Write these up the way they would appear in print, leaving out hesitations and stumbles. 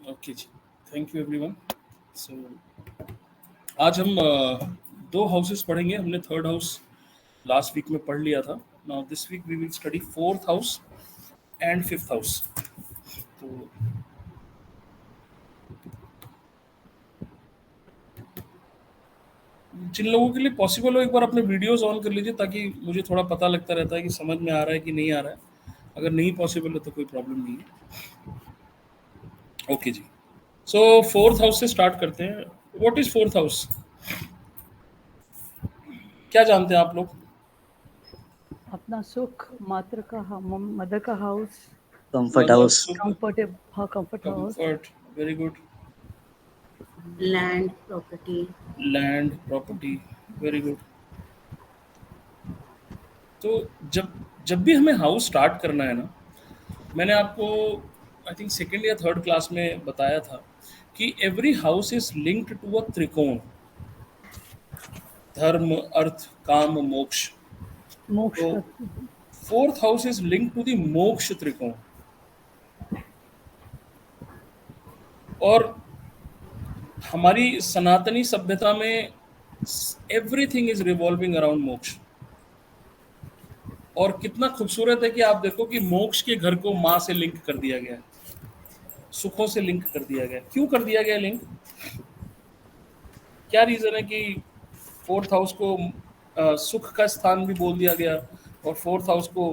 Okay ji, thank you everyone. So आज हम दो हाउसेस पढ़ेंगे। हमने थर्ड हाउस लास्ट वीक में पढ़ लिया था। Now this week we will study fourth house and fifth house. तो जिन लोगों के लिए पॉसिबल हो, एक बार अपने वीडियोस ऑन कर लीजिए, ताकि मुझे थोड़ा पता लगता रहता है कि समझ में आ रहा है कि नहीं आ रहा है। अगर नहीं पॉसिबल है तो कोई प्रॉब्लम नहीं है। ओके जी, सो फोर्थ हाउस से स्टार्ट करते हैं। What is fourth house? क्या जानते हैं आप लोग? अपना सुख, मात्र का मदर का हाउस, कंफर्ट मतलब हाउस, सुख, comfort house, comfort, very good. Land property, land property, very good. तो जब जब भी हमें हाउस स्टार्ट करना है ना, मैंने आपको आई थिंक सेकेंड या थर्ड क्लास में बताया था कि every house is linked to a त्रिकोण। धर्म, अर्थ, काम, मोक्ष। मोक्ष तो का। Fourth house is linked to the मोक्ष त्रिकोण। और हमारी सनातनी सभ्यता में एवरीथिंग इज रिवॉल्विंग अराउंड मोक्ष। और कितना खूबसूरत है कि आप देखो कि मोक्ष के घर को माँ से लिंक कर दिया गया है, सुखों से लिंक कर दिया गया। क्यों कर दिया गया लिंक? क्या रीजन है कि फोर्थ हाउस को सुख का स्थान भी बोल दिया गया और फोर्थ हाउस को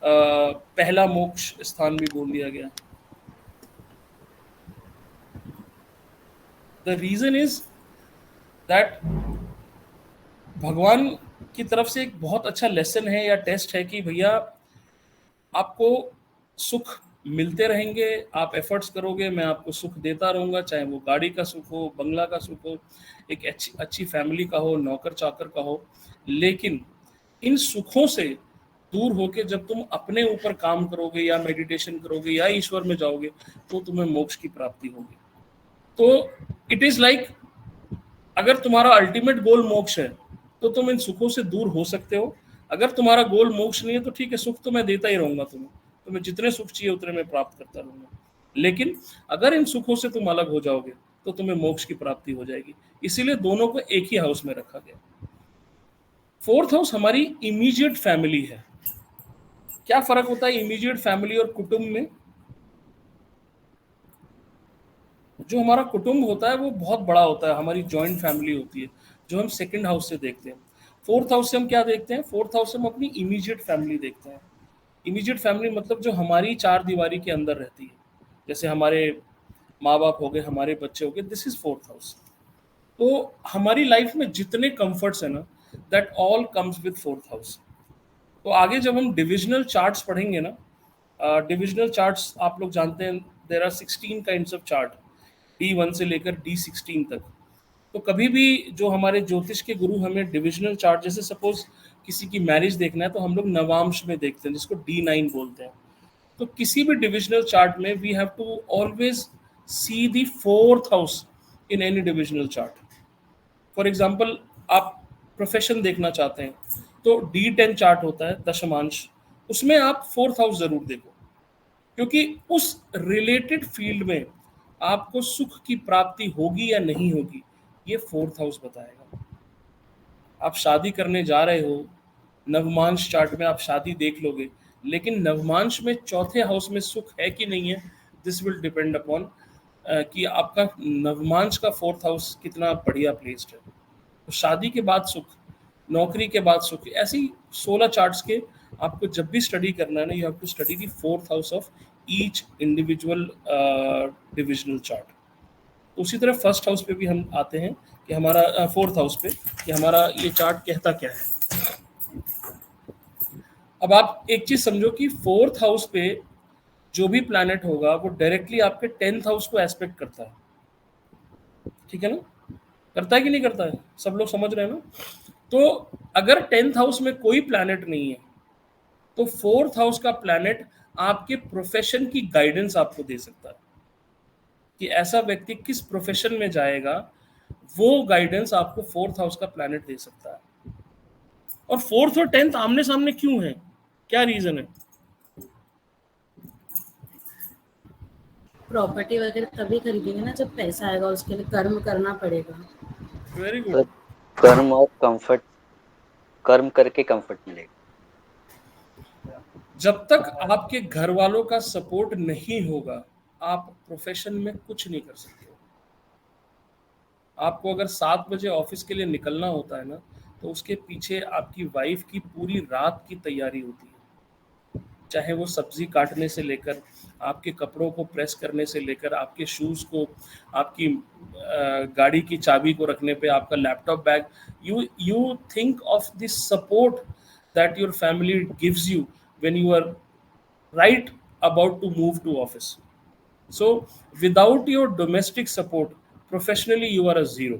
पहला मोक्ष स्थान भी बोल दिया गया? द रीजन इज दैट भगवान की तरफ से एक बहुत अच्छा लेसन है या टेस्ट है कि भैया आपको सुख मिलते रहेंगे, आप एफर्ट्स करोगे, मैं आपको सुख देता रहूंगा, चाहे वो गाड़ी का सुख हो, बंगला का सुख हो, एक अच्छी अच्छी फैमिली का हो, नौकर चाकर का हो। लेकिन इन सुखों से दूर होके जब तुम अपने ऊपर काम करोगे या मेडिटेशन करोगे या ईश्वर में जाओगे, तो तुम्हें मोक्ष की प्राप्ति होगी। तो इट इज लाइक, अगर तुम्हारा अल्टीमेट गोल मोक्ष है तो तुम इन सुखों से दूर हो सकते हो। अगर तुम्हारा गोल मोक्ष नहीं है तो ठीक है, सुख तो मैं देता ही रहूंगा तुम्हें जितने सुख चाहिए उतने मैं प्राप्त करता रहूंगा। लेकिन अगर इन सुखों से तुम अलग हो जाओगे तो तुम्हें मोक्ष की प्राप्ति हो जाएगी। इसीलिए दोनों को एक ही हाउस में रखा गया। फोर्थ हाउस हमारी इमीडिएट फैमिली है। क्या फर्क होता है इमीडिएट फैमिली और कुटुंब में? जो हमारा कुटुंब होता है वो बहुत बड़ा होता है, हमारी जॉइंट फैमिली होती है, जो हम सेकंड हाउस से देखते हैं। फोर्थ हाउस से हम क्या देखते हैं? फोर्थ हाउस से हम अपनी इमीडिएट फैमिली देखते हैं। इमीडिएट फैमिली मतलब जो हमारी चार दीवारी के अंदर रहती है, जैसे हमारे माँ बाप हो गए, हमारे बच्चे हो गए, दिस इज फोर्थ हाउस। तो हमारी लाइफ में जितने कंफर्ट्स हैं ना, that all comes with fourth house. तो आगे जब हम डिविजनल चार्ट्स पढ़ेंगे ना, डिविजनल चार्ट्स आप लोग जानते हैं, there are 16 kinds of chart, D1 से लेकर D16 तक। तो कभी भी जो हमारे ज्योतिष के गुरु हमें डिविजनल चार्ट, जैसे सपोज किसी की मैरिज देखना है तो हम लोग नवांश में देखते हैं, जिसको D9 बोलते हैं। तो किसी भी डिविजनल चार्ट में we have to always see the fourth house in any divisional chart. For example, आप प्रोफेशन देखना चाहते हैं तो D10 चार्ट होता है, दशमांश, उसमें आप फोर्थ हाउस जरूर देखो, क्योंकि उस रिलेटेड फील्ड में आपको सुख की प्राप्ति होगी या नहीं होगी, ये फोर्थ हाउस बताएगा। आप शादी करने जा रहे हो, नवमांश चार्ट में आप शादी देख लोगे, लेकिन नवमांश में चौथे हाउस में सुख है कि नहीं है, दिस विल डिपेंड अपॉन कि आपका नवमांश का फोर्थ हाउस कितना बढ़िया प्लेस्ड है। तो शादी के बाद सुख, नौकरी के बाद सुख, ऐसी 16 चार्ट्स के आपको जब भी स्टडी करना है ना, you have to study the fourth house of each individual divisional chart. उसी तरह फर्स्ट हाउस पे भी हम आते हैं कि हमारा फोर्थ हाउस पे कि हमारा ये चार्ट कहता क्या है। अब आप एक चीज समझो कि फोर्थ हाउस पे जो भी प्लैनेट होगा वो डायरेक्टली आपके 10th हाउस को एस्पेक्ट करता है। ठीक है ना? करता है कि नहीं करता है? सब लोग समझ रहे हैं ना? तो अगर 10th हाउस में कोई प्लैनेट नहीं है तो फोर्थ हाउस का प्लैनेट आपके प्रोफेशन की गाइडेंस आपको दे सकता है कि ऐसा व्यक्ति किस प्रोफेशन में जाएगा, वो गाइडेंस आपको फोर्थ हाउस का प्लैनेट दे सकता है। और फोर्थ और 10th आमने सामने क्यों है? क्या रीजन है? प्रॉपर्टी वगैरह तभी खरीदेंगे ना जब पैसा आएगा, उसके लिए कर्म करना पड़ेगा। Very sir, good. कर्म और कंफर्ट, कर्म करके कंफर्ट मिलेगा। जब तक आपके घर वालों का सपोर्ट नहीं होगा, आप प्रोफेशन में कुछ नहीं कर सकते हो। आपको अगर 7 बजे ऑफिस के लिए निकलना होता है ना, तो उसके पीछे आपकी वाइफ की पूरी रात की तैयारी होती है। चाहे वो सब्जी काटने से लेकर, आपके कपड़ों को प्रेस करने से लेकर, आपके शूज़ को, आपकी गाड़ी की चाबी को रखने पे, आपका laptop bag, you think of the support that your family gives you when you are right about to move to office. So without your domestic support, professionally you are a zero.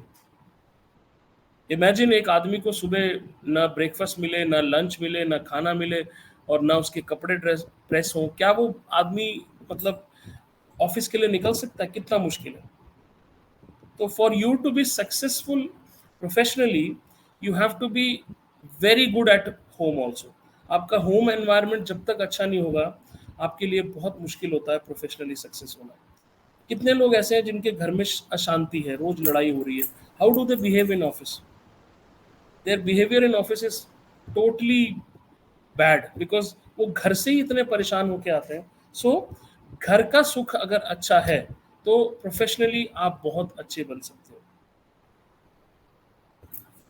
Imagine एक आदमी को सुबह ना breakfast मिले, ना lunch मिले, ना खाना मिले, और ना उसके कपड़े ड्रेस प्रेस हो, क्या वो आदमी मतलब ऑफिस के लिए निकल सकता है? कितना मुश्किल है. तो for you to be successful professionally, you have to be very good at home also. आपका होम एनवायरनमेंट जब तक अच्छा नहीं होगा, आपके लिए बहुत मुश्किल होता है प्रोफेशनली सक्सेस होना. कितने लोग ऐसे हैं जिनके घर में अशांति है, रोज लड़ाई हो रही है? How do they behave in office? Their behaviour in office is totally bad, because वो घर से ही इतने परेशान होके आते हैं. सो घर का सुख अगर अच्छा है तो प्रोफेशनली आप बहुत अच्छे बन सकते हो.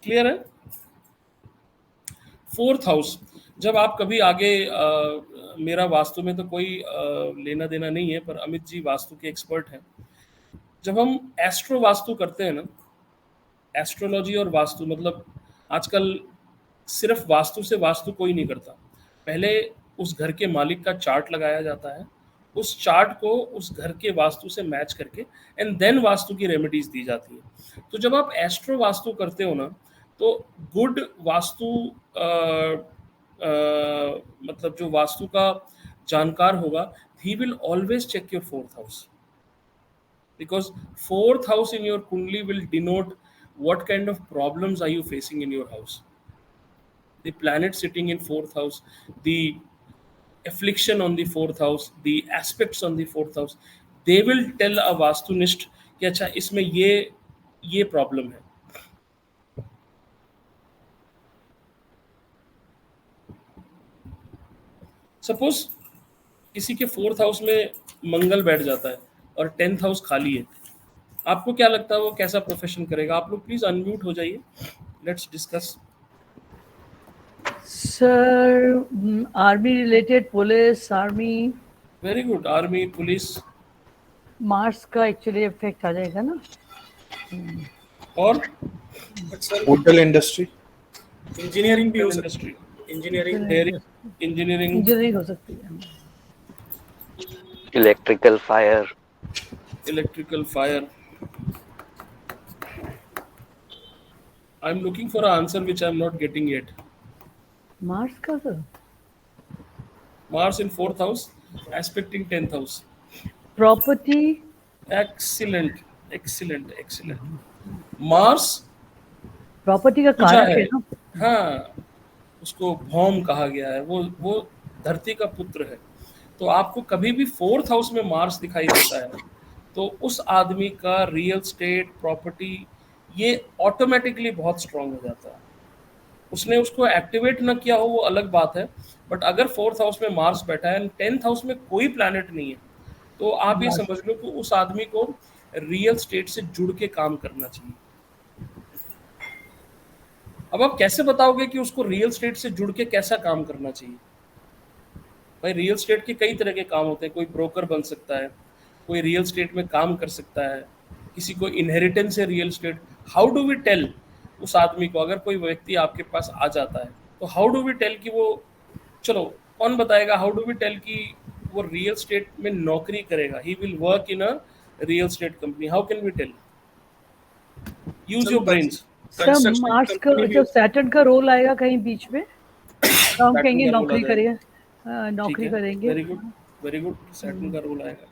क्लियर है? 4th हाउस, जब आप कभी आगे मेरा वास्तु में तो कोई लेना देना नहीं है, पर अमित जी वास्तु के एक्सपर्ट हैं. जब हम एस्ट्रो वास्तु करते हैं ना, एस्ट्रोलॉजी और वास्तु, मतलब आजकल सिर्फ वास्तु से वास्तु कोई नहीं करता. पहले उस घर के मालिक का चार्ट लगाया जाता है, उस चार्ट को उस घर के वास्तु से मैच करके एंड देन वास्तु की रेमेडीज दी जाती है. तो जब आप एस्ट्रो वास्तु करते हो ना, तो गुड वास्तु मतलब जो वास्तु का जानकार होगा, he will always check your 4th house, because 4th house in your kundli will denote what kind of problems are you facing in your house. The planet sitting in 4th house, the affliction on the 4th house, the aspects on the 4th house, they will tell a vastunist कि अच्छा इसमें ये problem है. Suppose किसी के 4th house में मंगल बैठ जाता है और 10th हाउस खाली है, आपको क्या लगता है वो कैसा प्रोफेशन करेगा? आप लोग प्लीज अनम्यूट हो जाइए, let's discuss. Sir army related, police, army. Very good. Army, police. Mars का एक्चुअली इफेक्ट आ जाएगा ना. और होटल इंडस्ट्री, इंजीनियरिंग भी हो सकती इंडस्ट्री, है. इंजीनियरिंग, इंजीनियरिंग, इंजीनियरिंग हो सकती है. Electrical, fire. Electrical, fire. I am looking for a answer which I am not getting yet. Mars का सर, मार्स इन 4th house expecting 10th house. Property. Excellent, excellent, excellent. Mars property का पूजा कारक है. है ना. हाँ, उसको भौम कहा गया है, वो धरती का पुत्र है. तो आपको कभी भी 4th हाउस में मार्स दिखाई देता है तो उस आदमी का रियल स्टेट, प्रॉपर्टी, ये ऑटोमेटिकली बहुत स्ट्रांग हो जाता है. उसने उसको एक्टिवेट ना किया हो वो अलग बात है, बट अगर 4th हाउस में मार्स बैठा है एंड 10th हाउस में कोई प्लैनेट नहीं है, तो आप ये समझ लो कि उस आदमी को रियल स्टेट से जुड़ के काम करना चाहिए. अब आप कैसे बताओगे कि उसको रियल स्टेट से जुड़ के कैसा काम करना चाहिए? भाई रियल स्टेट के कई तरह के काम होते हैं. कोई ब्रोकर बन सकता है, कोई रियल स्टेट में काम कर सकता है, किसी को इनहेरिटेंस है real estate. How do we tell उस आदमी को, अगर कोई व्यक्ति आपके पास आ जाता है तो हाउ डू वी टेल कि वो, चलो कौन बताएगा, हाउ डू वी टेल कि वो रियल स्टेट में नौकरी करेगा, he will work in a real estate company? How can we tell? Use your brains. Sir Mars का जब सैटर्न का रोल आएगा कहीं बीच में, तो हम कहेंगे नौकरी करेंगे, नौकरी करेंगे. Very good, very good. Saturn का रोल आएगा.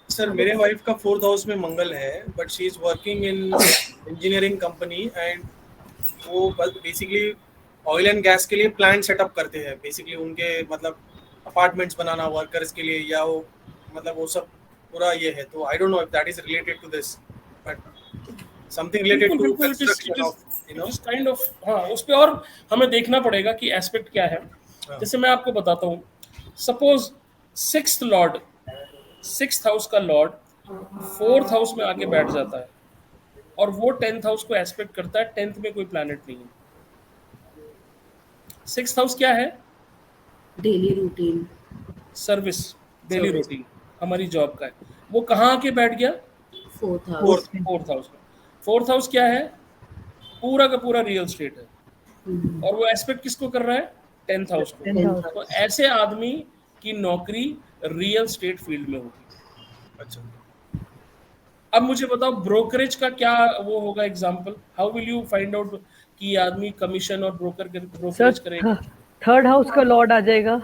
सर मेरे वाइफ का 4th हाउस में मंगल है, but she is working in engineering company and वो बेसिकली ऑयल एंड गैस के लिए प्लांट सेटअप करते हैं. बेसिकली उनके मतलब अपार्टमेंट्स बनाना वर्कर्स के लिए, या वो मतलब वो सब पूरा ये है, तो I don't know if that is related to this, but something related to construction of kind of, हाँ, उस पे और हमें देखना पड़ेगा कि एस्पेक्ट क्या है। जैसे मैं आपको बताता हूँ, suppose sixth Lord, sixth house का लॉर्ड फोर्थ हाउस में आके बैठ जाता है और वो 10th हाउस को एस्पेक्ट करता है, 10th में कोई प्लैनेट नहीं है। सिक्स्थ हाउस क्या है? Daily routine, service, daily routine, हमारी जॉब का है। वो कहाँ आके बैठ गया? Fourth house. फोर्थ हाउस में। फोर्थ हाउस क्या है? पूरा का पूरा रियल स्टेट है, और वो एस्पेक्ट किसको कर रहा है? 10th हाउस को। तो ऐसे आदमी की नौकरी रियल स्टेट फील्ड में होगी। अच्छा, अब मुझे बताओ ब्रोकरेज का क्या वो होगा example? How will you find out कि ये आदमी कमीशन और ब्रोकरेज करेगा? थर्ड हाउस का लॉर्ड आ जाएगा।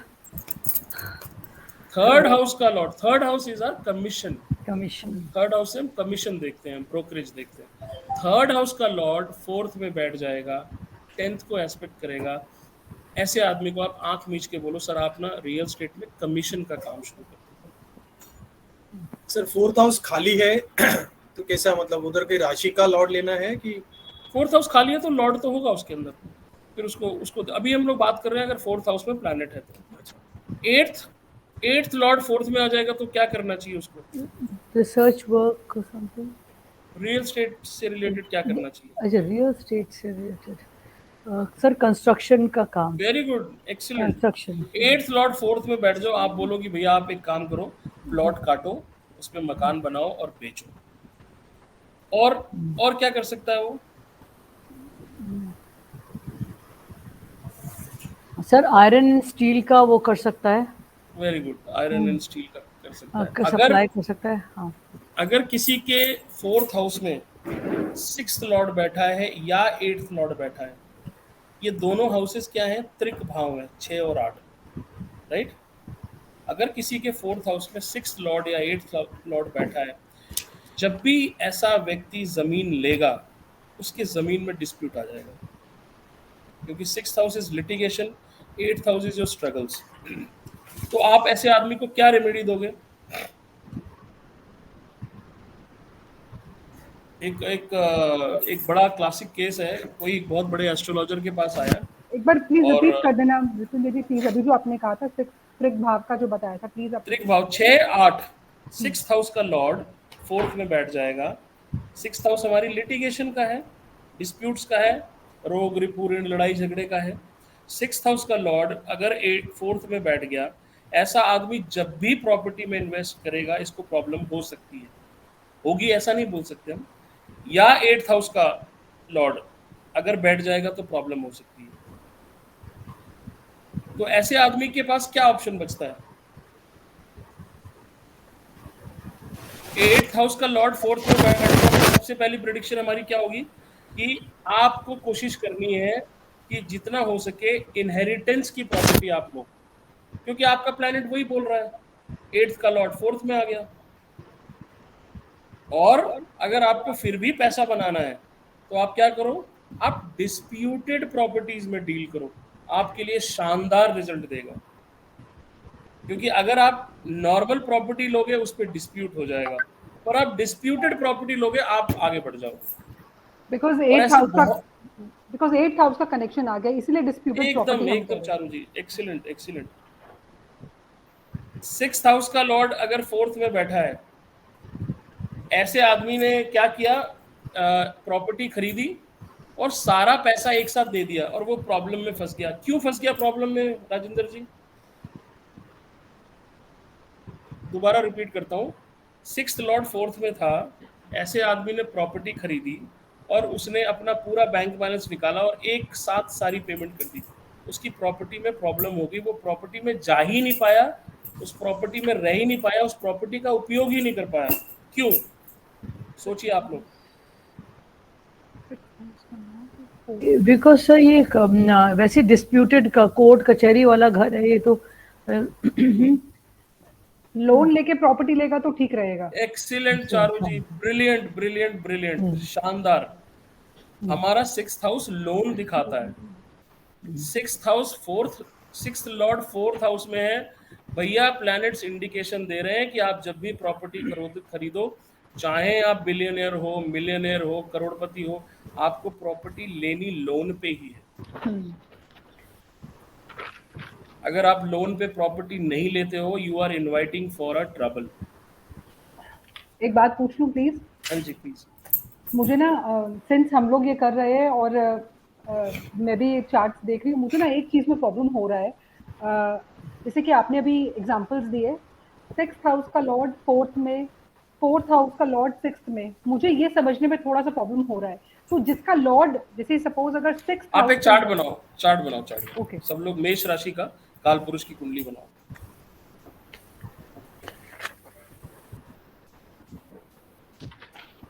थर्ड हाउस का lord, third house is our commission. Commission, third house से हम कमीशन देखते हैं, ब्रोकरेज देखते हैं। थर्ड हाउस का लॉर्ड फोर्थ में बैठ जाएगा, 10th को एस्पेक्ट करेगा। ऐसे आदमी को आप आंख मीच के बोलो, सर आप ना रियल स्टेट में कमीशन का काम शुरू करो। सर फोर्थ हाउस खाली है तो कैसा, मतलब उधर कोई राशि का लॉर्ड लेना है कि? फोर्थ हाउस खाली है तो लॉर्ड तो होगा उसके अंदर, फिर उसको अभी हम लोग बात कर रहे हैं अगर फोर्थ हाउस में प्लैनेट है तो। एट्थ लॉर्ड फोर्थ में आ जाएगा तो क्या करना चाहिए उसको? Research work something, real estate से रिलेटेड क्या करना चाहिए? अच्छा रियल स्टेट से रिलेटेड, सर कंस्ट्रक्शन का काम। Very good, excellent. Construction. Eighth Lord fourth में बैठ जाओ, आप बोलो कि भैया आप एक काम करो, प्लॉट काटो, उसमें मकान बनाओ और बेचो। और क्या कर सकता है वो? सर आयरन एंड स्टील का वो कर सकता है। Very good, iron and steel का कर सकता है। सप्लाई कर सकता है। हाँ, अगर किसी के फोर्थ हाउस में सिक्स्थ लॉर्ड बैठा है या एट्थ लॉर्ड बैठा है, ये दोनों हाउसेस क्या हैं? त्रिक भाव हैं, 6 और 8, राइट? अगर किसी के फोर्थ हाउस में सिक्स्थ लॉर्ड या एट्थ लॉर्ड बैठा है, जब भी ऐसा व्यक्ति जमीन लेगा उसके जमीन में डिस्प्यूट आ जाएगा, क्योंकि sixth house is litigation, eighth house is your struggles. तो आप ऐसे आदमी को क्या रेमेडी दोगे? एक बड़ा क्लासिक केस है, कोई बहुत बड़े एस्ट्रोलॉजर के पास आया। एक बार प्लीज और रिपीट कर देना विपुल जी, प्लीज, अभी जो आपने कहा था त्रिक भाव का जो बताया था, प्लीज। त्रिक भाव 6, 8, सिक्स्थ हाउस का लॉर्ड फोर्थ में बैठ जाएगा। सिक्स्थ हाउस हमारी लिटिगेशन का है, डिस्प्यूट्स का है, रोग रिपू ऋण लड़ाई झगड़े का है। सिक्स्थ हाउस का लॉर्ड अगर फोर्थ में बैठ गया, ऐसा आदमी जब भी प्रॉपर्टी में इन्वेस्ट करेगा इसको प्रॉब्लम हो सकती है, होगी ऐसा नहीं बोल सकते हम। या एट्थ हाउस का लॉर्ड अगर बैठ जाएगा तो प्रॉब्लम हो सकती है। तो ऐसे आदमी के पास क्या ऑप्शन बचता है? एट्थ हाउस का लॉर्ड फोर्थ में बैठ जाएगा। सबसे पहली प्रेडिक्शन हमारी क्या होगी कि आपको कोशिश करनी है कि जितना हो सके इनहेरिटेंस की प्रॉपर्टी आप लो, क्योंकि आपका प्लैनेट वही बोल रहा है। एट्थ का लॉर्ड फोर्थ में आ गया। और अगर आपको फिर भी पैसा बनाना है तो आप क्या करो? आप डिस्प्यूटेड प्रॉपर्टीज में डील करो, आपके लिए शानदार रिजल्ट देगा। क्योंकि अगर आप नॉर्मल प्रॉपर्टी लोगे उस पर डिस्प्यूट हो जाएगा, और आप डिस्प्यूटेड प्रॉपर्टी लोगे आप आगे बढ़ जाओगे। बिकॉज एट्थ हाउस का कनेक्शन आ गया, इसीलिए डिस्प्यूटेड प्रॉपर्टी। एकदम चारू जी, एक्सीलेंट एक्सीलेंट। सिक्स्थ हाउस का लॉर्ड अगर फोर्थ में बैठा है, ऐसे आदमी ने क्या किया? प्रॉपर्टी खरीदी और सारा पैसा एक साथ दे दिया और वो प्रॉब्लम में फंस गया। क्यों फंस गया प्रॉब्लम में राजेंद्र जी? दोबारा रिपीट करता हूँ, सिक्स्थ लॉर्ड फोर्थ में था, ऐसे आदमी ने प्रॉपर्टी खरीदी और उसने अपना पूरा बैंक बैलेंस निकाला और एक साथ सारी पेमेंट कर दी। उसकी प्रॉपर्टी में प्रॉब्लम हो गई, वो प्रॉपर्टी में जा ही नहीं पाया, उस प्रॉपर्टी में रह ही नहीं पाया, उस प्रॉपर्टी का उपयोग ही नहीं कर पाया। क्यों? सोचिए आप लोग। बिकॉज सर ये वैसे डिस्प्यूटेड का कोर्ट कचहरी वाला घर है ये, तो लोन लेके प्रॉपर्टी लेगा तो ठीक रहेगा। एक्सीलेंट चारू जी, ब्रिलियंट ब्रिलियंट ब्रिलियंट, शानदार। हमारा सिक्स्थ हाउस लोन दिखाता है। Sixth house fourth, sixth Lord fourth house में है, भैया प्लैनेट्स इंडिकेशन दे रहे हैं कि आप जब भी प्रॉपर्टी खरीदो, चाहे आप बिलियनियर हो, मिलियनियर हो, करोड़पति हो, आपको प्रॉपर्टी लेनी लोन पे ही है। अगर आप लोन पे प्रॉपर्टी नहीं लेते हो, you are inviting for a trouble. एक बात पूछ लूं प्लीज? हाँ जी प्लीज। मुझे ना सिंस हम लोग ये कर रहे हैं और मैं भी चार्ट्स देख रही हूँ, मुझे ना एक चीज में प्रॉब्लम हो रहा है। जैसे कि आपने अभी एग्जांपल्स दिए, 6th हाउस का लॉर्ड 4th में, 4th हाउस का लॉर्ड 6th में, मुझे ये समझने में थोड़ा सा प्रॉब्लम हो रहा है। तो जिसका लॉर्ड, जैसे सपोज अगर 6th आप एक चार्ट बनाओ, चार्ट। ओके। सब लोग मेष राशि का काल पुरुष की कुंडली बनाओ।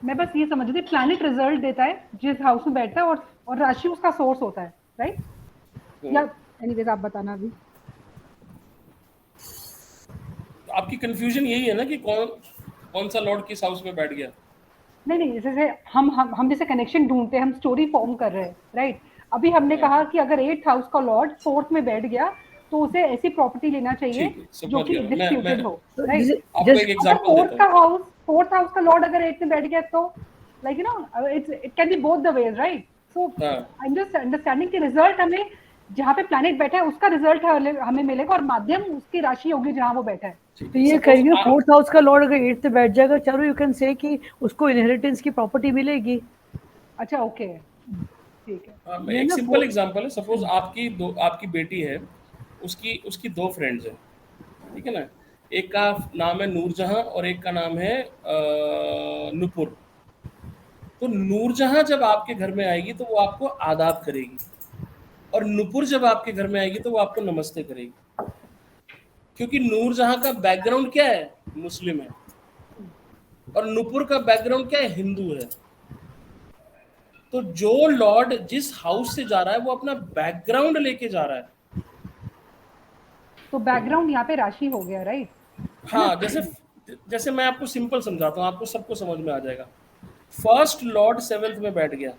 मैं बस ये समझ रही थी, प्लैनेट रिजल्ट देता है जिस हाउस में बैठता है, और राशि उसका सोर्स होता है, राइट? या एनीवेज आप बताना अभी। आपकी कंफ्यूजन यही है ना कि कौन सा लॉर्ड किस हाउस में बैठ गया? नहीं, जैसे हम जैसे कनेक्शन ढूंढते हैं, हम स्टोरी फॉर्म कर रहे हैं, राइट? अभी हमने कहा कि अगर 8th हाउस का लॉर्ड 4th में बैठ गया तो उसे ऐसी प्रॉपर्टी लेना चाहिए जो कि डिस्प्यूटेड हो, राइट? आपको एक एग्जांपल देता हूं। 4th हाउस का लॉर्ड अगर 8th में बैठ गया तो like you know it can B both the ways, right? So I am just understanding कि रिजल्ट हमें जहाँ पे प्लैनेट बैठा है उसका रिजल्ट हमें मिलेगा, और माध्यम उसकी राशि होगी जहाँ वो बैठा है। तो ये कहेंगे 4th हाउस का लॉर्ड अगर 8th पे बैठ जाएगा, चलो यू कैन से कि उसको इनहेरिटेंस की प्रॉपर्टी मिलेगी। अच्छा, ओके, ठीक है। एक सिंपल एग्जांपल है, सपोज आपकी बेटी है, उसकी 2 फ्रेंड्स हैं, ठीक है ना? एक का नाम है नूरजहां और एक का नाम है नुपुर। तो नूरजहां जब आपके घर में आएगी तो वो आपको आदाब करेगी, और नुपुर जब आपके घर में आएगी तो वो आपको नमस्ते करेगी, क्योंकि नूरजहां का बैकग्राउंड क्या है? मुस्लिम है, और नुपुर का बैकग्राउंड क्या है? हिंदू है। तो जो लॉर्ड जिस हाउस से जा रहा है वो अपना बैकग्राउंड लेके जा रहा है। तो बैकग्राउंड यहाँ पे राशि हो गया, राइट? हाँ, जैसे मैं आपको सिंपल समझाता हूँ, आपको सबको समझ में आ जाएगा। फर्स्ट लॉर्ड 7th में बैठ गया,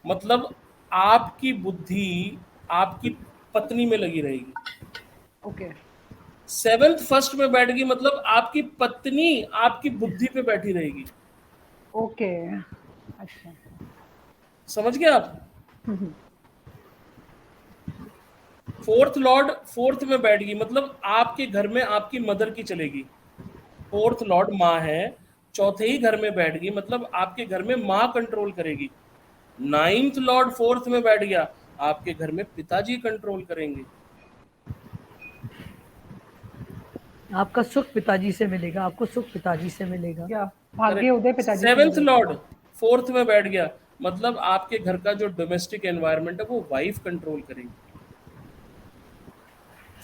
मतलब आपकी बुद्धि आपकी पत्नी में लगी रहेगी। ओके। 7th फर्स्ट में बैठ गई, मतलब आपकी पत्नी आपकी बुद्धि पे बैठी रहेगी। ओके, अच्छा, समझ गए आप? 4th लॉर्ड 4th में बैठ गई, मतलब आपके घर में आपकी मदर की चलेगी। 4th लॉर्ड माँ है, 4थे ही घर में बैठ गई, मतलब आपके घर में माँ कंट्रोल करेगी। 9th लॉर्ड 4th में बैठ गया, आपके घर में पिताजी कंट्रोल करेंगे। आपका सुख पिताजी से मिलेगा, आपको सुख पिताजी से मिलेगा। क्या भाग्य उदय पिताजी। 7th लॉर्ड 4th में बैठ गया, मतलब आपके घर का जो डोमेस्टिक एनवायरनमेंट है वो वाइफ कंट्रोल करेगी।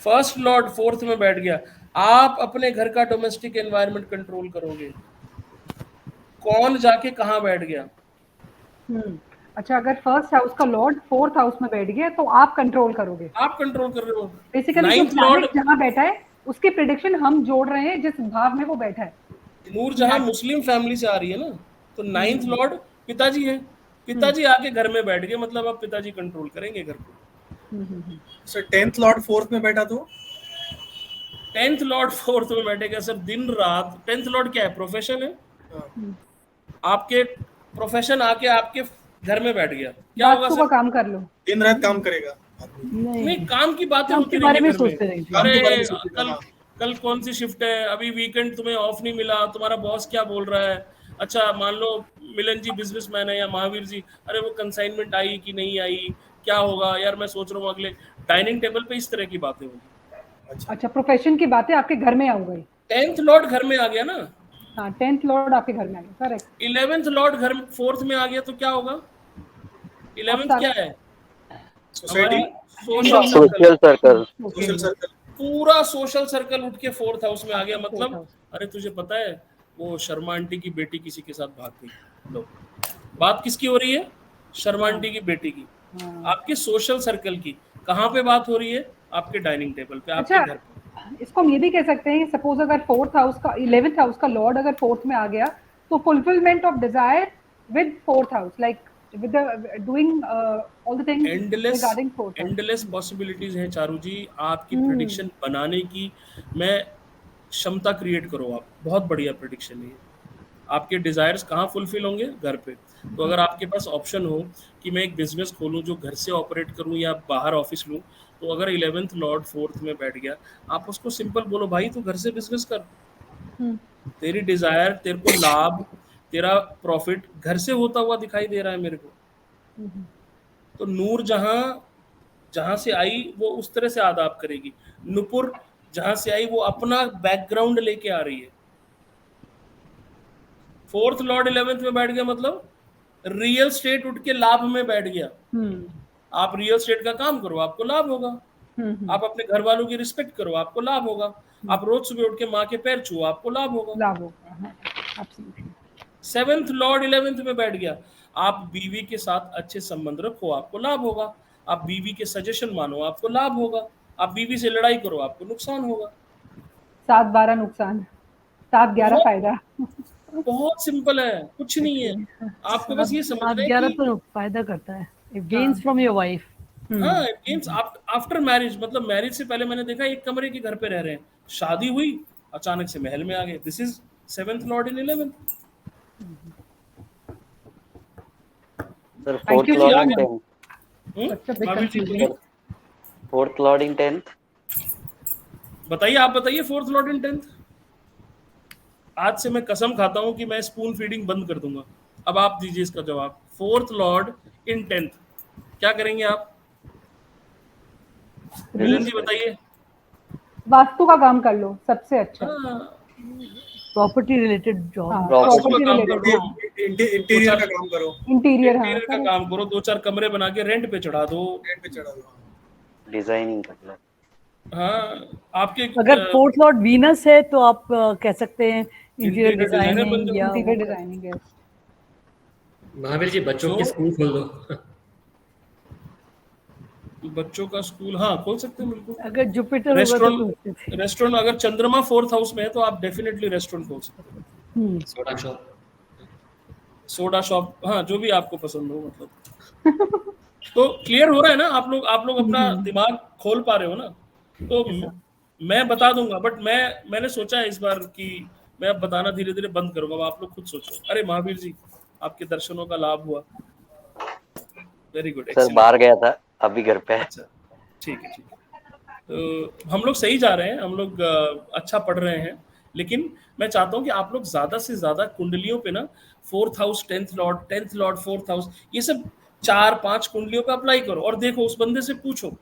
फर्स्ट लॉर्ड 4th में बैठ गया, आप अपने घर का डोमेस्टिक एनवायरनमेंट कंट्रोल करोगे। कौन जाके कहाँ बैठ गया? अच्छा, अगर फर्स्ट हाउस का लॉर्ड 4th हाउस में बैठ गया तो आप कंट्रोल करोगे। आप कंट्रोल कर रहे हो। बेसिकली जो प्लैनेट जहाँ बैठा है उसकी प्रेडिक्शन हम जोड़ रहे हैं जिस भाव में वो बैठा है। नूरजहां मुस्लिम फैमिली से आ रही है ना, तो 9th लॉर्ड पिताजी है, पिताजी आके घर में बैठ गए, मतलब अब पिताजी कंट्रोल करेंगे घर को। सर 10th लॉर्ड 4th में बैठा तो 10th लॉर्ड 4th में बैठेगा सर, दिन रात। 10th लॉर्ड क्या है? प्रोफेशन है। आपके प्रोफेशन आके आपके घर में बैठ गया, क्या होगा सर? काम कर लो, दिन रात काम करेगा। नहीं, काम की बातें होती बारे में रहेंगी घर सोचते में। रहेंगे। अरे कल कौन सी शिफ्ट है, अभी वीकेंड तुम्हें ऑफ नहीं मिला, तुम्हारा बॉस क्या बोल रहा है? अच्छा मान लो मिलन जी बिजनेसमैन है या महावीर जी, अरे वो कंसाइनमेंट आई कि नहीं आई, क्या होगा यार, मैं सोच रहा हूँ अगले डाइनिंग टेबल पे इस तरह की बातें होगी। अच्छा, प्रोफेशन की बातें आपके घर में आ गई। 10th लॉर्ड घर में आ गया ना। हाँ, 10th लॉर्ड आपके घर में आ गया, करेक्ट। 11th लॉर्ड घर 4th में आ गया तो क्या होगा? 11th क्या है? Society, social circle. पूरा सोशल सर्कल उठ के 4th हाउस में आ गया, मतलब अरे तुझे पता है वो शर्मा आंटी की बेटी किसी के साथ भाग गई। लो, बात किसकी हो रही है? शर्मा आंटी की बेटी की। आपके सोशल सर्कल की। कहाँ पे बात हो रही है? आपके डाइनिंग टेबल पे, आपके घर पे। इसको हम ये भी कह सकते हैं, सपोज अगर 4th हाउस का 11th हाउस का लॉर्ड अगर 4th में आ गया तो fulfilment of desire with 4th house, like with the doing all the things regarding fourth house. Endless possibilities हैं चारू जी, आपकी प्रेडिक्शन बनाने की। मैं क्षमता क्रिएट करो आप, बहुत बढ़िया प्रेडिक्शन है ये। आपके डिजायर्स कहाँ फुलफिल होंगे? घर पे। तो अगर आपके पास ऑप्शन हो कि मैं एक बिजनेस खोलूं जो घर से ऑपरेट करूं या बाहर ऑफिस लूं, तो अगर 11th लॉर्ड 4th में बैठ गया, आप उसको सिंपल बोलो भाई तू घर से बिजनेस कर। तेरी डिजायर, तेरे को लाभ, तेरा प्रॉफिट घर से होता हुआ दिखाई दे रहा है मेरे को। तो नूर जहां से आई वो उस तरह से आदाब करेगी। नुपुर जहां से आई वो अपना बैकग्राउंड लेके आ रही है। 4th लॉर्ड 11th में बैठ गया मतलब रियल स्टेट उठ के लाभ में बैठ गया। आप रियल स्टेट का काम करो, आपको लाभ होगा। आप अपने घर वालों की रिस्पेक्ट करो, आपको लाभ होगा। आप रोज सुबह उठ के माँ के पैर छुओ, आपको लाभ होगा। 7th लॉर्ड 11th में बैठ गया, आप बीवी के साथ अच्छे संबंध रखो, आपको लाभ होगा। आप बीवी के सजेशन मानो, आपको लाभ होगा। आप बीवी से लड़ाई करो, आपको नुकसान होगा। 7-12 नुकसान, 7-11 फायदा। बहुत सिंपल है, कुछ नहीं है। आपको बस ये समझना है 11 कि तो फायदा करता है, if gains from your wife. हाँ, गेम्स आफ्टर मैरिज, मतलब मैरिज से पहले मैंने देखा एक कमरे के घर पे रह रहे हैं, शादी हुई अचानक से महल में आ गए। This is 7th Lord in 11th। Sir 4th Lord in 10th। 4th Lord in 10th। बताइए, आप बताइए 4th लॉर्ड इन 10th। आज से मैं कसम खाता हूं कि मैं स्पून फीडिंग बंद कर दूंगा। अब आप दीजिए इसका जवाब। 4th लॉर्ड इन 10th क्या करेंगे आप? जी बताइए। वास्तु का काम कर लो, सबसे अच्छा। Property related job, property related, interior का काम करो। इंटीरियर का काम करो, 2-4 कमरे बना के रेंट पे चढ़ा दो। डिजाइनिंग कर लो। हाँ, आपके अगर 4th लॉर्ड वीनस है तो आप कह सकते हैं इंटीरियर डिजाइनर बन डिजाइनिंग जाओ। या इंटीरियर डिजाइनिंग है। महावीर जी बच्चों के स्कूल खोल दो। बच्चों का स्कूल, हाँ खोल सकते हैं बिल्कुल। अगर जुपिटर होगा तो रेस्टोरेंट, अगर चंद्रमा 4th हाउस में है तो आप डेफिनेटली रेस्टोरेंट खोल सकते हैं। सोडा शॉप, हाँ जो भी आपको पसंद हो, मतलब तो क्लियर हो रहा है ना आप लोग अपना दिमाग खोल पा रहे हो ना। तो मैं बता दूंगा, बट मैंने सोचा है इस बार कि मैं अब बताना धीरे धीरे बंद करूंगा। अब आप लोग खुद सोचो। अरे महावीर जी, आपके दर्शनों का लाभ हुआ, वेरी गुड। सर बाहर गया था, अभी घर पे है। अच्छा, ठीक है। तो हम लोग सही जा रहे हैं, हम लोग अच्छा पढ़ रहे हैं, लेकिन मैं चाहता हूं कि आप लोग ज्यादा से ज्यादा कुंडलियों पे ना 4th house 10th Lord 4th house, ये सब 4-5 कुंडलियों पे अप्लाई करो और देखो, उस बंदे से पूछो।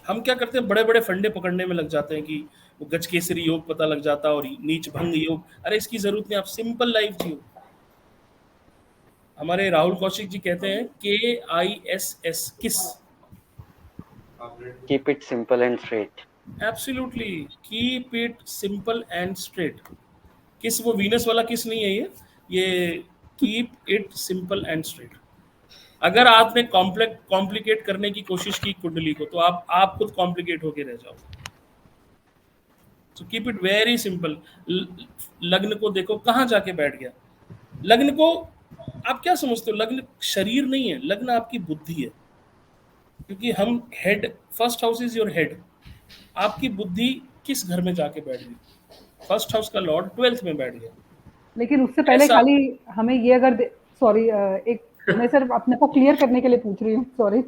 हम क्या करते हैं, बड़े बड़े फंडे पकड़ने में लग जाते हैं कि वो गजकेसरी योग पता लग जाता है और नीच भंग योग। अरे इसकी जरूरत नहीं, आप सिंपल लाइफ जियो। हमारे राहुल कौशिक जी कहते हैं KISS, किस। Keep it simple and straight. Absolutely, keep it simple and straight. किस वो वीनस वाला किस नहीं है, ये keep it simple and straight. अगर आपने कॉम्प्लिकेट करने की कोशिश की कुंडली को, तो आप खुद कॉम्प्लिकेट होके रह जाओ। So keep it very simple. लग्न को देखो कहाँ जाके बैठ गया। लग्न को आप क्या समझते हो? लग्न शरीर नहीं है, लग्न आपकी बुद्धि है। क्योंकि हम head, first house is your head. आपकी बुद्धि किस घर में जाके बैठ गई? फर्स्ट हाउस का लॉर्ड 12th में बैठ गया। लेकिन उससे पहले खाली हमें ये अगर सॉरी, एक मैं सिर्फ अपने को क्लियर करने के लिए पूछ रही हूँ, सॉरी।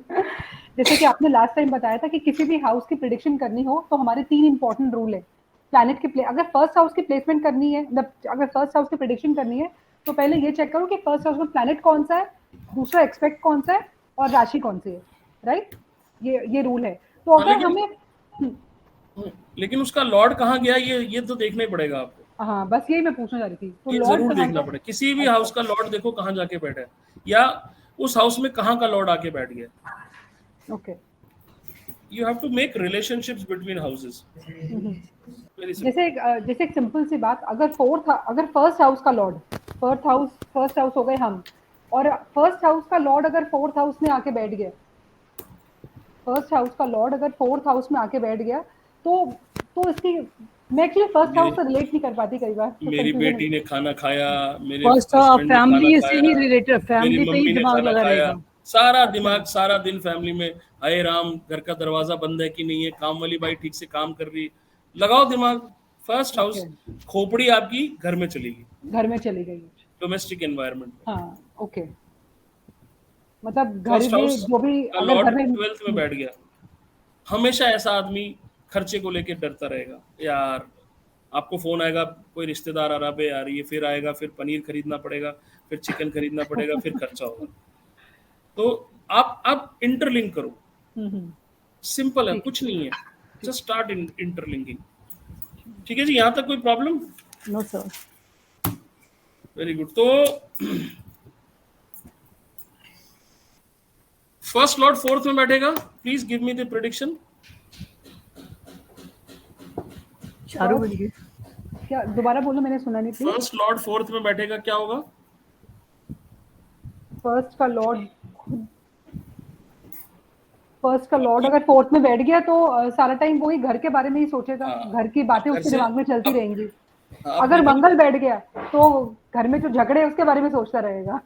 जैसे कि आपने लास्ट टाइम बताया था कि किसी भी हाउस की प्रेडिक्शन करनी हो तो हमारे 3 इंपॉर्टेंट रूल है प्लैनेट के अगर फर्स्ट हाउस की प्लेसमेंट करनी है, अगर फर्स्ट हाउस की प्रेडिक्शन करनी है तो पहले ये चेक करो कि फर्स्ट हाउस में प्लैनेट कौन सा है, दूसरा एक्सपेक्ट कौन सा है और राशि कौन सी है, राइट? ये रूल है। तो अगर हमें लेकिन उसका लॉर्ड कहाँ गया, ये तो देखना ही पड़ेगा आपको। हाँ, बस यही मैं पूछना चाह रही थी। तो ये जरूर देखना पड़ेगा। किसी भी हाउस का लॉर्ड देखो कहाँ जाके बैठा है, या उस हाउस में कहाँ का लॉर्ड आके बैठ गया। Okay, you have to make relationships between houses. जैसे एक सिंपल सी बात, अगर फर्स्ट हाउस का लॉर्ड, फर्स्ट हाउस हो गए हम, और फर्स्ट हाउस का लॉर्ड अगर 4th हाउस में आके बैठ गया, फर्स्ट हाउस का लॉर्ड अगर 4th हाउस में आके बैठ गया तो इसकी मैं एक्चुअली फर्स्ट हाउस से रिलेट नहीं कर पाती कई बार, तो मेरी confusion बेटी ने खाना खाया, मेरे फर्स्ट हस्बैंड ने खाना फैमिली से ही खाया, रिलेटेड, मेरी फैमिली से मम्मी ही ने दिमाग खाना लगा खाया, रहेगा। सारा दिमाग सारा दिन फैमिली में, हाय राम घर का दरवाजा बंद है कि नहीं है, काम वाली बाई ठीक से काम कर रही, लगाओ दिमाग। फर्स्ट हाउस खोपड़ी आपकी घर में चलेगी, घर में चली गई। Domestic environment. हाँ ओके, मतलब घर फर्स्ट में हाउस जो भी का अगर लॉर्ड घर में 12th में बैठ गया, हमेशा ऐसा आदमी खर्चे को लेके डरता रहेगा। यार आपको फोन आएगा, कोई रिश्तेदार आ रहा है यार, ये फिर आएगा, फिर पनीर खरीदना पड़ेगा, फिर चिकन खरीदना पड़ेगा, फिर खर्चा होगा। तो आप इंटरलिंक करो, सिंपल है, कुछ नहीं है, जस्ट स्टार्ट इंटरलिंकिंग। ठीक है जी, यहाँ तक कोई problem? No sir. Very good. तो फर्स्ट लॉर्ड 4th में बैठेगा, please give me the prediction. चारों बन क्या दोबारा बोलो, मैंने सुना नहीं प्लीज। फर्स्ट लॉर्ड 4th में बैठेगा, क्या होगा? फर्स्ट का लॉर्ड अगर 4th में बैठ गया तो सारा टाइम वही घर के बारे में ही सोचेगा, घर की बातें उसके दिमाग में चलती रहेंगी। अगर मंगल बैठ गया तो घर में जो झगड़े हैं उसके बारे में सोचता रहेगा।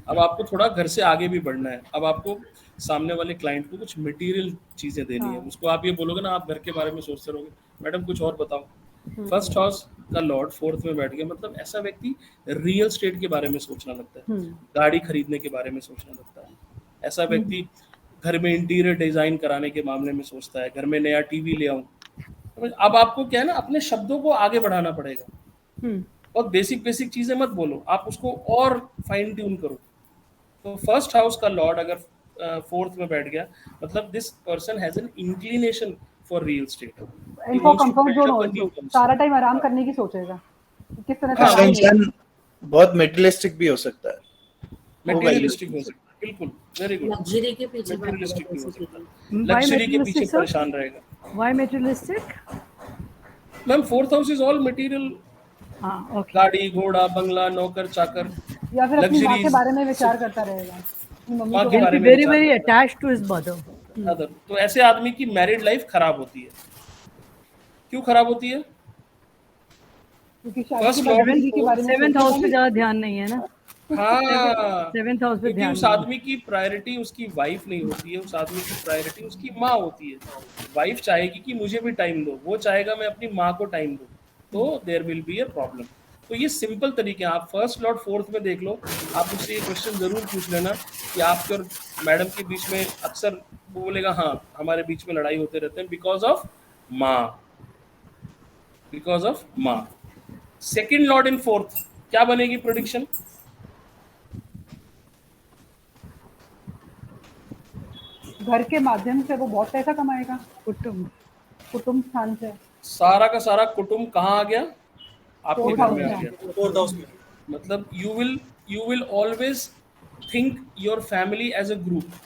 अब आपको थोड़ा घर से आगे भी बढ़ना है। अब आपको सामने वाले क्लाइंट को कुछ मटेरियल चीजें देनी है, उसको आप ये बोलोगे ना, आप घर के बारे में सोचते रहोगे, मैडम कुछ और बताओ। फर्स्ट हाउस का लॉर्ड 4th में बैठ गया, मतलब ऐसा व्यक्ति रियल स्टेट के बारे में सोचना लगता है, गाड़ी खरीदने के बारे में सोचना लगता है। ऐसा व्यक्ति घर में इंटीरियर डिजाइन कराने के मामले में सोचता है, घर में नया टीवी ले आऊं। अब आपको क्या है ना, अपने शब्दों को आगे बढ़ाना पड़ेगा और बेसिक चीजें मत बोलो, आप उसको और फाइन ट्यून करो। तो फर्स्ट हाउस का लॉर्ड अगर 4th में बैठ गया, मतलब this person has an inclination for real estate, इनको कंफर्ट जोन ऑल्सो, सारा टाइम आराम करने की सोचेगा, किस तरह से ऐसा इंसान बहुत मेटेरियलिस्टिक भी हो सकता है, मटेरियलिस्टिक हो सकता है। बिल्कुल, वेरी गुड। लग्जरी के पीछे मटेरियलिस्टिक भी हो सकता है, लग्जरी के पीछे परेशान रहेगा। Why materialistic? Ma'am 4th house is all material, हाँ ओके। गाड़ी घोड़ा बंगला नौकर चाकर, या फिर अपनी माँ के बारे में विचार करता रहेगा, अपनी मम्मी माँ के बारे में very very attached to his mother. तो ऐसे आदमी की मैरिड लाइफ खराब होती है। क्यों खराब होती है? क्योंकि शादी के बारे में 7th हाउस पे ज्यादा ध्यान नहीं है ना। हाँ, 7th हाउस पे ध्यान उस आदमी की प्रायोरिटी उसकी वाइफ नहीं होती है, उस आदमी की प्रायोरिटी उसकी माँ होती है। वाइफ चाहेगी कि मुझे भी टाइम दो, वो चाहेगा मैं अपनी माँ को टाइम दूं, तो there will be a problem. तो ये सिंपल तरीके हैं। आप फर्स्ट लॉर्ड 4th में देख लो, आप उससे ये क्वेश्चन जरूर पूछ लेना कि आपके और मैडम के बीच में, अक्सर वो बोलेगा हाँ हमारे बीच में लड़ाई होते रहते हैं बिकॉज ऑफ माँ, बिकॉज ऑफ माँ। सेकेंड लॉर्ड इन 4th, क्या बनेगी प्रेडिक्शन? घर के माध्यम से वो बहुत पैसा कमाएगा, कुटुंब स्थान से। सारा का सारा कुटुंब कहाँ आ गया? आपके घर में आ गया, 4th हाउस में। मतलब you will always think your family as a group,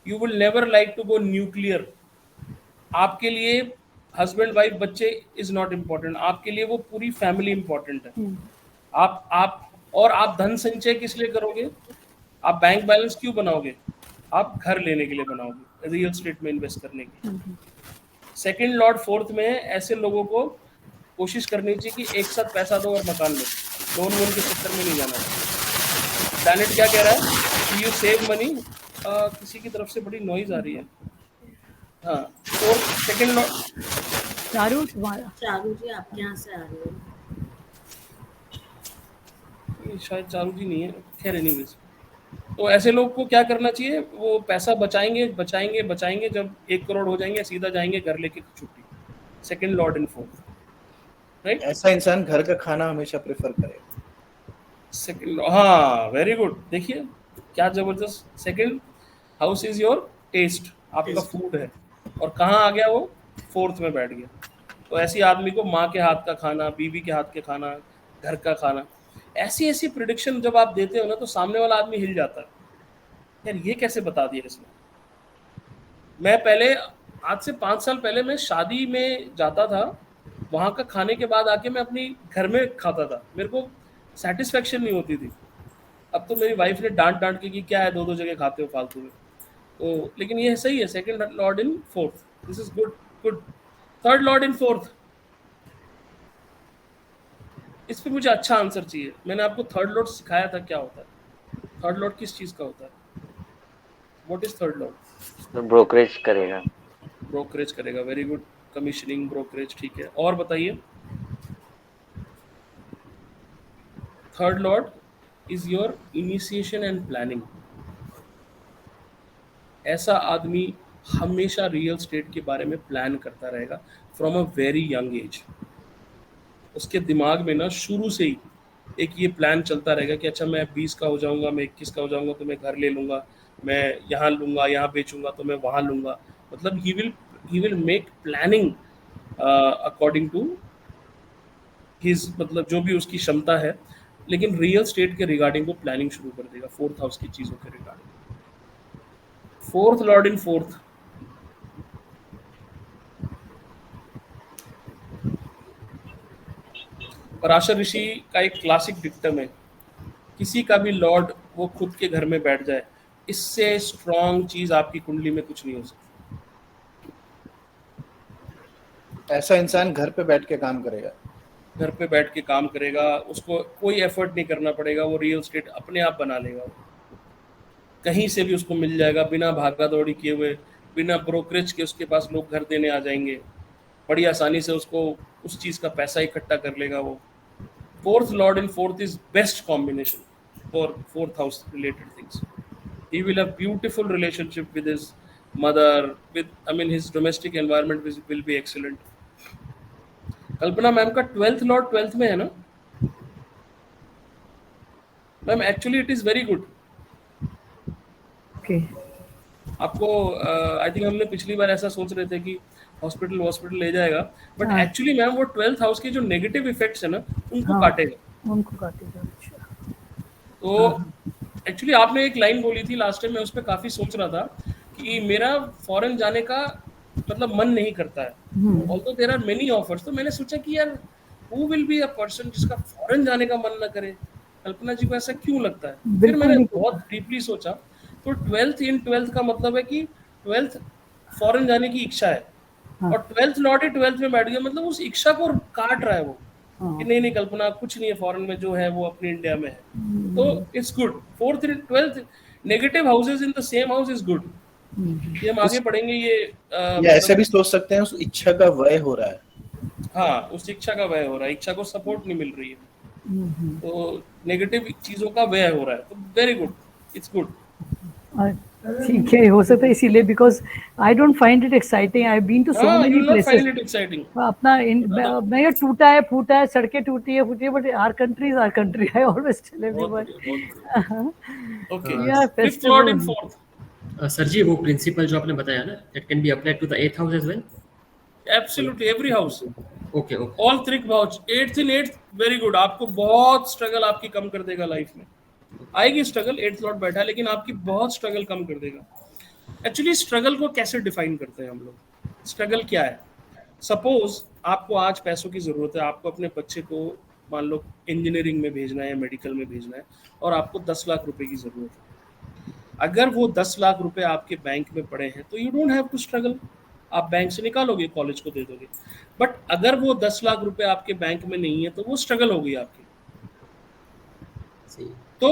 you will never like to go nuclear। आपके लिए हस्बैंड वाइफ बच्चे इज नॉट इम्पोर्टेंट, आपके लिए वो पूरी फैमिली इम्पोर्टेंट है। आप धन संचय किस लिए करोगे? आप बैंक बैलेंस क्यों बनाओगे? आप घर लेने के लिए बनाओगे, रियल स्टेट में इन्वेस्ट करने के लिए। सेकेंड लॉर्ड 4th में है, ऐसे लोगों को कोशिश करनी चाहिए कि एक साथ पैसा दो और मकान लो, लोन वोन के चक्कर में नहीं जाना है। प्लैनेट क्या कह रहा है? You save money. किसी की तरफ से बड़ी नॉइज आ रही है। हाँ, तो सेकेंड लॉर्ड चारू तुम्हारा, चारू जी आपके यहाँ से आ रही है, शायद चारू जी नहीं है, खैर एनीवेज। तो ऐसे लोग को क्या करना चाहिए? वो पैसा बचाएंगे, जब 1 करोड़ हो जाएंगे सीधा जाएंगे घर लेके छुट्टी। सेकेंड लॉर्ड इन 4th, राइट? ऐसा इंसान घर का खाना हमेशा प्रेफर करेगा। सेकेंड, हाँ वेरी गुड। देखिए क्या जबरदस्त। Second house is your taste, आपका फूड है, और कहाँ आ गया वो? 4th में बैठ गया। तो ऐसी आदमी को माँ के हाथ का खाना, बीवी के हाथ के खाना, घर का खाना, ऐसी प्रेडिक्शन जब आप देते हो ना, तो सामने वाला आदमी हिल जाता है, यार ये कैसे बता दिया इसने। मैं पहले, आज से 5 साल पहले मैं शादी में जाता था, वहाँ का खाने के बाद आके मैं अपनी घर में खाता था, मेरे को सेटिस्फेक्शन नहीं होती थी। अब तो मेरी वाइफ ने डांट के कि क्या है 2 जगह खाते हो फालतू में। तो लेकिन ये सही है, second lord in 4th, this is good. Third lord in 4th, इस पे मुझे अच्छा आंसर चाहिए। मैंने आपको थर्ड लॉर्ड सिखाया था क्या होता है। थर्ड लॉर्ड किस चीज का होता है? What is third Lord? तो ब्रोकरेज करेगा। ब्रोकरेज करेगा, वेरी गुड। कमीशनिंग, ब्रोकरेज, ठीक है। और बताइए। Third Lord is your initiation and planning. ऐसा आदमी हमेशा रियल स्टेट के बारे में प्लान करता रहेगा from a very young age. उसके दिमाग में ना शुरू से ही एक ये प्लान चलता रहेगा कि अच्छा मैं 20 का हो जाऊंगा, मैं 21 का हो जाऊंगा तो मैं घर ले लूंगा, मैं यहाँ लूंगा, यहाँ बेचूंगा तो मैं वहाँ लूंगा। मतलब he will make planning according to his, मतलब जो भी उसकी क्षमता है, लेकिन रियल स्टेट के रिगार्डिंग वो प्लानिंग शुरू कर देगा फोर्थ हाउस की चीज़ों के regarding. Fourth lord in fourth, Parashar Rishi का एक क्लासिक डिक्टम है, किसी का भी लॉर्ड वो खुद के घर में बैठ जाए, इससे स्ट्रॉन्ग चीज आपकी कुंडली में कुछ नहीं हो सकती। ऐसा इंसान घर पे बैठ के काम करेगा। घर पे बैठ के काम करेगा, उसको कोई एफर्ट नहीं करना पड़ेगा, वो रियल स्टेट अपने आप बना लेगा। कहीं से भी उसको मिल जाएगा, बिना भागा दौड़ी किए हुए, बिना ब्रोकरेज के उसके पास लोग घर देने आ जाएंगे, बड़ी आसानी से उसको उस चीज़ का पैसा इकट्ठा कर लेगा वो। Fourth lord in fourth is best combination for fourth house related things. He will have beautiful relationship with his mother, his domestic environment will be excellent. Kalpana ma'am का 12th लॉर्ड 12th में है ना ma'am? Actually it is very good. Okay, आपको I think हमने पिछली बार ऐसा सोच रहे थे कि हॉस्पिटल ले जाएगा, बट हाँ। एक्चुअली मैम वो 12th हाउस के जो नेगेटिव इफेक्ट्स है ना उनको हाँ। काटेगा, उनको काटेगा। अच्छा, तो एक्चुअली आपने एक लाइन बोली थी लास्ट टाइम, मैं उस पर काफी सोच रहा था कि मेरा फॉरेन जाने का मतलब मन नहीं करता है, although there are many offers. तो मैंने सोचा कि यार who will be a person जिसका फॉरेन जाने का मन ना करे, कल्पना जी को ऐसा क्यों लगता है? फिर बिल्कुल मैंने नहीं बहुत डीपली सोचा, तो 12th का मतलब है कि 12th फॉरेन जाने की इच्छा है, हाँ। और 12th लॉर्ड 12th में बैठ गया, मतलब उस इच्छा को काट रहा है वो हाँ। कि नहीं कल्पना कुछ नहीं है फॉरेन में, जो है वो अपने इंडिया में है। तो it's good. 4th 12th negative houses in the same house is good. ये हम आगे पढ़ेंगे ये या ऐसा भी सोच सकते हैं उस इच्छा का व्यय हो रहा है। हाँ, उस इच्छा का व्यय हो रहा है, इच्छा को सपोर्ट नहीं मिल रही है, तो नेगेटिव चीजों का व्यय हो रहा है, तो वेरी गुड, इट्स गुड। ठीक है, हो सकता है इसीलिए, because I don't find it exciting. I been to so many places. अपना मैं टूटा है फूटा है, सड़कें टूटी है फूटी है, but our country I always tell everyone. Okay, fifth lord in fourth. Sir ji, वो प्रिंसिपल जो आपने बताया ना, it can be applied to the 8th house as well? Absolutely, every house, okay, all त्रिक house. 8th in 8th very good. आपको बहुत struggle आपकी कम कर देगा लाइफ में। आएगी स्ट्रगल, 8th लॉर्ड बैठा है, लेकिन आपकी बहुत स्ट्रगल कम कर देगा। एक्चुअली स्ट्रगल को कैसे डिफाइन करते हैं हम लोग? स्ट्रगल क्या है? सपोज आपको आज पैसों की जरूरत है, आपको अपने बच्चे को मान लो इंजीनियरिंग में भेजना है या मेडिकल में भेजना है, और आपको 10 लाख रुपए की जरूरत है। अगर वो 10 लाख रुपए आपके बैंक में पड़े हैं तो you don't have to struggle, आप बैंक से निकालोगे, कॉलेज को दे दोगे। बट अगर वो 10 लाख रुपए आपके बैंक में नहीं है तो वो स्ट्रगल हो गई आपकी। तो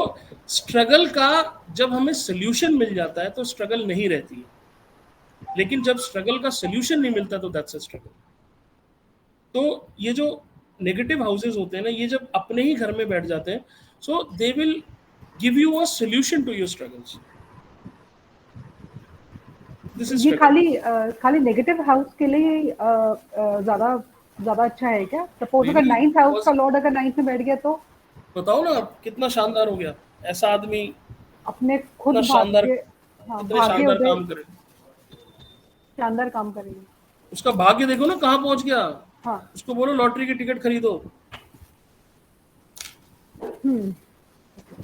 स्ट्रगल का जब हमें सोल्यूशन मिल जाता है तो स्ट्रगल नहीं रहती है, लेकिन जब स्ट्रगल का सोल्यूशन नहीं मिलता तो दैट्स अ स्ट्रगल। तो ये जो नेगेटिव हाउसेस होते हैं ना, ये जब अपने ही घर में बैठ जाते हैं, so they will give you a solution to your struggles. ये खाली नेगेटिव हाउस के लिए ज्यादा अच्छा है क्या? सपोज अगर 9th हाउस का लॉर्ड अगर 9th में बैठ गया तो बताओ ना कितना शानदार हो गया। ऐसा आदमी अपने खुद शानदार काम करेगा। उसका भाग्य देखो ना कहाँ पहुंच गया। हाँ। उसको बोलो लॉटरी की टिकट खरीदो।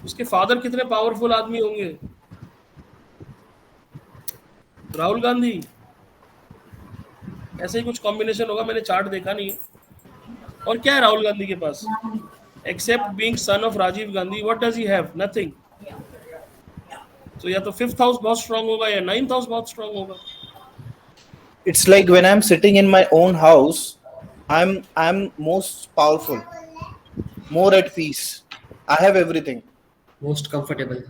उसके फादर कितने पावरफुल आदमी होंगे? राहुल गांधी, ऐसे ही कुछ कॉम्बिनेशन होगा, मैंने चार्ट देखा नहीं है। और क्या है राहुल गांधी के पास? Except being son of Rajiv Gandhi, what does he have? Nothing. तो या तो 5th हाउस बहुत स्ट्रांग होगा या 9th हाउस बहुत स्ट्रांग होगा। It's like when I'm sitting in my own house, I'm most powerful. more at peace. I have everything. Most comfortable.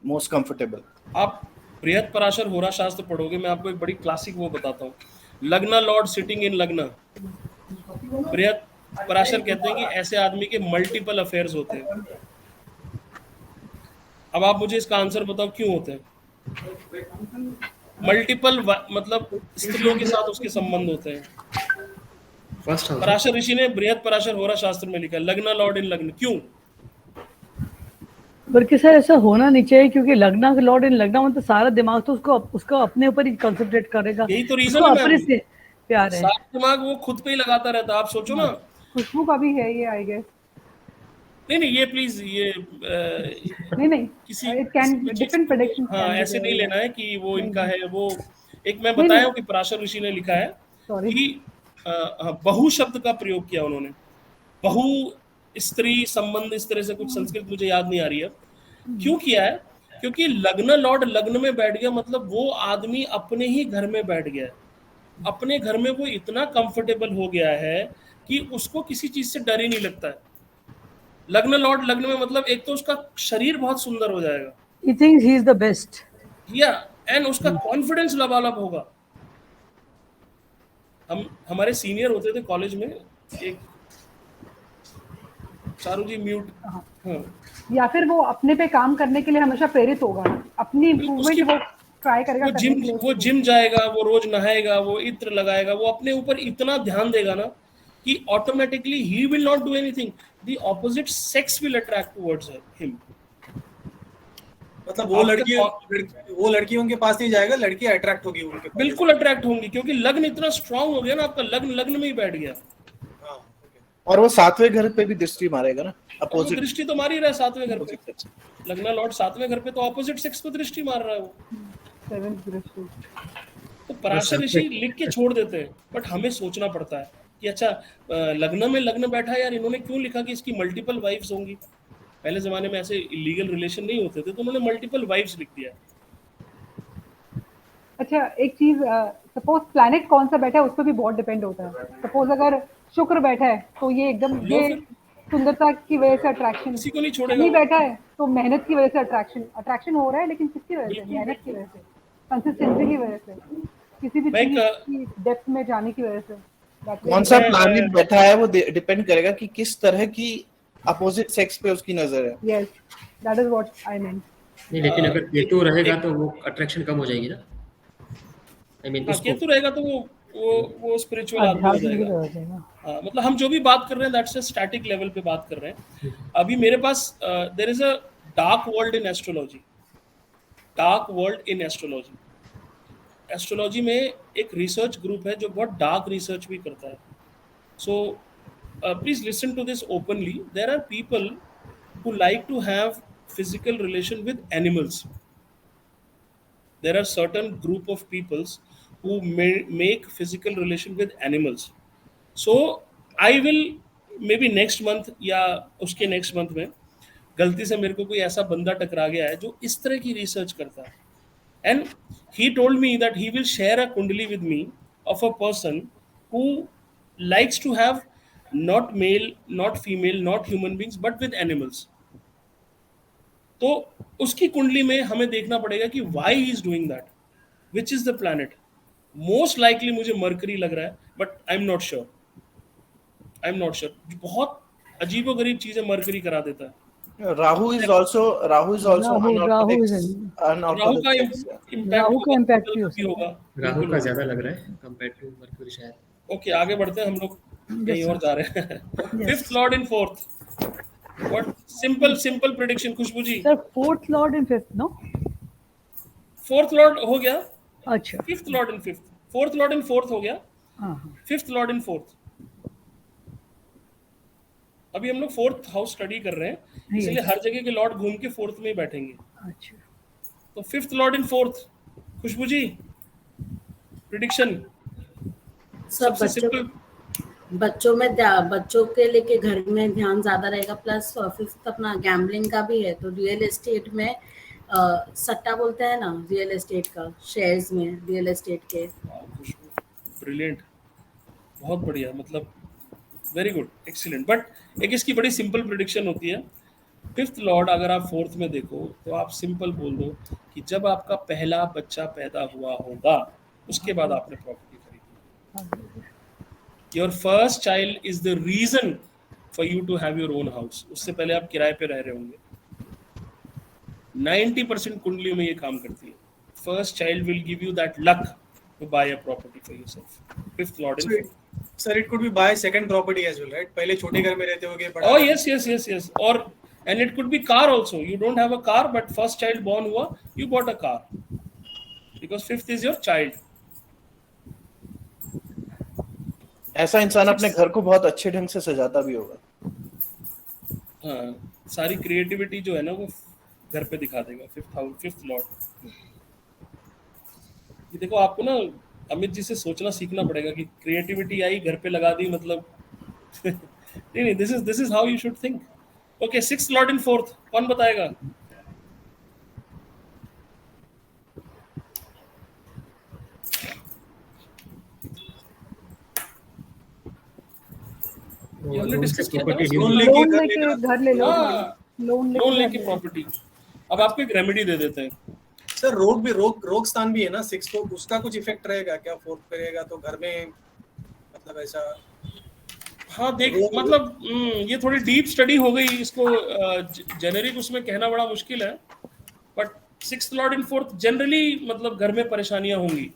Most comfortable. आप बृहत पराशर होरा शास्त्र पढ़ोगे, मैं आपको एक बड़ी क्लासिक वो बताता हूँ, लग्ना लॉर्ड सिटिंग इन लग्ना। बृहत पराशर कहते हैं कि ऐसे आदमी के मल्टीपल अफेयर्स होते हैं। अब आप मुझे इसका आंसर बताओ क्यों होते हैं? मल्टीपल मतलब स्त्रियों के साथ उसके संबंध होते हैं। First house. पराशर ऋषि ने बृहत पराशर होरा शास्त्र में लिखा लग्ना लॉर्ड इन लग्न, क्यों? बल्कि सर ऐसा होना नहीं चाहिए, क्योंकि लगना लॉर्ड इन लगना मतलब सारा दिमाग तो उसका अपने ऊपर ही कंसंट्रेट करेगा। यही तो रीजन है अपने से प्यार है, सारा दिमाग वो खुद पे ही लगाता रहता है। आप सोचो ना, खुशबू का भी है ये, आई गेस। नहीं ये प्लीज ये नहीं किसी इट कैन डिफरेंट प्रेडिक्शंस। हाँ ऐसे नहीं लेना है कि वो इनका है। वो एक मैं बताया हूँ कि पराशर ऋषि ने लिखा है कि बहु शब्द का प्रयोग किया उन्होंने, बहु स्त्री संबंध, इस तरह से कुछ संस्कृत मुझे याद नहीं आ रही है। क्यों किया है? क्योंकि लग्न लॉर्ड लग्न में बैठ गया, मतलब वो आदमी अपने ही घर में बैठ गया है, अपने घर में वो इतना कंफर्टेबल हो गया है कि उसको किसी चीज से डर ही नहीं लगता है। लग्न लॉर्ड लग्न में मतलब एक तो उसका शरीर बहुत सुंदर हो जाएगा, he thinks he is the best, and उसका कॉन्फिडेंस लबालब होगा। हमारे सीनियर होते थे कॉलेज में, एक चारू जी म्यूट। हाँ। या फिर वो अपने पे काम करने के लिए हमेशा प्रेरित होगा, अपनी इम्प्रूवमेंट वो ट्राई करेगा करने के लिए। वो जिम जाएगा, वो रोज नहाएगा, वो इत्र लगाएगा, वो अपने ऊपर इतना ध्यान देगा ना कि automatically he will not do anything, the opposite sex will attract towards him. मतलब वो लड़कियों के पास नहीं जाएगा, लड़की अट्रैक्ट होगी उनके पास। बिल्कुल अट्रैक्ट होंगी, क्योंकि लग्न इतना स्ट्रांग हो गया ना, आपका लग्न लग्न में ही बैठ गया। और वो सातवें घर पे भी दृष्टि मारेगा ना, अपोजिट दृष्टि तो मार ही रहा है सातवें घर पे। लग्न लॉर्ड सातवें घर पे तो ऑपोजिट सेक्स को दृष्टि मार रहा है वो। तो पराशर ऋषि लिख के छोड़ देते हैं, बट हमें सोचना पड़ता है कि अच्छा लग्न में लग्न बैठा है यार, इन्होंने क्यों लिखा कि इसकी मल्टीपल वाइफ्स होंगी? पहले जमाने में ऐसे इलीगल रिलेशन नहीं होते थे, तो उन्होंने मल्टीपल वाइफ्स लिख दिया। अच्छा एक चीज, सपोज प्लैनेट कौन सा बैठा है उस पर भी बहुत डिपेंड होता है। सपोज अगर शुक्र बैठा है तो ये एकदम ये सुंदरता की वजह से अट्रैक्शन, किसी को नहीं छोड़ेगा। नहीं बैठा है तो मेहनत की वजह से अट्रैक्शन हो रहा है, लेकिन किसकी वजह से? मेहनत की वजह से, कंसिस्टेंसी की वजह से, किसी भी चीज की डेप्थ में जाने की वजह से। कौन सा प्लैनेट बैठा है वो डिपेंड करेगा कि किस तरह की अपोजिट सेक्स पे उसकी नजर है। Yes that is what I meant. नहीं लेकिन अगर केतु रहेगा तो वो अट्रैक्शन कम हो जाएगी ना। आई मीन केतु रहेगा तो वो स्पिरिचुअल आदमी हो जाएगा। हाँ, मतलब हम जो भी बात कर रहे हैं दैट्स अ स्टैटिक लेवल पे बात कर रहे हैं। अभी मेरे पास there is a dark world in astrology. Dark world in astrology, astrology में एक रिसर्च ग्रुप है जो बहुत डार्क रिसर्च भी करता है। So please listen to this openly. There are people who like to have physical relation with animals. There are certain group of peoples who make physical relation with animals. So I will maybe next month या उसके next month में गलती से मेरे को कोई ऐसा बंदा टकरा गया है जो इस तरह की रिसर्च करता है, and he told me that he will share a kundali with me of a person who likes to have not male, not female, not human beings, but with animals. तो उसकी कुंडली में हमें देखना पड़ेगा कि why he is doing that, which is the planet. Most likely मुझे mercury लग रहा है, but I'm not sure. I'm not sure. बहुत अजीबोगरीब चीजें मरकरी करा देता है। राहु इज आल्सो राहु का इम्पैक्ट भी होगा। राहु का ज्यादा लग रहा है कंपेयर टू मरकरी शायद। ओके आगे बढ़ते हैं, हम लोग कहीं और जा रहे हैं। Fifth lord in fourth, what simple prediction Khushboo ji? Sir fourth lord in fifth, no fourth lord हो गया। अच्छा fifth lord in fifth, fourth lord in fourth हो गया, फिफ्थ लॉर्ड इन फोर्थ। अभी हम लोग फोर्थ हाउस स्टडी कर रहे हैं, इसलिए हर जगह के लॉर्ड घूम के फोर्थ में ही बैठेंगे। अच्छा तो fifth lord in fourth, Khushboo ji prediction. सब बच्चों के लेके घर में ध्यान ज्यादा रहेगा, प्लस फिफ्थ अपना गैम्बलिंग का भी है। तो रियल एस्टेट में सट्टा बोलते हैं ना, रियल एस्टेट का, शेयर्स में रियल एस्टेट के। ब्रिलियंट, बहुत बढ़िया। मतलब वेरी गुड, एक्सीलेंट। बट एक इसकी बड़ी सिंपल प्रिडिक्शन होती है, फिफ्थ लॉर्ड अगर आप फोर्थ में देखो तो आप सिंपल बोल दो कि जब आपका पहला बच्चा पैदा हुआ होगा उसके बाद आपने प्रॉपर्टी खरीदी। Your first child is the reason for you to have your own house. उससे पहले आप किराए पे रह रहे होंगे। 90% कुंडलियों में ये काम करती है। First child will give you that luck to buy a property for yourself. Fifth lord in Sir, it could be buy second property as well, right? पहले छोटे घर में रहते होगे, बड़ा Oh yes. Or and it could be car also. You don't have a car, but first child born हुआ, you bought a car because fifth is your child. ऐसा इंसान अपने घर को बहुत अच्छे ढंग से सजाता भी होगा। हाँ, सारी क्रिएटिविटी जो है ना वो घर पे दिखा देगा। Fifth Lord. ये देखो, आपको ना अमित जी से सोचना सीखना पड़ेगा कि क्रिएटिविटी आई घर पे लगा दी, मतलब नहीं, this is how you should think. Okay, sixth lord in fourth, कौन बताएगा? लोन लेके घर ले लो, लोन लेके प्रॉपर्टी। अब आपको एक रेमेडी दे देते हैं सर। रोग स्थान भी है ना 6, तो उसका कुछ इफेक्ट रहेगा क्या? 4th पे रहेगा तो घर में, मतलब ऐसा। हाँ देख, मतलब ये थोड़ी डीप स्टडी हो गई, इसको जेनेरिक उसमें कहना बड़ा मुश्किल है। But sixth lord in fourth generally मतलब घर में परेशानियां होंगी।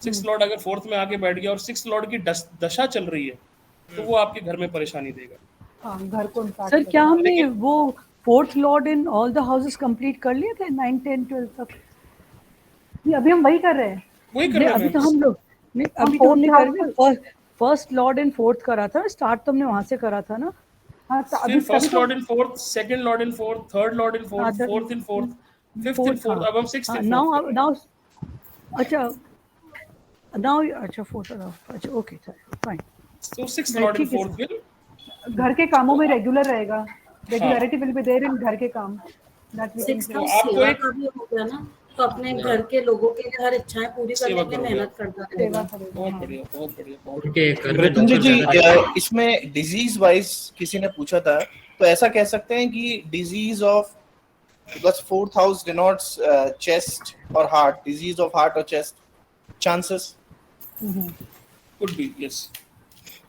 सिक्स्थ लॉर्ड अगर फोर्थ में आके बैठ गया और सिक्स्थ लॉर्ड की दशा चल रही है तो वो आपके घर में परेशानी देगा। घर को सर क्या हमने वो fourth lord in all the houses complete कर लिए थे 9, 10, 12 तक? नहीं, अभी हम वही कर रहे हैं। अभी तो हम लोग अभी तो हमने कर लिया। फर्स्ट लॉर्ड इन फोर्थ करा था, स्टार्ट तो हमने वहां से करा था ना। हाँ, अभी first lord in fourth, second lord in fourth, third lord in fourth, fourth in fourth, fifth in fourth, अब हम सिक्स्थ इन फोर्थ। नाउ अच्छा फोर्थ, अच्छा okay fine. So sixth lord in fourth will घर के कामों में regular रहेगा। Regularity will be there in घर के काम। सिक्स्थ हाउस सेवा का भी हो गया ना, तो अपने घर के लोगों के लिए हर इच्छाएं पूरी करने के लिए मेहनत करता रहेगा। बहुत बढ़िया। उनके घर में जी, इसमें डिजीज वाइज किसी ने पूछा था, तो ऐसा कह सकते हैं कि disease of, because fourth house denotes chest और हार्ट, डिजीज ऑफ हार्ट और chest chances could be, yes,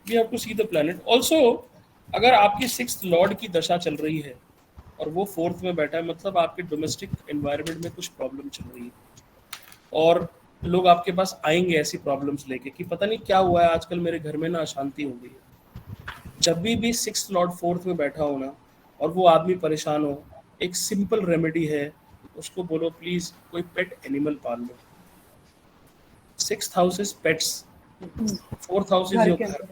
we have to see the planet also। अगर आपकी सिक्स्थ लॉर्ड की दशा चल रही है और वो फोर्थ में बैठा है, मतलब आपके डोमेस्टिक एनवायरनमेंट में कुछ प्रॉब्लम चल रही है और लोग आपके पास आएंगे ऐसी प्रॉब्लम्स लेके कि पता नहीं क्या हुआ है आजकल मेरे घर में ना, अशांति हो गई है। जब भी सिक्स्थ लॉर्ड फोर्थ में बैठा हो ना और वो आदमी परेशान हो, एक सिंपल रेमेडी है, उसको बोलो प्लीज कोई pet animal Pal low. Sixth house is pets, fourth house is your घर।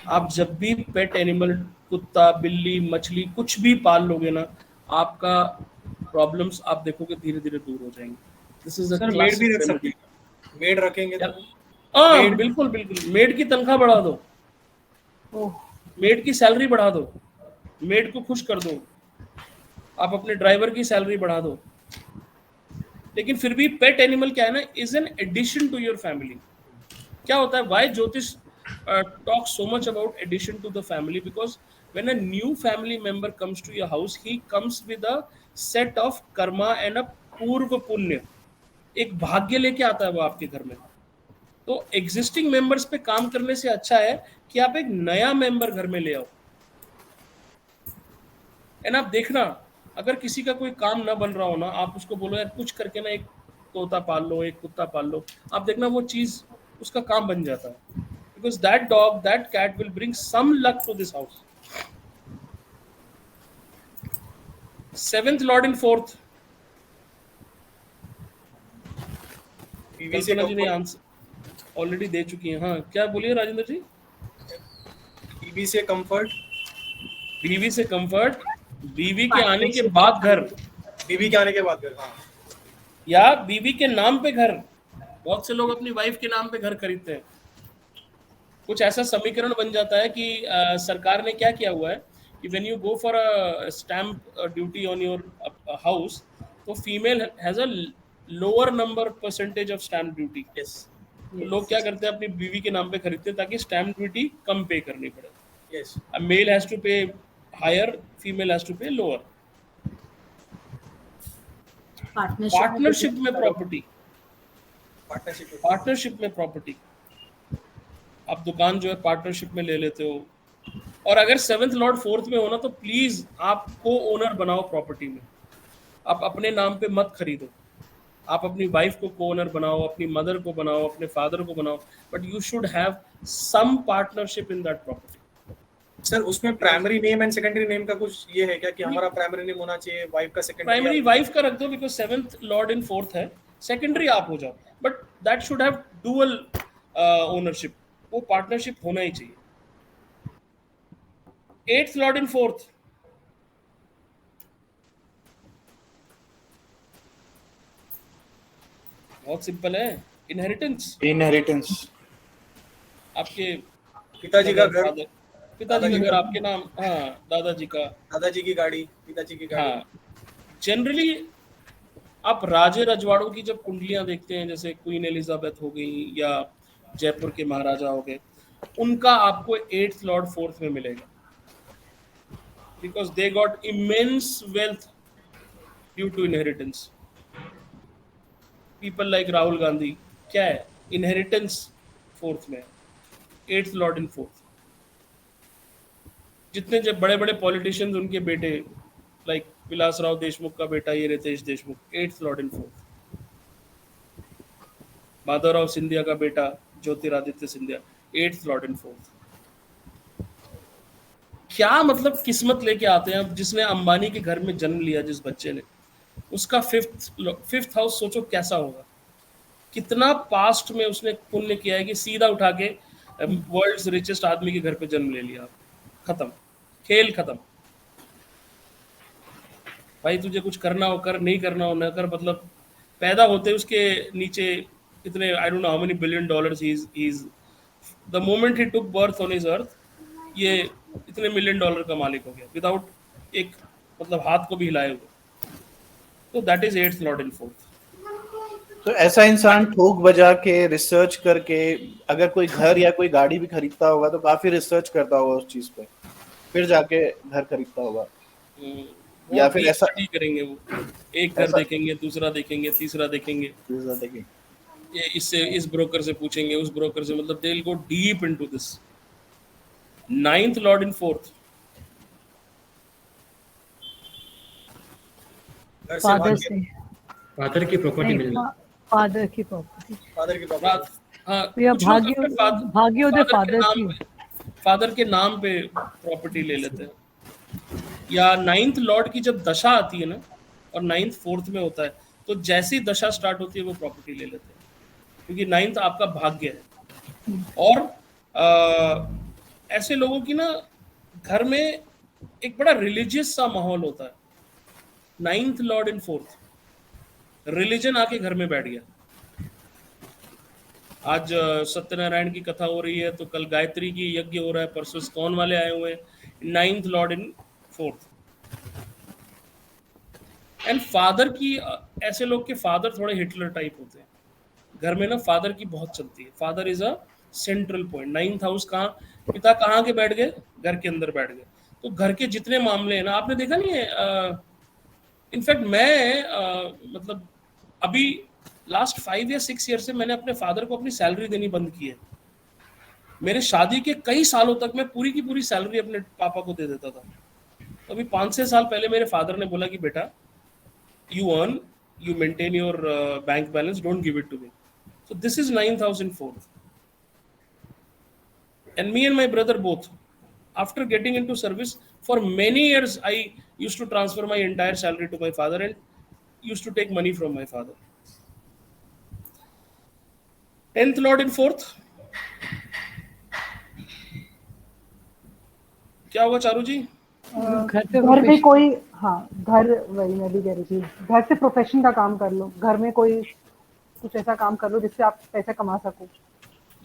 आप जब भी पेट एनिमल, कुत्ता, बिल्ली, मछली कुछ भी पाल लोगे ना, आपका प्रॉब्लम्स आप देखोगे धीरे धीरे दूर हो जाएंगे। दिस इज सर मेड भी रख सकते हैं, मेड रखेंगे तो हाँ बिल्कुल मेड की तनख्वाह बढ़ा दो, मेड की सैलरी बढ़ा दो, मेड को खुश कर दो, आप अपने ड्राइवर की सैलरी बढ़ा दो। लेकिन फिर भी पेट एनिमल क्या है ना, is an addition to your family. क्या होता है, व्हाई ज्योतिष talk so much about addition to the family? Because when a new family member comes to your house, he comes with a set of karma and a पूर्व पुण्य, एक भाग्य लेके आता है वो आपके घर में। तो एग्जिस्टिंग मेंबर्स पे काम करने से अच्छा है कि आप एक नया मेंबर घर में ले आओ। एंड आप देखना, अगर किसी का कोई काम ना बन रहा हो ना, आप उसको बोलो यार कुछ करके ना एक तोता पाल लो, एक कुत्ता पाल लो, आप देखना वो चीज उसका काम बन जाता है। Because that dog, that cat will bring some luck to this house. Seventh lord in fourth. कल्पना जी ने आंसर ऑलरेडी दे चुकी हैं। हाँ क्या बोलिए राजेंद्र जी? बीवी से कंफर्ट, बीवी से कंफर्ट, बीवी के आने के बाद घर, बीवी के आने के बाद घर, हाँ, या बीवी के नाम पे घर। बहुत से लोग अपनी वाइफ के नाम पे घर खरीदते हैं। कुछ ऐसा समीकरण बन जाता है कि सरकार ने क्या किया हुआ है कि when you go for a stamp duty on your house, तो female has a lower number percentage of stamp duty. Yes, लोग क्या करते हैं अपनी बीवी के नाम पे खरीदते हैं ताकि स्टैम्प ड्यूटी कम पे करनी पड़े। Yes. A male has to pay higher, female has to pay lower. Partnership में प्रॉपर्टी, पार्टनरशिप में प्रॉपर्टी, आप दुकान जो है पार्टनरशिप में ले लेते हो, और अगर 7th लॉर्ड 4th में हो ना तो प्लीज आप को ओनर बनाओ प्रॉपर्टी में, आप अपने नाम पे मत खरीदो, आप अपनी वाइफ को ओनर बनाओ, अपनी मदर को बनाओ, अपने फादर को बनाओ, but you should have some partnership in that property. Sir उसमें primary name and secondary name का कुछ ये है क्या कि हमारा प्राइमरी नेम होना चाहिए, वाइफ का सेकेंडरी? प्राइमरी वाइफ का रख दो because 7th Lord in 4th है, सेकेंडरी आप हो जाओ, but that should have dual ownership, वो पार्टनरशिप होना ही चाहिए। 8th लॉर्ड इन 4th, बहुत सिंपल है, इनहेरिटेंस। इनहेरिटेंस, आपके पिताजी का घर, पिताजी का घर आपके नाम, हाँ, दादाजी की गाड़ी, पिताजी की गाड़ी। हाँ, जनरली आप राजे रजवाड़ों की जब कुंडलियां देखते हैं, जैसे क्वीन एलिजाबेथ हो गई या जयपुर के महाराजा हो गए, उनका आपको 8th लॉर्ड 4th में मिलेगा, because they got immense wealth due to inheritance. People like Rahul Gandhi, क्या है, इनहेरिटेंस 4th में, 8th लॉर्ड इन 4th। जितने जब बड़े बड़े पॉलिटिशियंस, उनके बेटे लाइक विलासराव देशमुख का बेटा ये रितेश देशमुख, 8th लॉर्ड इन 4th। माधवराव सिंधिया का बेटा ज्योतिरादित्य सिंधिया, 8th लॉर्ड इन 4th। क्या मतलब किस्मत लेके आते हैं। जिसने अंबानी के घर में जन्म लिया, जिस बच्चे ने, उसका 5th हाउस सोचो कैसा होगा, कितना पास्ट में उसने पुण्य किया है कि सीधा उठा के वर्ल्ड्स रिचेस्ट आदमी के घर पे जन्म ले लिया, खत्म, खेल खत्म। भाई तुझे कुछ करना हो कर, नहीं करना हो न कर, मतलब पैदा होते उसके नीचे इतने, I don't know how many billion dollars he is, the moment he took birth on his earth, ये इतने $1 मिलियन का मालिक हो गया विदाउट एक मतलब हाथ को भी हिलाए हुए। तो that is 8th Lord in 4th। तो ऐसा इंसान ठोक बजा के रिसर्च करके अगर कोई घर या कोई गाड़ी भी खरीदता होगा तो काफी रिसर्च करता होगा उस चीज पे, फिर जाके घर खरीदता होगा। या फिर ऐसा करेंगे, वो एक घर देखेंगे, दूसरा देखेंगे, तीसरा देखेंगे, ये इससे इस ब्रोकर से पूछेंगे, उस ब्रोकर से, मतलब they will go deep into this. 9th Lord in 4th, father की प्रॉपर्टी मिलना, फादर की प्रॉपर्टी, हाँ, भाग्योदय फादर की, फादर के नाम पे प्रॉपर्टी ले लेते हैं। या 9th लॉर्ड की जब दशा आती है ना, और 9th 4th में होता है, तो जैसी दशा स्टार्ट होती है वो प्रॉपर्टी ले लेते हैं, क्योंकि 9th आपका भाग्य है। और ऐसे लोगों की ना घर में एक बड़ा रिलीजियस सा माहौल होता है। 9th लॉर्ड इन 4th, रिलीजन आके घर में बैठ गया। आज सत्यनारायण की कथा हो रही है, तो कल गायत्री की यज्ञ हो रहा है, परसों इस्कॉन वाले आए हुए हैं। 9th Lord in 4th। And father की, ऐसे लोग के फादर थोड़े हिटलर टाइप होते हैं, घर में ना फादर की बहुत चलती है। Father is a central point. 9th house कहाँ, पिता कहाँ के बैठ गए, घर के अंदर बैठ गए। तो घर के जितने मामले हैं ना, आपने देखा नहीं है, इनफैक्ट मैं मतलब अभी लास्ट 5 या 6 ईयर से मैंने अपने फादर को अपनी सैलरी देनी बंद की है। मेरे शादी के कई सालों तक मैं पूरी की पूरी सैलरी अपने पापा को दे देता था। तो अभी 5-6 साल पहले मेरे फादर ने बोला कि बेटा, you earn, you maintain your bank balance, don't give it to me. So this is 9th house in 4th. And me and my brother both, after getting into service, for many years I used to transfer my entire salary to my father and used to take money from my father. 10th lord in 4th, क्या हुआ चारू जी? घर में कोई, हाँ घर, वही मैं भी कह रही थी, घर से प्रोफेशन का काम कर लो, घर में कोई कुछ ऐसा काम कर लो जिससे आप पैसा कमा सको।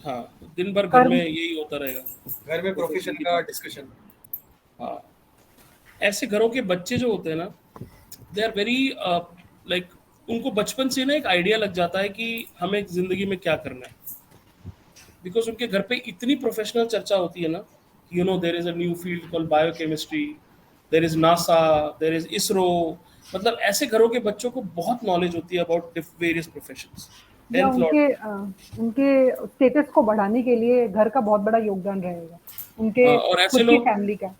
हाँ, दिन भर घर में यही होता रहेगा, घर में प्रोफेशन का डिस्कशन। हाँ, ऐसे घरों के बच्चे जो होते हैं ना, दे आर वेरी लाइक, उनको बचपन से ना एक आइडिया लग जाता है कि हमें जिंदगी में क्या करना है, बिकॉज उनके घर पे इतनी प्रोफेशनल चर्चा होती है ना You know, there is a new field called biochemistry, there is NASA, there is ISRO. मतलब ऐसे घरों के बच्चों को बहुत नॉलेज होती है अबाउट वेरियस प्रोफेशंस। या उनके स्टेटस को बढ़ाने के लिए घर का बहुत बड़ा योगदान रहेगा, उनके और ऐसे लोग फैमिली का।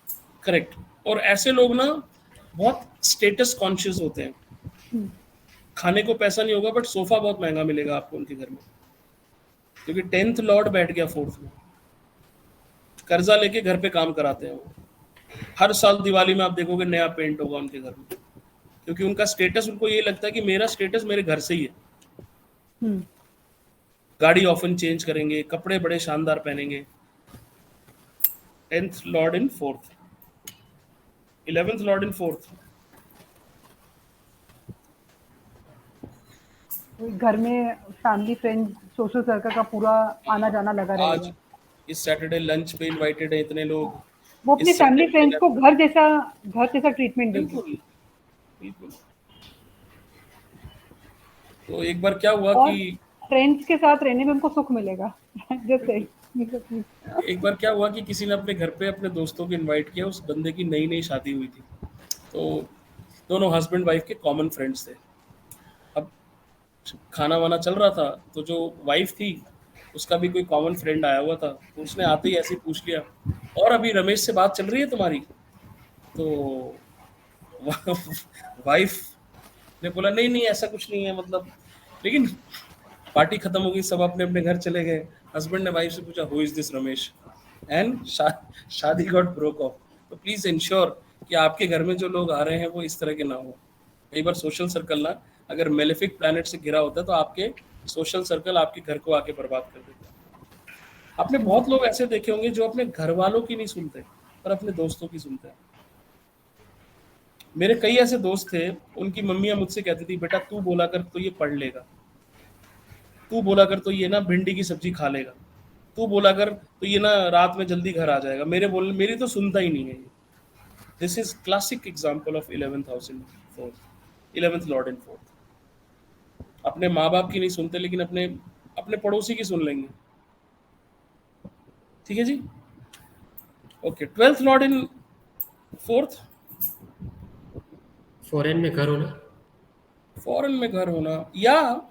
करेक्ट। और ऐसे लोग ना बहुत स्टेटस कॉन्शियस होते हैं। खाने को पैसा नहीं होगा बट सोफा बहुत महंगा मिलेगा आपको उनके घर में, क्योंकि 10th लॉर्ड बैठ गया 4th में। कर्जा लेके घर पे काम कराते हैं वो। हर साल दिवाली में आप देखोगे नया पेंट होगा उनके घर में, क्योंकि उनका स्टेटस, उनको ये लगता है कि मेरा स्टेटस मेरे घर से ही है। गाड़ी ऑफन चेंज करेंगे, कपड़े बड़े शानदार पहनेंगे। 10th लॉर्ड इन 4th, 11th लॉर्ड इन 4th। घर में फैमिली फ्रेंड सोशल सर्कल का पूरा आना जाना लगा रहेगा। आज इस सैटरडे लंच पे इनवाइटेड है इतने लोग, वो अपने फैमिली फ्रेंड्स को घर जैसा ट्रीटमेंट देंगे। बिल्कुल। तो एक बार क्या हुआ कि फ्रेंड्स के साथ रहने में उनको सुख मिलेगा। जैसे एक बार क्या हुआ कि किसी ने अपने घर पे अपने दोस्तों को इनवाइट किया। उस बंदे की नई शादी हुई थी, तो दोनों हस्बैंड वाइफ के कॉमन फ्रेंड्स थे। अब खाना वाना चल रहा था, तो जो वाइफ थी उसका भी कोई कॉमन फ्रेंड आया हुआ था, तो उसने आते ही ऐसे ही पूछ लिया, और अभी रमेश से बात चल रही है तुम्हारी? तो वाइफ ने बोला नहीं ऐसा कुछ नहीं है, मतलब। लेकिन पार्टी खत्म हो गई, सब अपने अपने घर चले गए। हस्बैंड ने वाइफ से पूछा who is this Ramesh, and शादी गॉट ब्रोक ऑफ। तो प्लीज इंश्योर कि आपके घर में जो लोग आ रहे हैं वो इस तरह के ना हो। कई बार सोशल सर्कल ना अगर मेलेफिक प्लैनेट से घिरा होता है तो आपके सोशल सर्कल आपके घर को आके बर्बाद कर देता है। आपने बहुत लोग ऐसे देखे होंगे जो अपने घर वालों की नहीं सुनते पर अपने दोस्तों की सुनते हैं। मेरे कई ऐसे दोस्त थे, उनकी मम्मियां मुझसे कहती थी बेटा तू बोला कर तो ये पढ़ लेगा, तू बोला कर तो ये ना भिंडी की सब्जी खा लेगा, तू बोला कर तो ये ना रात में जल्दी घर आ जाएगा। मेरी तो सुनता ही नहीं है ये। This is classic example of 11th house in 4th, 11th Lord in 4th। अपने माँ बाप की नहीं सुनते, लेकिन अपने पड़ोसी की सुन लेंगे। ठीक है जी, ओके। 12th लॉर्ड इन 4th, फॉरेन में घर होना। फॉरेन में घर होना, या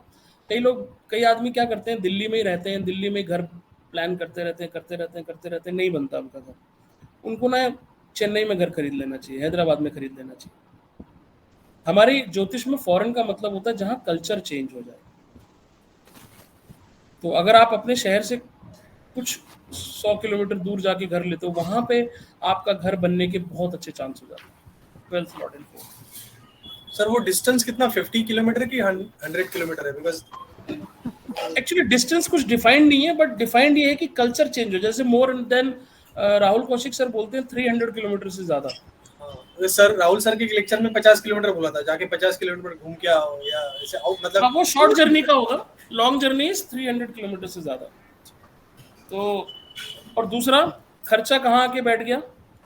कई आदमी क्या करते हैं, दिल्ली में ही रहते हैं, दिल्ली में घर प्लान करते रहते हैं, नहीं बनता उनका घर। उनको ना चेन्नई में घर खरीद लेना चाहिए, हैदराबाद में खरीद लेना चाहिए। हमारी ज्योतिष में फॉरेन का मतलब होता है जहां कल्चर चेंज हो जाए। तो अगर आप अपने शहर से कुछ 100 किलोमीटर दूर जाके घर लेते हो, वहां पे आपका घर बनने के बहुत अच्छे चांस हो जाते हैं। 12th लॉर्ड इन 4th। सर वो डिस्टेंस कितना 50 किलोमीटर की 100 किलोमीटर है? बिकॉज एक्चुअली डिस्टेंस कुछ डिफाइंड नहीं है, बट डिफाइंड ये है कि कल्चर चेंज हो। जैसे more than Rahul Kaushik sir बोलते हैं 300 किलोमीटर से ज्यादा। सर राहुल सर के लेक्चर में 50 किलोमीटर बोला था, जाके 50 किलोमीटर घूम के आओ या ऐसे मतलब। हाँ, वो शॉर्ट जर्नी का होगा, लॉन्ग जर्नी इज 300 किलोमीटर से ज्यादा। तो और दूसरा खर्चा कहाँ आके बैठ गया,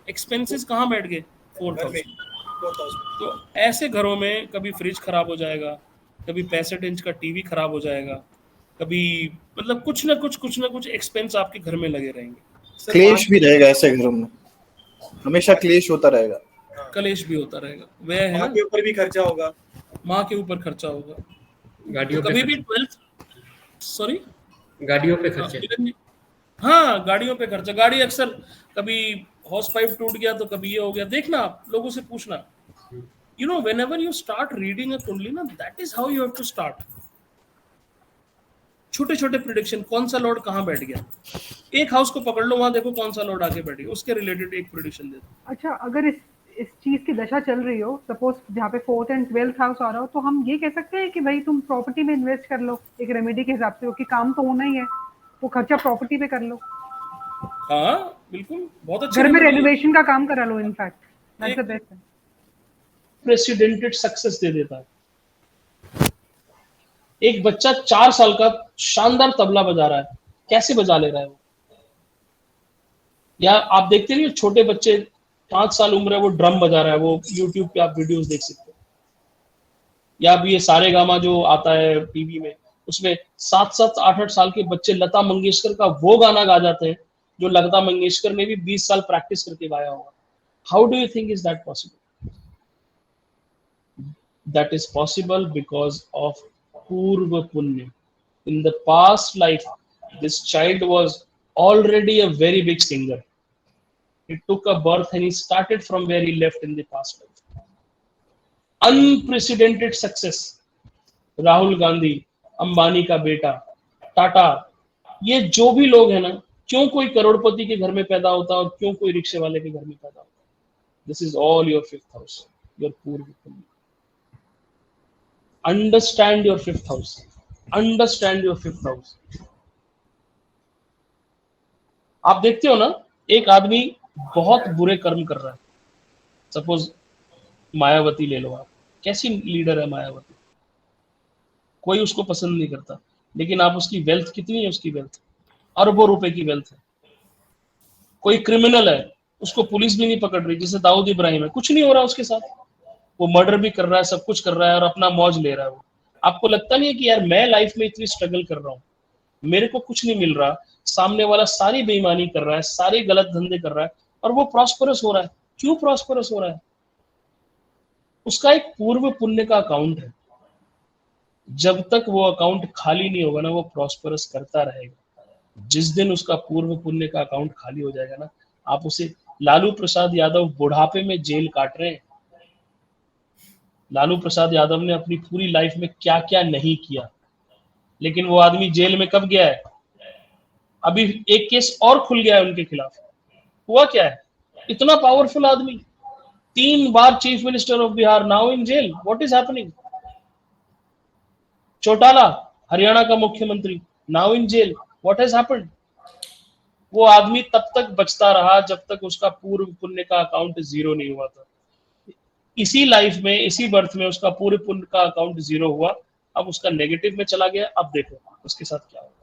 एक्सपेंसेस कहाँ बैठ गए? 4000। तो ऐसे घरों में कभी फ्रिज खराब हो जाएगा, कभी 65 इंच का टीवी खराब हो जाएगा, कभी मतलब कुछ ना कुछ एक्सपेंस आपके घर में लगे रहेंगे। क्लेश भी रहेगा ऐसे घरों में, हमेशा क्लेश होता रहेगा, कलेश भी होता रहेगा। वह है माँ के ऊपर भी खर्चा होगा, माँ के ऊपर खर्चा होगा, गाड़ियों तो पे कभी भी 12th सॉरी गाड़ियों पे खर्चे। हाँ, गाड़ियों पे खर्चा। गाड़ी अक्सर कभी हॉर्स पाइप टूट गया तो कभी ये हो गया। देखना, आप लोगों से पूछना। You know, whenever you start reading a कुंडली ना, that is how you have to start. छोटे प्रिडिक्शन, कौन सा लॉर्ड कहाँ बैठ गया, एक हाउस को पकड़ लो, वहां देखो कौन सा लॉर्ड आगे बैठ गया, उसके रिलेटेड एक प्रिडिक्शन दे दो। अच्छा, अगर इस चीज की दशा चल रही हो, सपोज जहाँ पे 4th एंड 12th हाउस आ रहा हो, तो हम ये कह सकते हैं कि भाई तुम प्रॉपर्टी में इन्वेस्ट कर लो एक रेमेडी के हिसाब से, क्योंकि काम तो होना ही है, वो खर्चा प्रॉपर्टी पे कर लो। हाँ बिल्कुल, बहुत अच्छा। घर में रेनोवेशन का काम करा लो, in fact that's the best. Precedented success दे देता है। एक बच्चा 4 साल का शानदार तबला बजा रहा है, कैसे बजा ले रहा है वो? या आप देखते नहीं, छोटे बच्चे 5 साल उम्र है, वो ड्रम बजा रहा है, वो यूट्यूब पे आप वीडियोस देख सकते हैं। या अभी ये सारे गामा जो आता है टीवी में, उसमें 7-7, 8-8 साल के बच्चे लता मंगेशकर का वो गाना गा जाते हैं जो लता मंगेशकर ने भी 20 साल प्रैक्टिस करके गाया होगा। How do you think is that possible? That is possible because of पूर्व पुण्य। In the past life this child was already a very big singer. He took a birth and he started from where he left in the past life. Unprecedented success. Rahul Gandhi, Ambani का बेटा, टाटा, ये जो भी लोग हैं ना, क्यों कोई करोड़पति के घर में पैदा होता है और क्यों कोई रिक्शे वाले के घर में पैदा होता है? This is all your fifth house, your पूर्व पुण्य. Understand your fifth house. Understand your fifth house. आप देखते हो ना, एक आदमी बहुत बुरे कर्म कर रहा है, सपोज मायावती ले लो आप, कैसी लीडर है मायावती, कोई उसको पसंद नहीं करता, लेकिन आप उसकी वेल्थ कितनी है, उसकी वेल्थ अरबों रुपए की वेल्थ है। कोई क्रिमिनल है, उसको पुलिस भी नहीं पकड़ रही, जैसे दाऊद इब्राहिम है, कुछ नहीं हो रहा उसके साथ, वो मर्डर भी कर रहा है, सब कुछ कर रहा है और अपना मौज ले रहा है। वो आपको लगता नहीं है कि यार मैं लाइफ में इतनी स्ट्रगल कर रहा हूँ, मेरे को कुछ नहीं मिल रहा, सामने वाला सारी बेईमानी कर रहा है, सारे गलत धंधे कर रहा है और वो प्रॉस्परस हो रहा है? क्यों प्रॉस्परस हो रहा है? उसका एक पूर्व पुण्य का अकाउंट है। जब तक वो अकाउंट खाली नहीं होगा ना, वो प्रॉस्परस करता रहेगा। जिस दिन उसका पूर्व पुण्य का अकाउंट खाली हो जाएगा ना, आप उसे, लालू प्रसाद यादव बुढ़ापे में जेल काट रहे हैं। लालू प्रसाद यादव ने अपनी पूरी लाइफ में क्या क्या नहीं किया, लेकिन वो आदमी जेल में कब गया है? अभी एक केस और खुल गया है उनके खिलाफ। हुआ क्या है? इतना पावरफुल आदमी, 3 बार chief minister of Bihar, now in jail. What is happening? Chautala, Haryana का मुख्यमंत्री, now in jail. What has happened? वो आदमी तब तक बचता रहा जब तक उसका पूर्व पुण्य का अकाउंट 0 नहीं हुआ था। इसी लाइफ में, इसी बर्थ में उसका पूर्व पुण्य का अकाउंट 0 हुआ, अब उसका नेगेटिव में चला गया। अब देखो उसके साथ क्या होगा।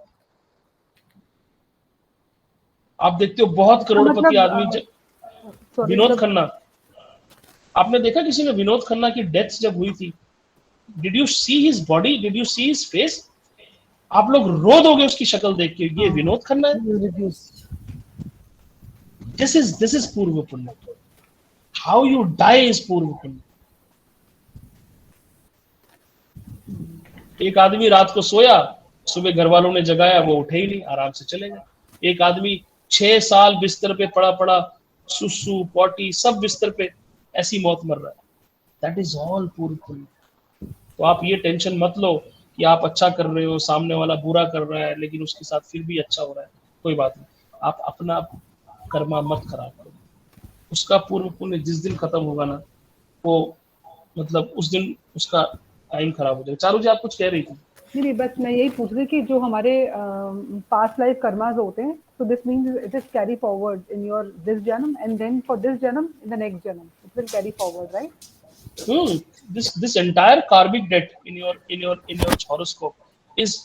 आप देखते हो बहुत करोड़पति आदमी, विनोद खन्ना, आपने देखा किसी ने विनोद खन्ना की डेथ जब हुई थी, did you see his body, did you see his face? आप लोग रो दोगे उसकी शक्ल देख के, ये विनोद खन्ना है। दिस इज पूर्व पुण्य। हाउ यू डाई इज पूर्व पुण्य। एक आदमी रात को सोया, सुबह घर वालों ने जगाया, वो उठे ही नहीं, आराम से चले गए। एक आदमी 6 साल बिस्तर पे पड़ा, सुसु पॉटी सब बिस्तर पे, ऐसी मौत मर रहा है। दैट इज ऑल पूर्व पुण्य। तो आप ये टेंशन मत लो कि आप अच्छा कर रहे हो, सामने वाला बुरा कर रहा है, लेकिन उसके साथ फिर भी अच्छा हो रहा है, कोई बात नहीं। आप अपना कर्मा मत खराब करो। उसका पूर्व पुण्य जिस दिन खत्म होगा ना, वो मतलब उस दिन उसका टाइम खराब हो जाएगा। चारू जी, आप कुछ कह रही थी? नहीं, बस मैं यही पूछ रही कि जो हमारे पास्ट लाइफ कर्मास होते हैं, so this means it is carry forward in your this janam, and then for this janam in the next janam it will carry forward, right? This entire karmic debt in your horoscope is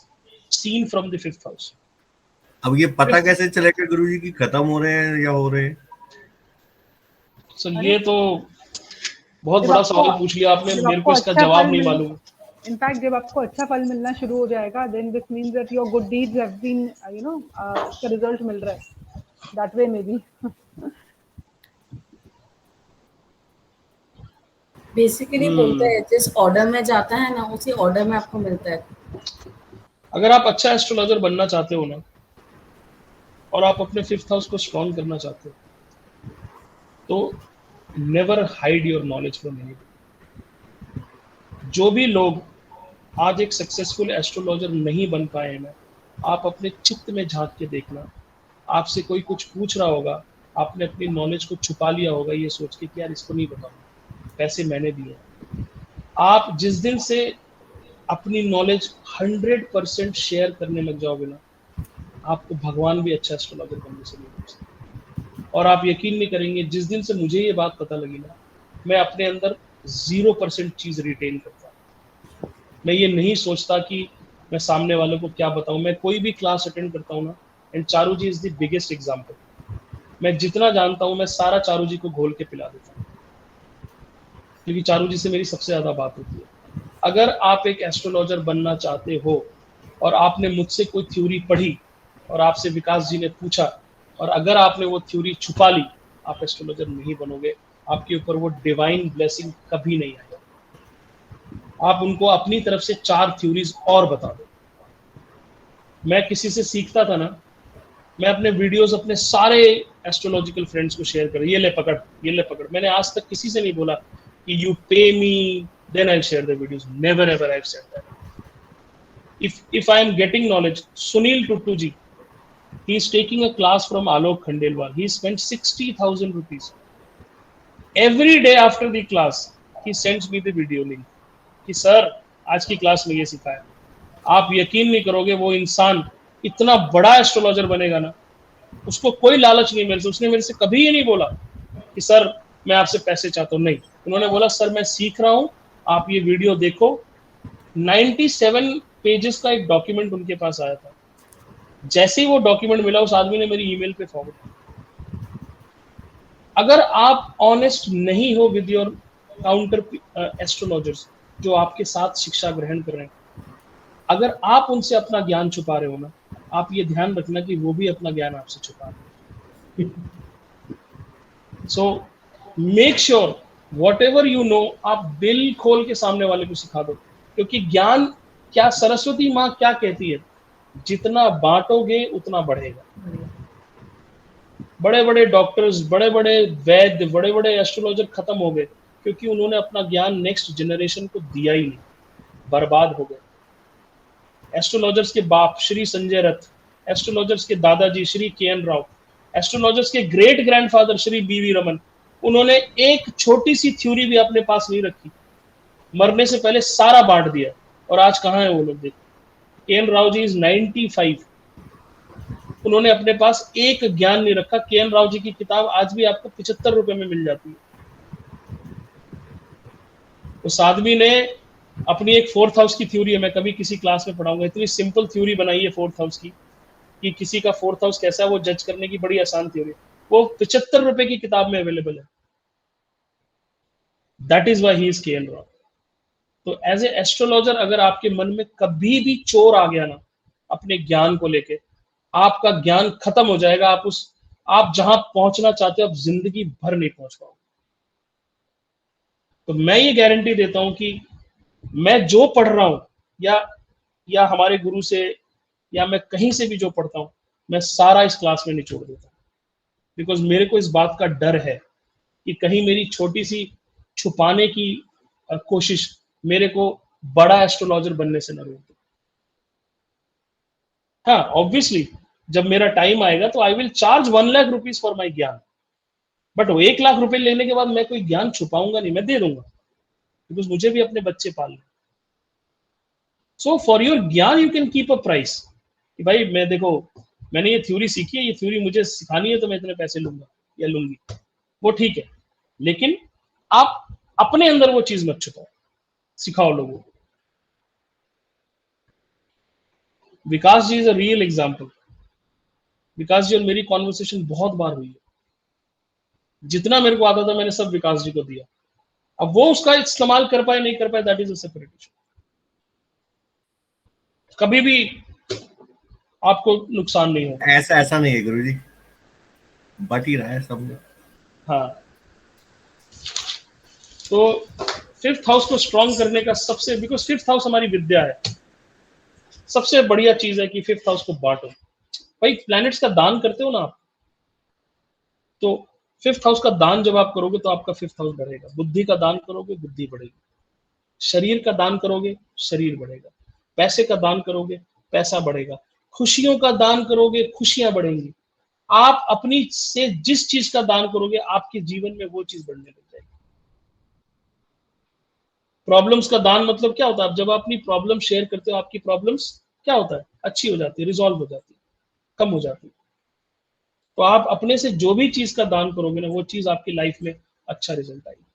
seen from the 5th house. अब ये पता कैसे चलेगा गुरुजी कि खत्म हो रहे हैं या हो रहे हैं? ये तो बहुत बड़ा सवाल पूछ लिया आपने, मेरे को इसका जवाब नहीं मालूम। इनफैक्ट जब आपको अच्छा फल मिलना शुरू हो जाएगा, then this means that your good deeds have been, उसका रिजल्ट मिल रहा है, that way maybe. बेसिकली बोलते हैं जिस ऑर्डर में जाता है ना, उसी ऑर्डर में आपको मिलता है। अगर आप अच्छा एस्ट्रोलॉजर बनना चाहते हो ना, और आप अपने 5th हाउस को स्ट्रॉन्ग करना चाहते हो, तो never hide your knowledge from anyone. जो भी लोग आज एक सक्सेसफुल एस्ट्रोलॉजर नहीं बन पाए ना, आप अपने चित्त में झांक के देखना। आपसे कोई कुछ पूछ रहा होगा, आपने अपनी नॉलेज को छुपा लिया होगा ये सोच के कि यार इसको नहीं बताऊंगा, पैसे मैंने दिए। आप जिस दिन से अपनी नॉलेज 100% शेयर करने लग जाओगे ना, आपको भगवान भी अच्छा एस्ट्रोलॉजर बनने से नहीं रोक सकते। और आप यकीन नहीं करेंगे, जिस दिन से मुझे ये बात पता लगी ना, मैं अपने अंदर 0% चीज रिटेन करता। मैं ये नहीं सोचता कि मैं सामने वालों को क्या बताऊं। मैं कोई भी क्लास अटेंड करता हूँ ना, and Charu ji is the biggest example. मैं जितना जानता हूँ मैं सारा चारू जी को घोल के पिला देता हूँ, क्योंकि चारू जी से मेरी सबसे ज्यादा बात होती है। अगर आप एक एस्ट्रोलॉजर बनना चाहते हो और आपने मुझसे कोई थ्योरी पढ़ी और आपसे विकास जी ने पूछा और अगर आपने वो थ्योरी छुपा ली, आप एस्ट्रोलॉजर नहीं बनोगे, आपके ऊपर वो डिवाइन ब्लेसिंग कभी नहीं आएगा। आप उनको अपनी तरफ से 4 थ्योरीज और बता दो। मैं किसी से सीखता था ना, मैं अपने वीडियोस अपने सारे एस्ट्रोलॉजिकल फ्रेंड्स को शेयर कर, ये ले पकड़, ये ले पकड़। मैंने आज तक किसी से नहीं बोला कि you pay me then I share the videos, never ever I have said that. if I am getting knowledge, Sunil Tuttu ji, he is taking a class from Alok Khandelwal. He spent 60,000 rupees. Every day after the class, he sends me the video link कि sir आज की class में ये सिखाया। आप यकीन नहीं करोगे, वो इंसान इतना बड़ा एस्ट्रोलॉजर बनेगा ना, उसको कोई लालच नहीं मेरे से। उसने मेरे से कभी ये नहीं बोला कि सर मैं आपसे पैसे चाहता हूँ, नहीं। उन्होंने बोला सर मैं सीख रहा हूँ, आप ये वीडियो देखो। 97 पेजेस का एक डॉक्यूमेंट उनके पास आया था। जैसे ही वो डॉक्यूमेंट मिला, उस आदमी ने मेरी ईमेल पे फॉरवर्ड किया। अगर आप ऑनेस्ट नहीं हो विद योर काउंटर एस्ट्रोलॉजर्स जो आपके साथ शिक्षा ग्रहण कर रहे हैं, अगर आप उनसे अपना ज्ञान छुपा रहे हो ना, आप ये ध्यान रखना कि वो भी अपना ज्ञान आपसे छुपा रहे हैं। So make sure what ever you know, आप दिल खोल के सामने वाले को सिखा दो। क्योंकि ज्ञान क्या, सरस्वती माँ क्या कहती है, जितना बांटोगे उतना बढ़ेगा। बड़े बड़े डॉक्टर्स, बड़े बड़े वैद्य, बड़े बड़े एस्ट्रोलॉजर खत्म हो गए क्योंकि उन्होंने अपना ज्ञान नेक्स्ट जनरेशन को दिया ही नहीं, बर्बाद हो गए। एस्ट्रोलॉजर्स के बाप श्री संजय रथ, एस्ट्रोलॉजर्स के दादाजी श्री के.एन. राव, एस्ट्रोलॉजर्स के great grandfather Shri BV. Raman, उन्होंने एक छोटी सी थ्योरी भी अपने पास नहीं रखी, मरने से पहले सारा बांट दिया। और आज कहाँ है वो लोग? देखो, के.एन. राव जी इज 95, उन्होंने अपने पास एक ज्ञान नहीं रखा। के.एन. राव जी की किताब आज भी आपको 75 रुपए में मिल जाती है। उस आदमी ने अपनी एक 4th हाउस की थ्योरी है, मैं कभी किसी क्लास में पढ़ाऊंगा, इतनी सिंपल थ्योरी बनाई है 4th हाउस की कि किसी का 4th हाउस कैसा है वो जज करने की बड़ी आसान थ्योरी। वो 75 रुपए की किताब में अवेलेबल है। That is why he is K. N.. Rao. तो एज ए एस्ट्रोलॉजर अगर आपके मन में कभी भी चोर आ गया ना अपने ज्ञान को लेके, आपका ज्ञान खत्म हो जाएगा। आप जहां पहुंचना चाहते हो आप जिंदगी भर नहीं पहुंच पाओगे। तो मैं ये गारंटी देता हूं कि मैं जो पढ़ रहा हूं या हमारे गुरु से या मैं कहीं से भी जो पढ़ता हूं, मैं सारा इस क्लास में निचोड़ देता हूं। बिकॉज मेरे को इस बात का डर है कि कहीं मेरी छोटी सी छुपाने की कोशिश मेरे को बड़ा एस्ट्रोलॉजर बनने से न रोक दे। हाँ, ऑब्वियसली जब मेरा टाइम आएगा तो I will charge 1 lakh rupees for my ज्ञान, बट वो 1 लाख रुपए लेने के बाद मैं कोई ज्ञान छुपाऊंगा नहीं, मैं दे दूंगा, बिकॉज मुझे भी अपने बच्चे पालने। सो फॉर योर ज्ञान you can keep a price कि भाई मैं देखो मैंने ये थ्योरी सीखी है, ये थ्योरी मुझे सिखानी है तो मैं इतने पैसे लूंगा या लूंगी, वो ठीक है। लेकिन आप अपने अंदर वो चीज मत छुपाओ, सिखाओ लोगों को। विकास जी इज अ रियल एग्जाम्पल। विकास जी और मेरी कॉन्वर्सेशन बहुत बार हुई है। जितना मेरे को आता था मैंने सब विकास जी को दिया। अब वो उसका इस्तेमाल कर पाए नहीं कर पाए, that is a separate issue. कभी भी आपको नुकसान नहीं होगा। ऐसा नहीं है गुरुजी, बट ही रहा है सब। हाँ, तो 5th हाउस को स्ट्रॉन्ग करने का सबसे, बिकॉज 5th हाउस हमारी विद्या है, सबसे बढ़िया चीज है कि 5th हाउस को बांटो। भाई प्लैनेट्स का दान करते हो ना आप, तो 5th हाउस का दान जब आप करोगे तो आपका 5th हाउस बढ़ेगा। बुद्धि का दान करोगे, बुद्धि बढ़ेगी। शरीर का दान करोगे, शरीर बढ़ेगा। पैसे का दान करोगे, पैसा बढ़ेगा। खुशियों का दान करोगे, खुशियां बढ़ेंगी। आप अपनी से जिस चीज का दान करोगे आपके जीवन में वो चीज बढ़ने लग जाएगी। प्रॉब्लम्स का दान मतलब क्या होता है? जब आप अपनी प्रॉब्लम शेयर करते हो, आपकी प्रॉब्लम्स क्या होता है? अच्छी हो जाती है, रिजॉल्व हो जाती है, कम हो जाती है। तो आप अपने से जो भी चीज का दान करोगे ना, वो चीज आपकी लाइफ में अच्छा रिजल्ट आएगी।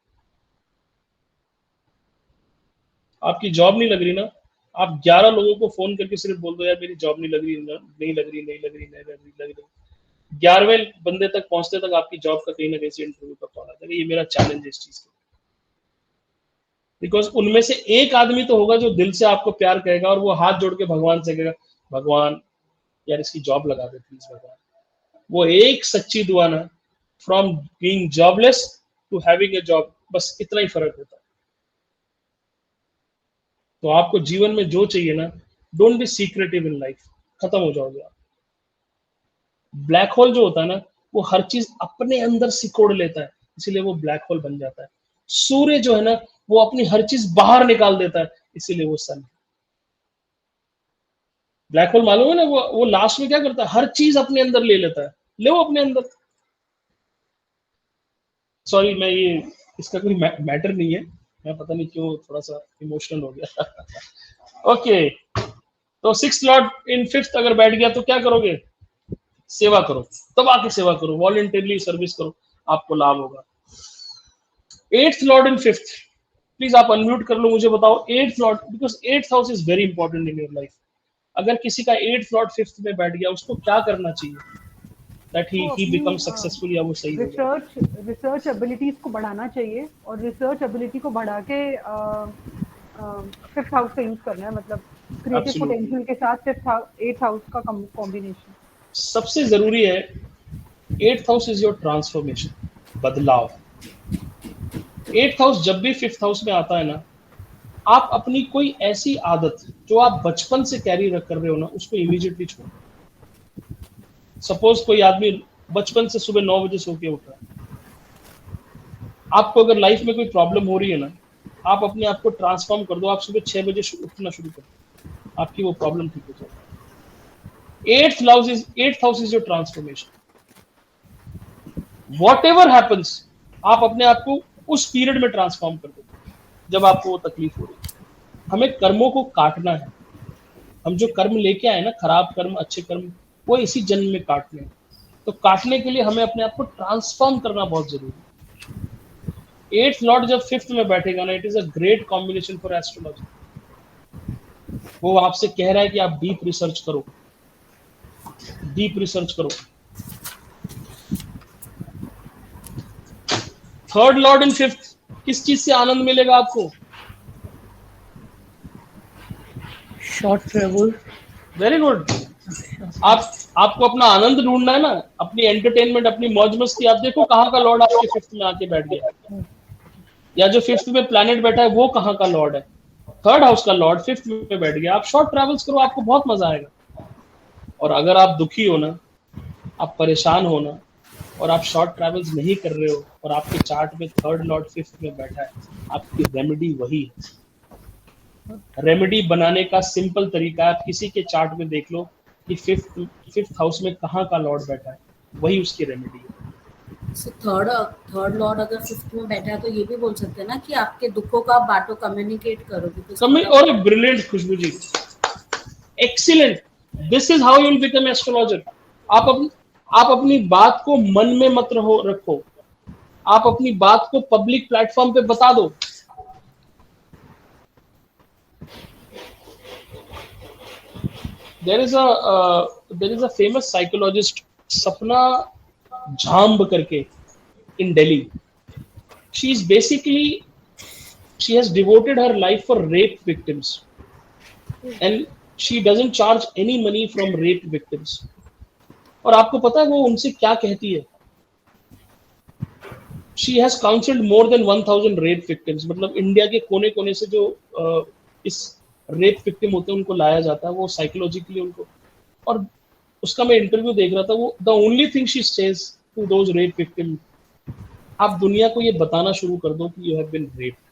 आपकी जॉब नहीं लग रही ना, आप 11 लोगों को फोन करके सिर्फ बोल दो यार मेरी जॉब नहीं लग रही, नहीं लग रही, नहीं लग रही, नहीं लग रही, लग रही। 11वें बंदे तक पहुंचते तक आपकी जॉब का कहीं ना कहीं से इंटरव्यू का कॉल आता है। ये मेरा चैलेंज है इस चीज का। बिकॉज उनमें से एक आदमी तो होगा जो दिल से आपको प्यार करेगा और वो हाथ जोड़ के भगवान से कहेगा, भगवान यार इसकी जॉब लगा दे प्लीज भगवान। वो एक सच्ची दुआ ना, from being jobless to having a job, बस इतना ही फर्क होता है। तो आपको जीवन में जो चाहिए ना, don't be secretive in life, खत्म हो जाओगे आप। ब्लैक होल जो होता है ना, वो हर चीज अपने अंदर सिकोड़ लेता है, इसीलिए वो ब्लैक होल बन जाता है। सूर्य जो है ना, वो अपनी हर चीज बाहर निकाल देता है, इसीलिए वो सन। ब्लैक होल मालूम है ना, वो लास्ट में क्या करता है, हर चीज अपने अंदर ले लेता है, ले वो अपने अंदर। सॉरी, मैं ये इसका कोई मैटर नहीं है, मैं पता नहीं क्यों थोड़ा सा इमोशनल हो गया। ओके, तो 6th लॉर्ड इन 5th अगर बैठ गया तो क्या करोगे? सेवा करो, तब आके सेवा करो, वॉलंटियरली सर्विस करो, आपको लाभ होगा। 8th Lord in 5th, please आप अनम्यूट कर लो, मुझे बताओ 8th Lord, because 8th house is very important in your life. अगर किसी का 8th लॉर्ड 5th में बैठ गया, उसको क्या करना चाहिए that he becomes successful, या वो सही होगा? रिसर्च एबिलिटीज को बढ़ाना चाहिए, और रिसर्च एबिलिटी को बढ़ा के 5th हाउस का यूज करना है, मतलब क्रिएटिव पोटेंशियल के साथ 8th हाउस का कॉम्बिनेशन सबसे जरूरी है। 8th house is your transformation, बदलाव। 8th हाउस जब भी 5th हाउस में आता है ना, आप अपनी कोई ऐसी आदत जो आप बचपन से कैरी कर रहे हो ना, उसको इमीडिएटली छोड़ो। सपोज कोई आदमी बचपन से सुबह 9 बजे सो के उठ रहा है, आपको अगर लाइफ में कोई प्रॉब्लम हो रही है ना, आप अपने आप को ट्रांसफॉर्म कर दो, आप सुबह 6 बजे उठना शुरू कर दो, आपकी वो प्रॉब्लम ठीक हो जाएगी। 8th house is your transformation. Whatever happens, आप अपने आप को उस पीरियड में ट्रांसफॉर्म कर दो जब आपको वो तकलीफ हो रही है। हमें कर्मों को काटना है। हम जो कर्म लेके आए ना, खराब कर्म, अच्छे कर्म, वो इसी जन्म में काटने हैं। तो काटने के लिए हमें अपने आप को ट्रांसफॉर्म करना बहुत जरूरी है। 8th लॉर्ड जब 5th में बैठेगा ना, it is a great combination for astrology. वो आपसे कह रहा है कि आप डीप रिसर्च करो, डीप रिसर्च करो। 3rd लॉर्ड इन 5th, किस चीज से आनंद मिलेगा आपको? Short travel. Very good. आपको अपना आनंद ढूंढना है ना, अपनी एंटरटेनमेंट, अपनी मौज मस्ती। आप देखो कहाँ का लॉर्ड आपके 5th में आके बैठ गया, या जो 5th में प्लैनेट बैठा है वो कहाँ का लॉर्ड है? 3rd हाउस का लॉर्ड 5th में बैठ गया। आप शॉर्ट ट्रैवल्स करो, आपको बहुत मजा आएगा। और अगर आप दुखी हो ना, आप परेशान हो ना, और आप शॉर्ट ट्रैवल्स नहीं कर रहे हो, और आपके चार्ट में 3rd लॉर्ड 5th में बैठा है, आपकी रेमेडी वही है। रेमेडी बनाने का सिंपल तरीका, आप किसी के चार्ट में देख लो कि 5th हाउस में कहाँ का लॉर्ड बैठा है, वही उसकी रेमेडी है। So, थर्ड लॉर्ड अगर 5th में बैठा है, तो ये भी बोल सकते हैं ना कि आपके दुखों का बांटो, कम्युनिकेट करो। और brilliant Khushboo ji, excellent. This is how you will become astrologer. आप अपनी बात को मन में मत रखो, आप अपनी बात को पब्लिक प्लेटफॉर्म पे बता दो। There is a famous psychologist, Sapna Jhamb करके, in Delhi. She has devoted her life for rape victims, and she doesn't charge any money from rape victims. और आपको पता है वो उनसे क्या कहती है? She has counseled more than 1000 rape victims. मतलब इंडिया के कोने कोने से जो इस रेप विक्टिम होते हैं उनको लाया जाता है, वो साइकोलॉजिकली उनको। और उसका मैं इंटरव्यू देख रहा था, वो the only thing she says to those rape victim, आप दुनिया को ये बताना शुरू कर दो कि you have been raped.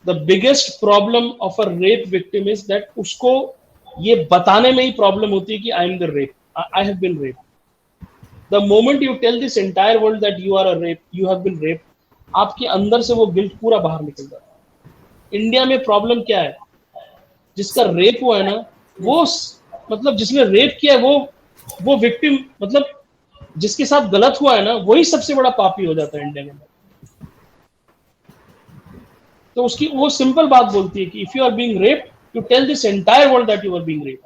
The biggest problem of a rape victim is that उसको ये बताने में ही प्रॉब्लम होती है कि I am the rape, I have been raped. The moment you tell this entire world that you are a rape, you have been raped, आपके अंदर से वो गिल्ट पूरा बाहर निकल जाता है। इंडिया में प्रॉब्लम क्या है? जिसका रेप हुआ है ना, वो मतलब जिसने रेप किया है, वो विक्टिम, मतलब जिसके साथ गलत हुआ है ना, वही सबसे बड़ा पापी हो जाता है इंडिया में। तो उसकी वो सिंपल बात बोलती है कि if you are being rape, you tell this entire world that you are being rape.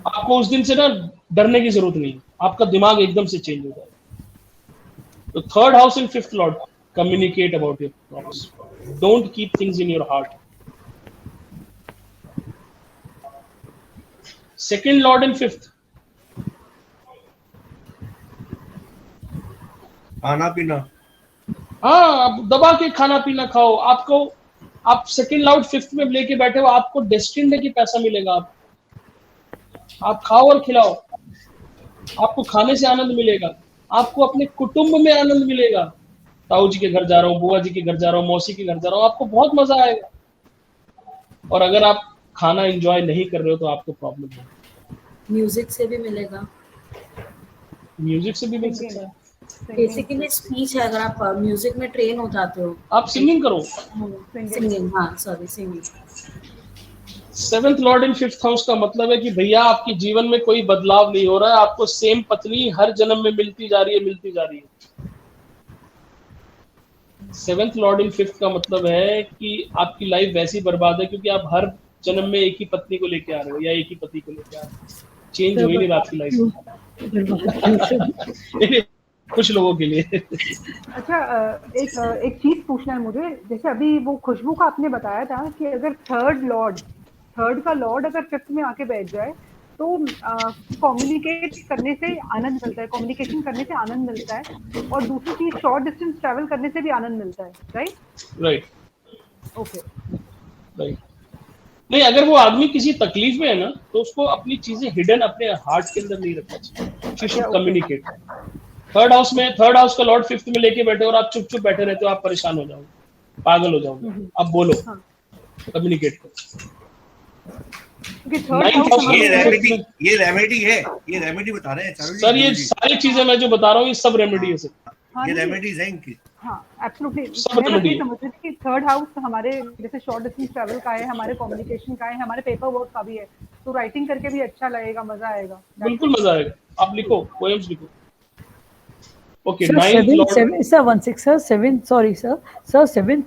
आपको उस दिन से ना डरने की जरूरत नहीं, आपका दिमाग एकदम से चेंज हो जाएगा। तो 3rd house in 5th Lord, communicate about your problems. Don't keep things in your heart. Second lord in fifth, खाना पीना। हाँ, आप दबा के खाना पीना खाओ, आपको आप सेकंड लॉर्ड फिफ्थ में लेके बैठे हो, आपको डेस्टिन्ड है कि पैसा मिलेगा, आप खाओ और खिलाओ, आपको खाने से आनंद मिलेगा, आपको अपने कुटुंब में आनंद मिलेगा। ताऊ जी के घर जा रहा हूँ, बुआ जी के घर जा रहा हूँ, मौसी के घर जा रहा हूँ, आपको बहुत मजा आएगा। और अगर आप खाना एंजॉय नहीं कर रहे हो तो आपको प्रॉब्लम है। म्यूजिक से भी मिलेगा, म्यूजिक से भी मिल सकता है। बेसिकली स्पीच है, अगर आप म्यूजिक में ट्रेन हो जाते हो, आप सिंगिंग करो, सिंगिंग, हाँ sorry singing. Seventh Lord in fifth house का मतलब है कि भैया आपके जीवन में कोई बदलाव नहीं हो रहा है, आपको सेम पत्नी हर जन्म में मिलती जा रही है, मिलती जा रही है। सेवेंथ लॉर्ड इन फिफ्थ का मतलब है कि आपकी लाइफ वैसी बर्बाद है क्योंकि आप हर जन्म में एक ही पत्नी को लेके आ रहे हो या एक ही पति को लेके आ रहे हो, चेंज हो ही नहीं रहा आपकी लाइफ। कुछ लोगों के लिए। अच्छा, एक चीज पूछना है मुझे, जैसे अभी वो खुशबू का आपने बताया था कि अगर थर्ड का लॉर्ड अगर फिफ्थ में आके बैठ जाए तो कम्युनिकेट करने से आनंद मिलता है, कम्युनिकेशन करने से आनंद मिलता है, और दूसरी चीज शॉर्ट डिस्टेंस ट्रैवल करने से भी आनंद मिलता है, राइट? Okay, right. नहीं, अगर वो आदमी किसी तकलीफ में है ना तो उसको अपनी चीजें हिडन अपने हार्ट के अंदर नहीं रखना चाहिए, she should communicate. Third house का लॉर्ड फिफ्थ में लेके बैठे और आप चुप चुप बैठे रहते हो, आप परेशान हो जाओगे, पागल हो जाओगे। अब बोलो, कम्युनिकेट करो। ये रेमेडी बता रहे हैं सर, ये सारी चीजें मैं जो बता रहा हूँ ये सब रेमेडी है सर। ये रेमेडीज हैं इनकी। हाँ, एब्सोल्युटली। सब रेमेडी समझ रही थी कि थर्ड हाउस हमारे जैसे शॉर्ट डिस्टेंस ट्रैवल का है, हमारे कम्युनिकेशन का है, हमारे पेपर वर्क का भी है, तो राइटिंग करके भी अच्छा लगेगा, मजा आएगा। बिल्कुल मजा आएगा, आप लिखो, पोएम्स लिखो। Okay, seventh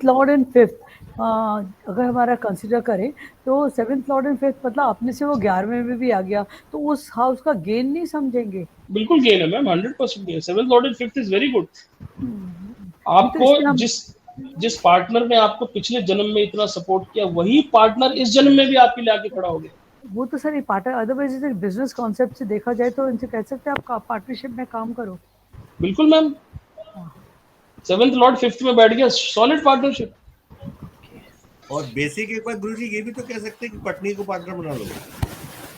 Lord and fifth, अगर हमारा कंसिडर करें तो सेवेंथ लॉर्ड एंड फिफ्थ मतलब अपने से वो 11वें में भी आ गया तो उस हाउस का गेन नहीं समझेंगे? बिल्कुल गेन है ma'am, 100% gain. Seventh Lord and fifth is very good. आपको जिस पार्टनर ने आपको पिछले जन्म में इतना सपोर्ट किया वही पार्टनर इस जन्म में भी आपके लिए आके खड़ा हो गया। वो तो सर ये पार्टनर, अदरवाइज बिजनेस कॉन्सेप्ट से देखा जाए तो इनसे कह सकते हैं आप पार्टनरशिप में काम करो। बिल्कुल मैम, सेवेंथ लॉर्ड फिफ्थ में बैठ गया, सॉलिड पार्टनरशिप। और बेसिक एक बात गुरुजी ये भी तो कह सकते हैं कि पत्नी को पार्टनर बना लो,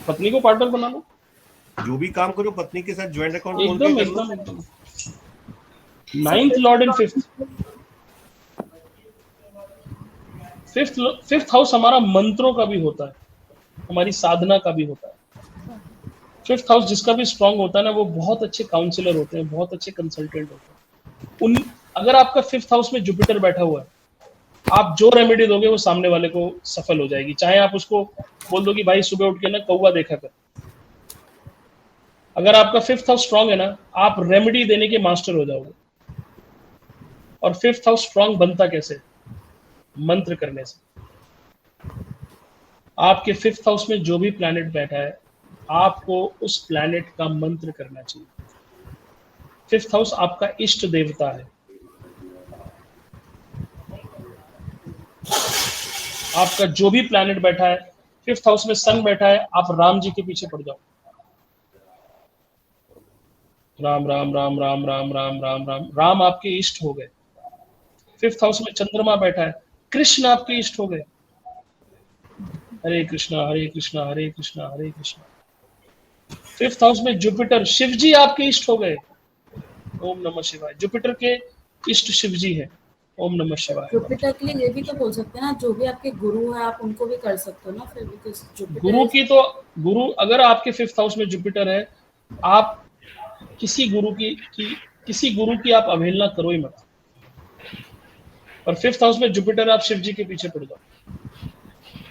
पत्नी को पार्टनर बना लो, जो भी काम करो पत्नी के साथ ज्वाइंट अकाउंट खोल के कर लो। Ninth lord and fifth house हमारा मंत्रों का भी होता है, हमारी साधना का भी होता है। फिफ्थ हाउस जिसका भी स्ट्रांग होता है ना वो बहुत अच्छे काउंसलर होते हैं, बहुत अच्छे कंसल्टेंट होते हैं। अगर आपका फिफ्थ हाउस में जुपिटर बैठा हुआ है, आप जो रेमेडी दोगे वो सामने वाले को सफल हो जाएगी। चाहे आप उसको बोल दो कि भाई सुबह उठ के ना कौवा देखा कर, अगर आपका फिफ्थ हाउस स्ट्रांग है ना आप रेमेडी देने के मास्टर हो जाओगे। और फिफ्थ हाउस स्ट्रांग बनता कैसे? मंत्र करने से। आपके फिफ्थ हाउस में जो भी प्लैनेट बैठा है आपको उस प्लैनेट का मंत्र करना चाहिए। फिफ्थ हाउस आपका इष्ट देवता है। आपका जो भी प्लैनेट बैठा है, फिफ्थ हाउस में सन बैठा है, आप राम जी के पीछे पड़ जाओ। राम राम राम राम राम राम राम राम राम आपके इष्ट हो गए। फिफ्थ हाउस में चंद्रमा बैठा है, कृष्ण आपके इष्ट हो गए। हरे कृष्णा हरे कृष्णा हरे कृष्णा हरे कृष्णा। फिफ्थ हाउस में जुपिटर, शिव जी आपके इष्ट हो गए। ओम नमः शिवाय। जुपिटर के इष्ट शिव जी है। ओम नमः शिवाय। जुपिटर के लिए ये भी तो बोल सकते हैं ना, जो भी आपके गुरु है आप उनको भी कर सकते हो ना फिर, बिकॉज़ गुरु अगर आपके फिफ्थ हाउस में जुपिटर है, आप किसी गुरु की आप अवहेलना करो ही मत। और फिफ्थ हाउस में जुपिटर, आप शिव जी के पीछे पड़ जाओ।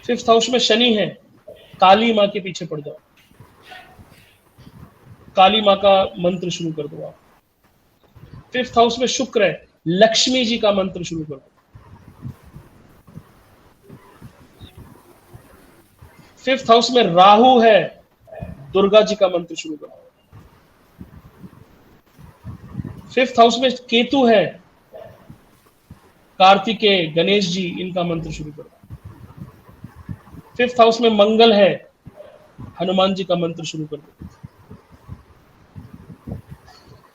फिफ्थ हाउस में शनि है, काली माँ के पीछे पड़ जाओ, काली माँ का मंत्र शुरू कर दो आप। फिफ्थ हाउस में शुक्र है, लक्ष्मी जी का मंत्र शुरू कर दो। फिफ्थ हाउस में राहु है, दुर्गा जी का मंत्र शुरू कर दो। फिफ्थ हाउस में केतु है, कार्तिकेय, गणेश जी, इनका मंत्र शुरू कर दो। फिफ्थ हाउस में मंगल है, हनुमान जी का मंत्र शुरू कर दो।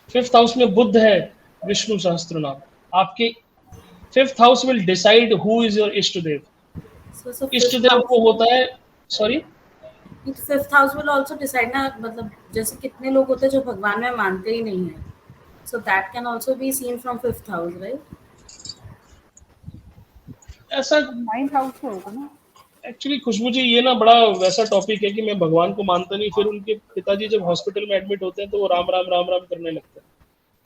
5th हाउस में बुध है, विष्णु सहस्त्र नाम। आपके 5th house will decide who is your इष्ट देव। So इष्ट fifth देव house, को होता है, sorry, fifth house will also decide ना, मतलब जैसे कितने लोग होते हैं जो भगवान में मानते ही नहीं है, so that can also be seen from 5th house, right? ऐसा 9th हाउस से होगा ना। एक्चुअली खुशबू जी ये ना बड़ा वैसा टॉपिक है कि मैं भगवान को मानता नहीं, फिर उनके पिताजी जब हॉस्पिटल में एडमिट होते हैं तो वो राम राम राम राम करने लगते हैं।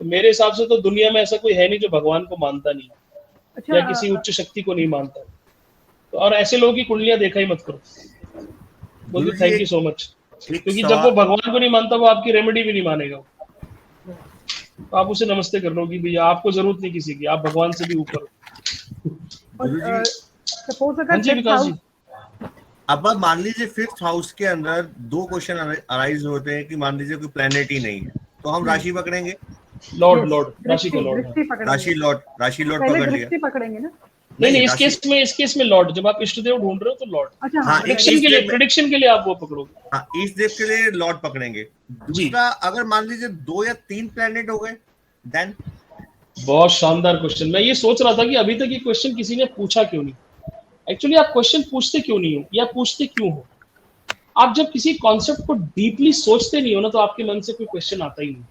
तो मेरे हिसाब से तो दुनिया में ऐसा कोई है नहीं जो भगवान को मानता नहीं है अच्छा, या किसी उच्च शक्ति को नहीं मानता। तो और ऐसे लोगों की कुंडलियां देखा ही मत करो। बोलिए गुरुजी, थैंक यू सो मच, एक क्योंकि जब सवाल- वो भगवान को नहीं मानता वो आपकी रेमेडी भी नहीं मानेगा। तो आप उसे नमस्ते कर लो कि भैया आपको जरूरत नहीं किसी की, आप भगवान से भी ऊपर हो। गुरुजी, सपोज हाँ अगर जी 5th विकास हाउस, जी। अब आप मान लीजिए 5th हाउस के अंदर 2 क्वेश्चन अराइज होते हैं कि मान लीजिए कोई प्लेनेट ही नहीं है, तो हम राशि पकड़ेंगे? लॉर्ड राशि का लॉर्ड। दृष्टि पकड़ेंगे। राशि लॉर्ड पहले पकड़ लिया। दृष्टि पकड़ेंगे ना। नहीं इस राशि- केस में लॉर्ड, जब आप इष्ट देव ढूंढ रहे हो तो लॉर्ड। अच्छा, हाँ, प्रेडिक्शन के लिए आप वो पकड़ोगे। हाँ, इस देव के लिए लॉर्ड पकड़ेंगे। दूसरा, अगर मान लीजिए 2 या 3 प्लेनेट हो गए, देन? बहुत शानदार क्वेश्चन। मैं ये सोच रहा था कि अभी तक ये क्वेश्चन किसी ने पूछा क्यों नहीं। एक्चुअली आप क्वेश्चन पूछते क्यों नहीं हो या पूछते क्यों हो? आप जब किसी कॉन्सेप्ट को डीपली सोचते नहीं हो ना, तो आपके मन से कोई क्वेश्चन आता ही नहीं।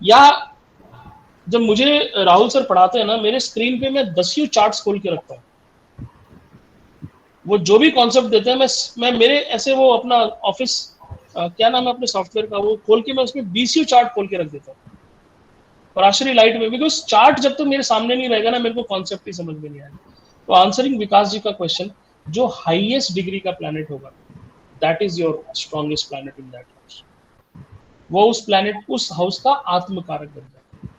या जब मुझे राहुल सर पढ़ाते हैं ना, मेरे स्क्रीन पे मैं 10 चार्ट्स खोल के रखता हूँ। वो जो भी कॉन्सेप्ट देते हैं मैं मेरे ऐसे वो अपना ऑफिस क्या नाम है अपने सॉफ्टवेयर का, वो खोल के मैं उसमें 20 चार्ट खोल के रख देता हूँ पराशरी लाइट में, बिकॉज चार्ट जब तक मेरे सामने नहीं रहेगा ना, मेरे को कॉन्सेप्ट ही समझ में नहीं आएगा। तो आंसरिंग विकास जी का क्वेश्चन, जो हाईएस्ट डिग्री का प्लैनेट होगा that is your strongest planet in that house. वो उस प्लैनेट उस हाउस का आत्मकारक बन जाता है।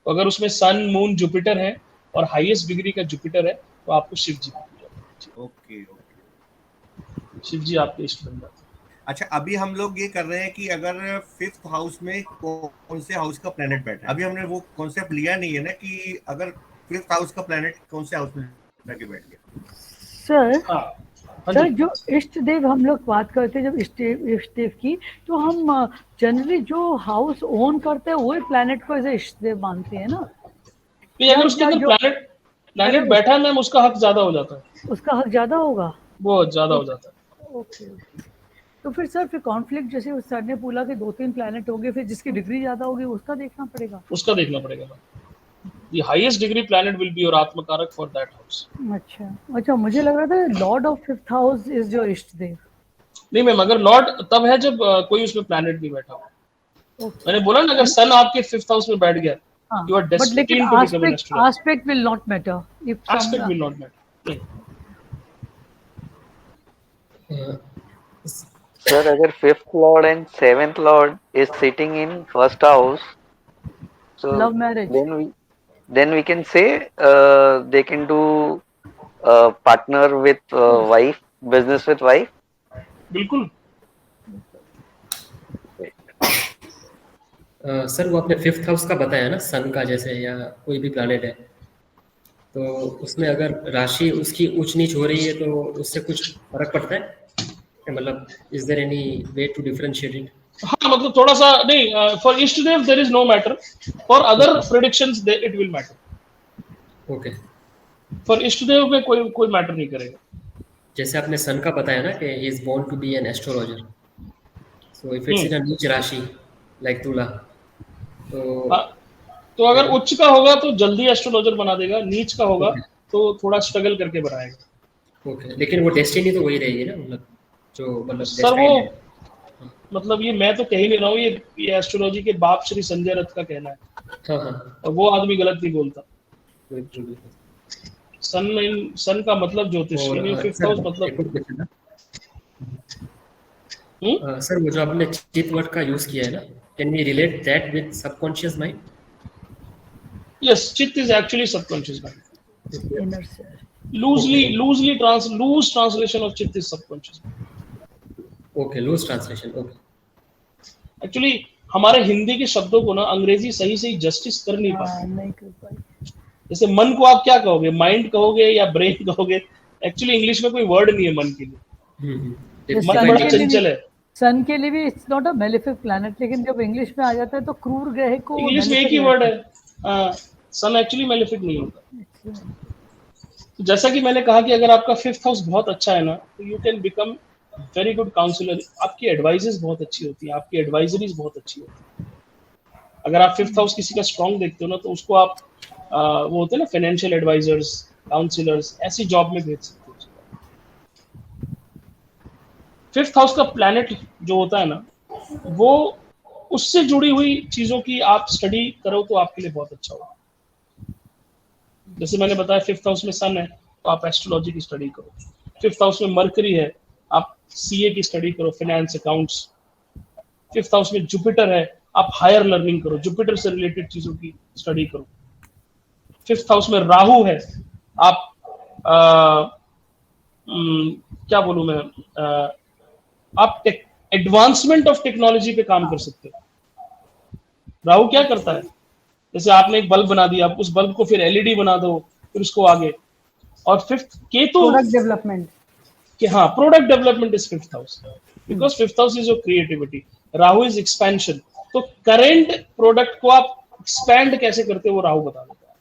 तो अगर उसमें सन मून जुपिटर है और हाईएस्ट डिग्री का जुपिटर है तो आपको शिव जी ओके। शिव जी आपके इष्ट बन जाते हैं। अच्छा, अभी हम लोग ये कर रहे हैं कि अगर 5th हाउस में कौन से हाउस का प्लेनेट बैठा है, अभी हमने वो कॉन्सेप्ट लिया नहीं है ना कि अगर 5th हाउस का प्लेनेट कौन से हाउस में जाके बैठ गया। सर जो इष्ट देव हम लोग बात करते हैं, जब इष्ट देव की, तो हम जनरली जो हाउस ओन करते हैं वही प्लेनेट को एज इष्ट देव मानते हैं ना। तो अगर उसके अंदर प्लेनेट बैठा है मैम, उसका हक ज्यादा हो जाता है। उसका हक ज्यादा होगा, बहुत ज्यादा हो जाता है। ओके। तो फिर सर फिर कॉन्फ्लिक्ट, जैसे उस सर ने बोला कि 2-3 प्लेनेट होंगे, फिर जिसकी डिग्री ज्यादा होगी उसका देखना पड़ेगा। उसका देखना पड़ेगा ma'am. The highest degree planet will be your आत्मकारक फॉर दैट हाउस। अच्छा, मुझे लग रहा था lord of 5th house is your इष्ट देव। नहीं मैम, अगर लॉर्ड तब है जब कोई उसमें प्लैनेट नहीं बैठा हो। मैंने बोला ना, अगर सन आपके 5th हाउस में बैठ गया, you are destined to become an astrologer. Aspect will not matter. Aspect will not matter. Sir, अगर 5th lord and 7th lord is sitting in 1st house, so love marriage, then we can say they can do partner with wife, business with wife. बिल्कुल। Sir वो आपने 5th house का बताया ना, सन का जैसे या कोई भी प्लैनेट है, तो उसमें अगर राशि उसकी ऊंच नीच हो रही है तो उससे कुछ फर्क पड़ता है? मतलब is there any way to differentiate it? हाँ, मतलब थोड़ा सा नहीं, फॉर इष्ट देव there is no matter, for other predictions it will matter. Okay. For इष्ट देव में कोई मैटर नहीं करेगा। जैसे आपने सन का बताया ना कि he is born to be an astrologer, so if it's in a नीच राशि लाइक तुला, तो अगर उच्च का होगा तो जल्दी एस्ट्रोलॉजर बना देगा, नीच का होगा तो थोड़ा स्ट्रगल करके बनाएगा। ओके, लेकिन वो डेस्टिनी तो वही रहेगी ना, मतलब जो मतलब सर वो मतलब ये मैं तो कह ही नहीं रहा हूँ, ये एस्ट्रोलॉजी के बाप श्री संजय रथ का कहना है। हाँ। और वो आदमी गलत नहीं बोलता। सन का मतलब ज्योतिष, 5th हाउस मतलब। सर वो जो आपने चित वर्ड का यूज किया है ना, can we relate that with subconscious mind? Yes, चित is actually subconscious mind. Loose translation of चित is subconscious. Okay, loose translation. Okay. Actually हमारे हिंदी के शब्दों को ना अंग्रेजी सही जस्टिस कर नहीं पाती। जैसे मन को आप क्या कहोगे, माइंड कहोगे या ब्रेन कहोगे? एक्चुअली इंग्लिश में कोई वर्ड नहीं है मन के लिए। चंचल है। सन के लिए भी it's not a malefic planet, लेकिन जब इंग्लिश में आ जाता है तो क्रूर ग्रह को इंग्लिश में एक ही वर्ड है, सन एक्चुअली मेलेफिक नहीं होता। तो जैसा कि मैंने कहा कि अगर आपका 5th हाउस बहुत अच्छा है ना, तो you can become very good counsellor. आपकी एडवाइजेस बहुत अच्छी होती हैं, आपकी एडवाइजरीज बहुत अच्छी होती है। अगर आप 5th हाउस किसी का स्ट्रॉन्ग देखते हो ना, तो उसको आप वो होते हैं ना फाइनेंशियल एडवाइजर्स, काउंसलर्स, ऐसी जॉब में भेज सकते हो। 5th हाउस का प्लैनेट जो होता है ना, वो उससे जुड़ी हुई चीजों की आप स्टडी करो तो आपके लिए बहुत अच्छा होगा। जैसे मैंने बताया 5th हाउस में सन है तो आप एस्ट्रोलॉजी की स्टडी करो। 5th हाउस में मरकरी है, आप सीए की स्टडी करो, फाइनेंस, अकाउंट्स। 5th हाउस में जुपिटर है, आप हायर लर्निंग करो, जुपिटर से रिलेटेड चीजों की स्टडी करो। 5th हाउस में राहु है, आप क्या बोलूं मैं, आप एडवांसमेंट ऑफ टेक्नोलॉजी पे काम कर सकते हो। राहु क्या करता है, जैसे आपने एक बल्ब बना दिया, आप उस बल्ब को फिर एलईडी बना दो, फिर उसको आगे। और 5th केतु, प्रोडक्ट डेवलपमेंट, कि हाँ, product development is 5th house, because 5th house is your creativity, Rahu is expansion. तो करेंट प्रोडक्ट को आप एक्सपैंड कैसे करते हो वो राहु बता देता है।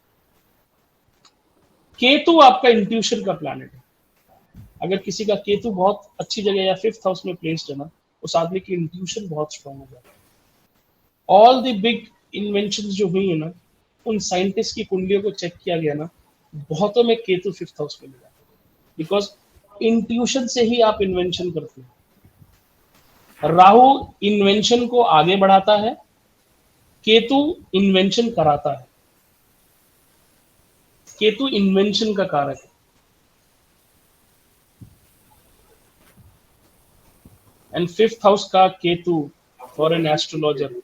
केतु आपका इंट्यूशन का प्लैनेट है। अगर किसी का केतु बहुत अच्छी जगह या 5th हाउस में प्लेस्ड है ना, उस आदमी की इंट्यूशन बहुत स्ट्रांग हो जाता है। ऑल द बिग इन्वेंशंस जो हुई है ना, उन साइंटिस्ट की कुंडलियों को चेक किया गया ना, बहुतों में केतु 5th हाउस में मिला, बिकॉज इंट्यूशन से ही आप इन्वेंशन करते हैं। राहु इन्वेंशन को आगे बढ़ाता है, केतु इन्वेंशन कराता है। केतु इन्वेंशन का कारक है। एंड 5th हाउस का Ketu for an astrologer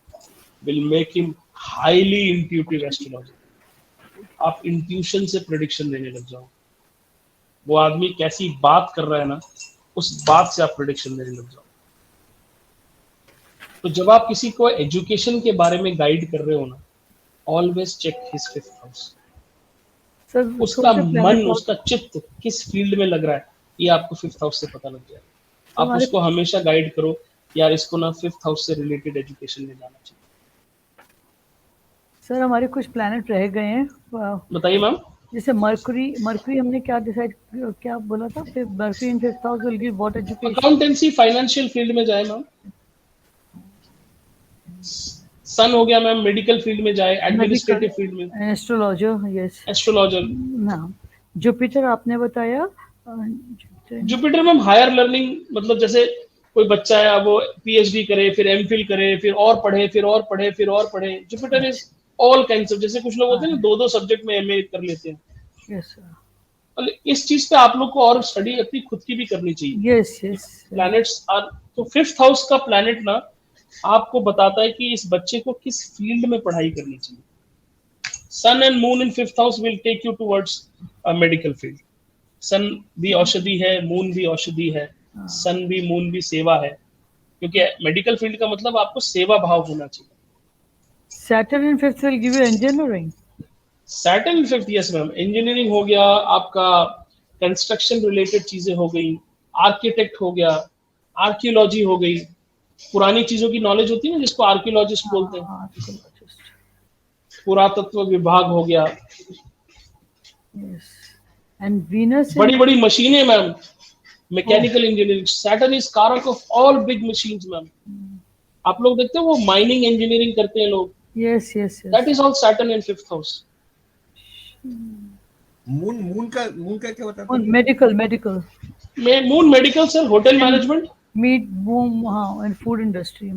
will make him highly intuitive astrologer. आप इंट्यूशन से प्रेडिक्शन देने लग जाओ। वो आदमी कैसी बात कर रहा है ना, उस बात से आप प्रेडिक्शन देने लग जाओ। तो जब आप किसी को एजुकेशन के बारे में गाइड कर रहे हो ना, always check his 5th house. उसका मन, उसका चित्त किस फील्ड में लग रहा है, ये आपको 5th हाउस से पता लग जाएगा। आप उसको हमेशा गाइड करो, यार इसको ना 5th हाउस से रिलेटेड एजुकेशन में जाना चाहिए। सर हमारे कुछ प्लैनेट रह गए हैं, बताइए मैम। जैसे मरकरी हमने क्या डिसाइड, क्या बोला था, mercury in 5th house will give what education, accountancy, financial field में जाए मैम। सन हो गया मैम, मेडिकल फील्ड में जाए, एडमिनिस्ट्रेटिव फील्ड में, एस्ट्रोलॉजर, यस एस्ट्रोलॉजर। नाम जुपिटर आपने बताया, जुपिटर मैम हायर लर्निंग, मतलब जैसे कोई बच्चा है, वो पीएचडी करे, फिर एमफिल करे, फिर और पढ़े, फिर और पढ़े, फिर और पढ़े। Jupiter is all kinds of, जैसे कुछ लोग होते हैं ना, दो सब्जेक्ट में एमए कर लेते हैं। यस सर, इस चीज पे आप लोग को और स्टडी अपनी खुद की भी करनी चाहिए। यस यस प्लैनेट्स आर, तो 5th हाउस का प्लैनेट ना आपको बताता है कि इस बच्चे को किस फील्ड में पढ़ाई करनी चाहिए। Sun and moon in 5th house will take you towards a medical field. Sun भी औषधि है, मून भी औषधि है, सन भी मून भी सेवा है, क्योंकि मेडिकल फील्ड का मतलब आपको सेवा भाव होना चाहिए। Saturn in 5th will give you engineering. Saturn in 5th, yes ma'am, engineering हो गया आपका, कंस्ट्रक्शन रिलेटेड चीजें हो गई, आर्किटेक्ट हो गया, आर्कियोलॉजी हो गई, पुरानी चीजों की नॉलेज होती है ना, जिसको आर्कियोलॉजिस्ट बोलते हैं, पुरातत्व विभाग हो गया। Yes. And Venus, बड़ी बड़ी मशीनें ma'am, mechanical engineering. Saturn is कारक of all big machines ma'am. आप लोग देखते हो वो माइनिंग इंजीनियरिंग करते हैं लोग, yes yes yes, that is all Saturn in 5th house. Moon का क्या होता है? Medical moon medical sir, hotel management, meat boom, हाँ, एंड फूड इंडस्ट्री।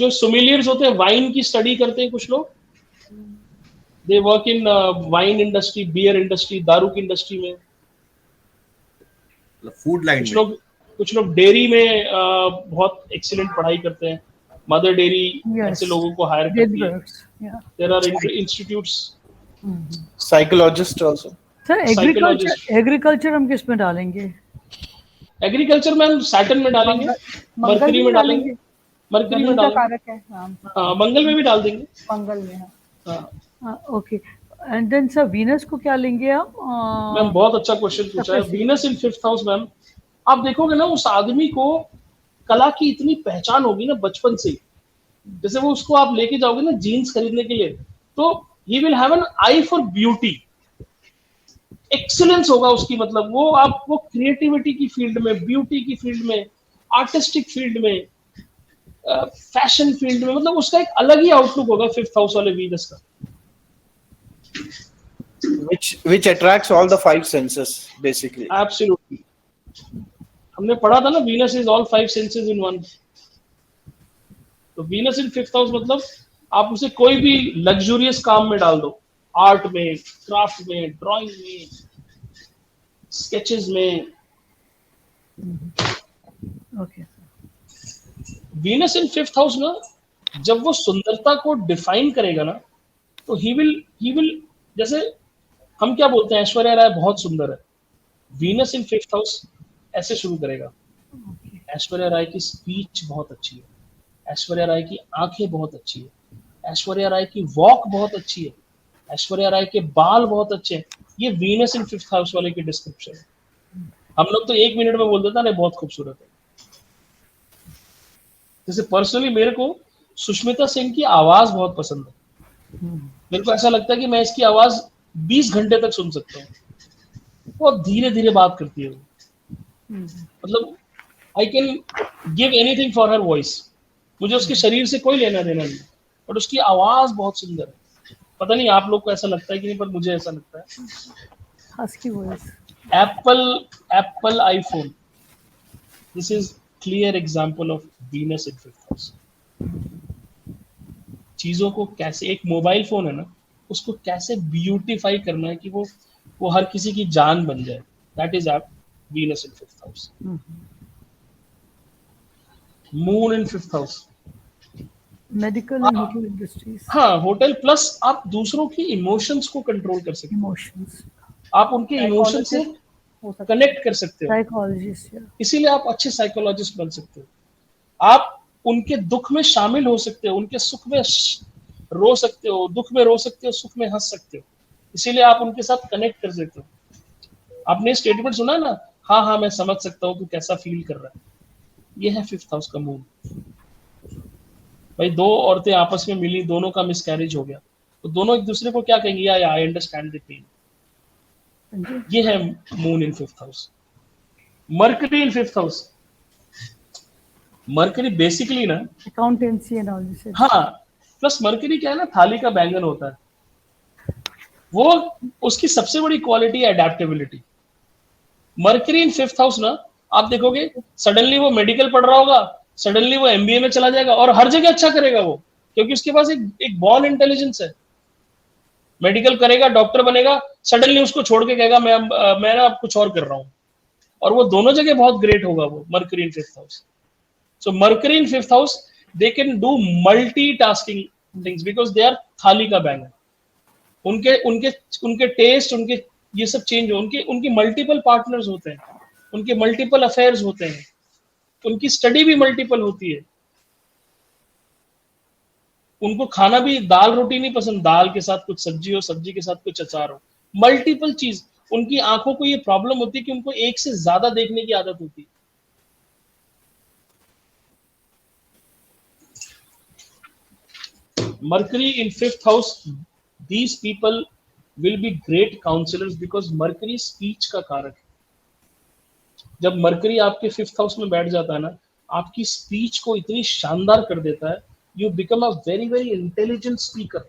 जो सोमिलियर्स होते हैं, वाइन की स्टडी करते हैं कुछ लोग, they work in wine industry, beer industry, दारू की इंडस्ट्री में। फूड लाइन में कुछ लोग डेयरी में बहुत एक्सीलेंट पढ़ाई करते हैं, मदर डेयरी, ऐसे लोगों को हायर करती है। There are institutes. Psychologist also. Sir agriculture हम किस में डालेंगे? एग्रीकल्चर मैम सैटर्न में डालेंगे, मरकरी में डालेंगे, मरकरी में डालेंगे, हाँ, मंगल में भी डाल देंगे, मंगल में, हाँ, okay. And then sir Venus को क्या लेंगे आप? मैम बहुत अच्छा क्वेश्चन पूछा है। वीनस इन 5th हाउस मैम, आप देखोगे ना उस आदमी को कला की इतनी पहचान होगी ना बचपन से, जैसे वो उसको आप लेके जाओगे ना जीन्स खरीदने के लिए, तो he will have an I for beauty, excellence होगा उसकी, मतलब वो आपको क्रिएटिविटी की फील्ड में, ब्यूटी की फील्ड में, आर्टिस्टिक फील्ड में, फैशन फील्ड में, मतलब उसका एक अलग ही आउटलुक होगा फिफ्थ हाउस वाले वीनस का, which attracts all the five senses basically. Absolutely. हमने पढ़ा था ना Venus is all five senses in one. तो वीनस इन फिफ्थ हाउस मतलब आप उसे कोई भी लग्जूरियस काम में डाल दो, आर्ट में, क्राफ्ट में, ड्राइंग में, स्केचेस में। ओके। वीनस इन फिफ्थ हाउस ना, जब वो सुंदरता को डिफाइन करेगा ना, तो ही विल जैसे हम क्या बोलते हैं, ऐश्वर्या राय बहुत सुंदर है, वीनस इन फिफ्थ हाउस ऐसे शुरू करेगा, ऐश्वर्या राय की स्पीच बहुत अच्छी है, ऐश्वर्या राय की आंखें बहुत अच्छी है, ऐश्वर्या राय की वॉक बहुत अच्छी है, ऐश्वर्या राय के बाल बहुत अच्छे हैं। ये वीनस इन फिफ्थ हाउस वाले की डिस्क्रिप्शन है। हम लोग तो 1 मिनट में बोल देता ना बहुत खूबसूरत है। जैसे पर्सनली मेरे को सुष्मिता सेन की आवाज बहुत पसंद है। मेरे को ऐसा लगता है कि मैं इसकी आवाज 20 घंटे तक सुन सकता हूँ। बहुत धीरे धीरे बात करती है वो, मतलब I can give anything for her voice. मुझे उसके शरीर से कोई लेना देना नहीं, बट उसकी आवाज बहुत सुंदर है। पता नहीं आप लोग को ऐसा लगता है कि नहीं, पर मुझे ऐसा लगता है। Husky voice. Apple iPhone, this is clear example of Venus in fifth house. चीजों को कैसे, एक मोबाइल फोन है ना, उसको कैसे ब्यूटीफाई करना है कि वो हर किसी की जान बन जाए, that is app Venus in fifth house. Moon in fifth house, medical and hotel industries. हाँ, होटल प्लस आप दूसरों की इमोशंस को कंट्रोल कर सकते हो, इमोशंस, आप उनके इमोशन से कनेक्ट कर सकते हो, साइकोलॉजिस्ट, इसीलिए आप अच्छे साइकोलॉजिस्ट बन सकते हो। आप उनके दुख में शामिल हो सकते हो, उनके सुख में रो सकते हो, दुख में रो सकते हो, सुख में हंस सकते हो, इसीलिए आप उनके साथ कनेक्ट कर सकते हो। आपने स्टेटमेंट सुना ना, हाँ हाँ मैं समझ सकता हूँ तू कैसा फील कर रहा है, ये है फिफ्थ हाउस का मून। भाई 2 औरतें आपस में मिली, दोनों का मिसकैरेज हो गया, तो दोनों एक दूसरे को क्या कहेंगे, या आई अंडरस्टैंड द पेन। ये है moon in fifth house. Mercury in fifth house, Mercury basically ना अकाउंटेंसी एंड ऑल दिस। हाँ, प्लस मरकरी क्या है ना, थाली का बैंगन होता है, वो उसकी सबसे बड़ी क्वालिटी है adaptability. Mercury in fifth house ना, आप देखोगे सडनली वो मेडिकल पढ़ रहा होगा, सडनली वो एमबीए में चला जाएगा और हर जगह अच्छा करेगा वो, क्योंकि उसके पास एक बॉर्न इंटेलिजेंस है। मेडिकल करेगा, डॉक्टर बनेगा, सडनली उसको छोड़ के कहेगा मैं ना अब कुछ और कर रहा हूँ, और वो दोनों जगह बहुत ग्रेट होगा वो Mercury in fifth house. So Mercury in fifth house, they can do multitasking things because they are थाली का बैंगन। उनके उनके उनके टेस्ट, उनके ये सब चेंज हो, उनकी मल्टीपल पार्टनर्स होते हैं, उनके मल्टीपल अफेयर्स होते हैं, उनकी स्टडी भी मल्टीपल होती है। उनको खाना भी दाल रोटी नहीं पसंद, दाल के साथ कुछ सब्जी हो, सब्जी के साथ कुछ अचार हो, मल्टीपल चीज। उनकी आंखों को ये प्रॉब्लम होती है कि उनको एक से ज्यादा देखने की आदत होती है। Mercury in fifth house, these people will be great counselors because Mercury speech का कारक है। जब Mercury आपके फिफ्थ हाउस में बैठ जाता है ना, आपकी स्पीच को इतनी शानदार कर देता है, you become a very very intelligent speaker,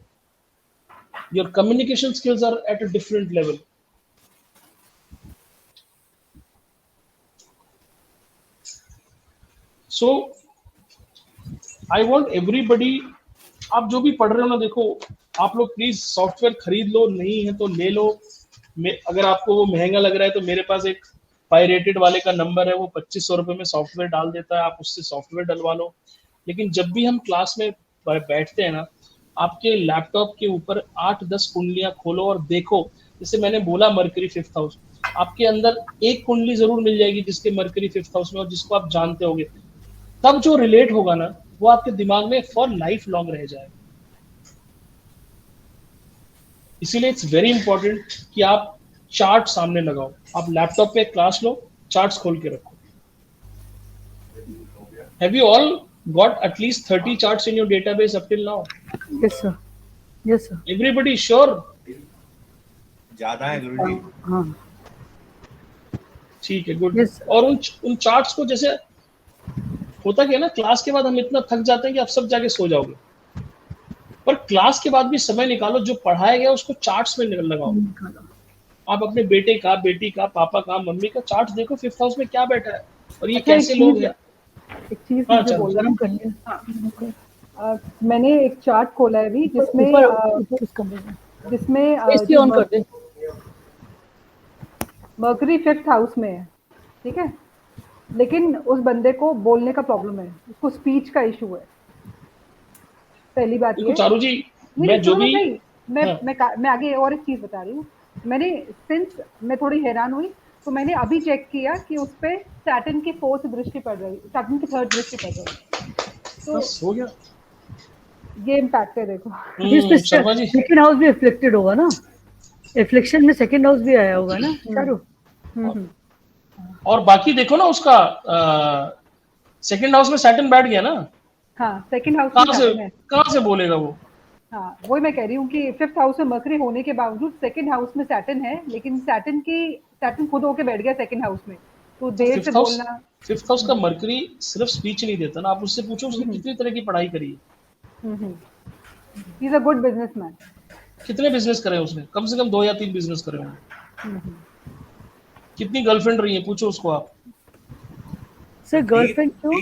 your communication skills are at a different level. So I want everybody, आप जो भी पढ़ रहे हो ना, देखो आप लोग प्लीज सॉफ्टवेयर खरीद लो, नहीं है तो ले लो। अगर आपको वो महंगा लग रहा है तो मेरे पास एक पायरेटेड वाले का नंबर है, वो 2500 रुपए में सॉफ्टवेयर डाल देता है, आप उससे सॉफ्टवेयर डलवा लो। लेकिन जब भी हम क्लास में बैठते हैं ना, आपके लैपटॉप के ऊपर 8-10 कुंडलियां खोलो और देखो। जैसे मैंने बोला मरकरी फिफ्थ हाउस, आपके अंदर एक कुंडली जरूर मिल जाएगी जिसके मरकरी फिफ्थ हाउस में, और जिसको आप जानते होगे, तब जो रिलेट होगा ना, वो आपके दिमाग में फॉर लाइफ लॉन्ग रह जाएगा। इसीलिए इट्स वेरी इंपॉर्टेंट कि आप चार्ट सामने लगाओ। आप लैपटॉप पे क्लास लो, चार्ट्स खोल के रखो। Have you all got at least 30 charts in your database up till now? Yes sir. Yes sir. Everybody sure? ज्यादा है गुरुजी। हाँ। ठीक है, गुड। Yes, और उन चार्ट्स को जैसे होता क्या है ना, क्लास के बाद हम इतना थक जाते हैं कि आप सब जाके सो जाओगे, पर क्लास के बाद भी समय निकालो, जो पढ़ाया गया उसको चार्ट्स में लगाओ। आप अपने बेटे का, बेटी का, पापा का, मम्मी का चार्ट देखो, 5th हाउस में क्या बैठा है और ये अच्छा, कैसे लोग हैं। एक चीज हाँ, मुझे चलो, बोलना है। मैंने एक चार्ट खोला है अभी जिसमें इसलिए ऑन कर दे। मर्करी 5th हाउस में है, ठीक है, लेकिन उस बंदे को बोलने का प्रॉब्लम है, उसको स्पीच का इशू है। पहली बात ये चारू जी, मैं जो भी मैं आगे और एक चीज बता रही हूँ। मैं थोड़ी हैरान हुई, तो मैंने अभी चेक किया कि उस पे सैटर्न की 4th दृष्टि पड़ रही, सैटर्न की 3rd दृष्टि पड़ रही, तो बस हो गया। ये इम्पैक्ट है। देखो शर्मा जी, सेकंड हाउस भी एफ्लिक्टेड होगा ना, एफ्लिक्शन में सेकंड हाउस भी आया होगा ना चारू। और बाकी देखो ना उसका सेकंड हाउस में सैटर्न बैठ गया ना। हाँ, सेकंड हाउस में कहाँ से बोलेगा वो। हाँ, वही मैं कह रही हूँ कि 5th हाउस में मर्करी होने के बावजूद सेकंड हाउस में सैटर्न है, लेकिन सैटर्न खुद होके बैठ गया सेकंड हाउस में, तो देर से बोलना। 5th हाउस का मर्करी सिर्फ स्पीच नहीं देता ना, आप उससे पूछो उसने कितनी तरह की पढ़ाई करी है। He is a good businessman. कितने बिजनेस करे उसने, कम से कम 2 या 3 बिजनेस करे होंगे। कितनी गर्लफ्रेंड रही है, पूछो उसको आप। सर गर्लफ्रेंड क्यों?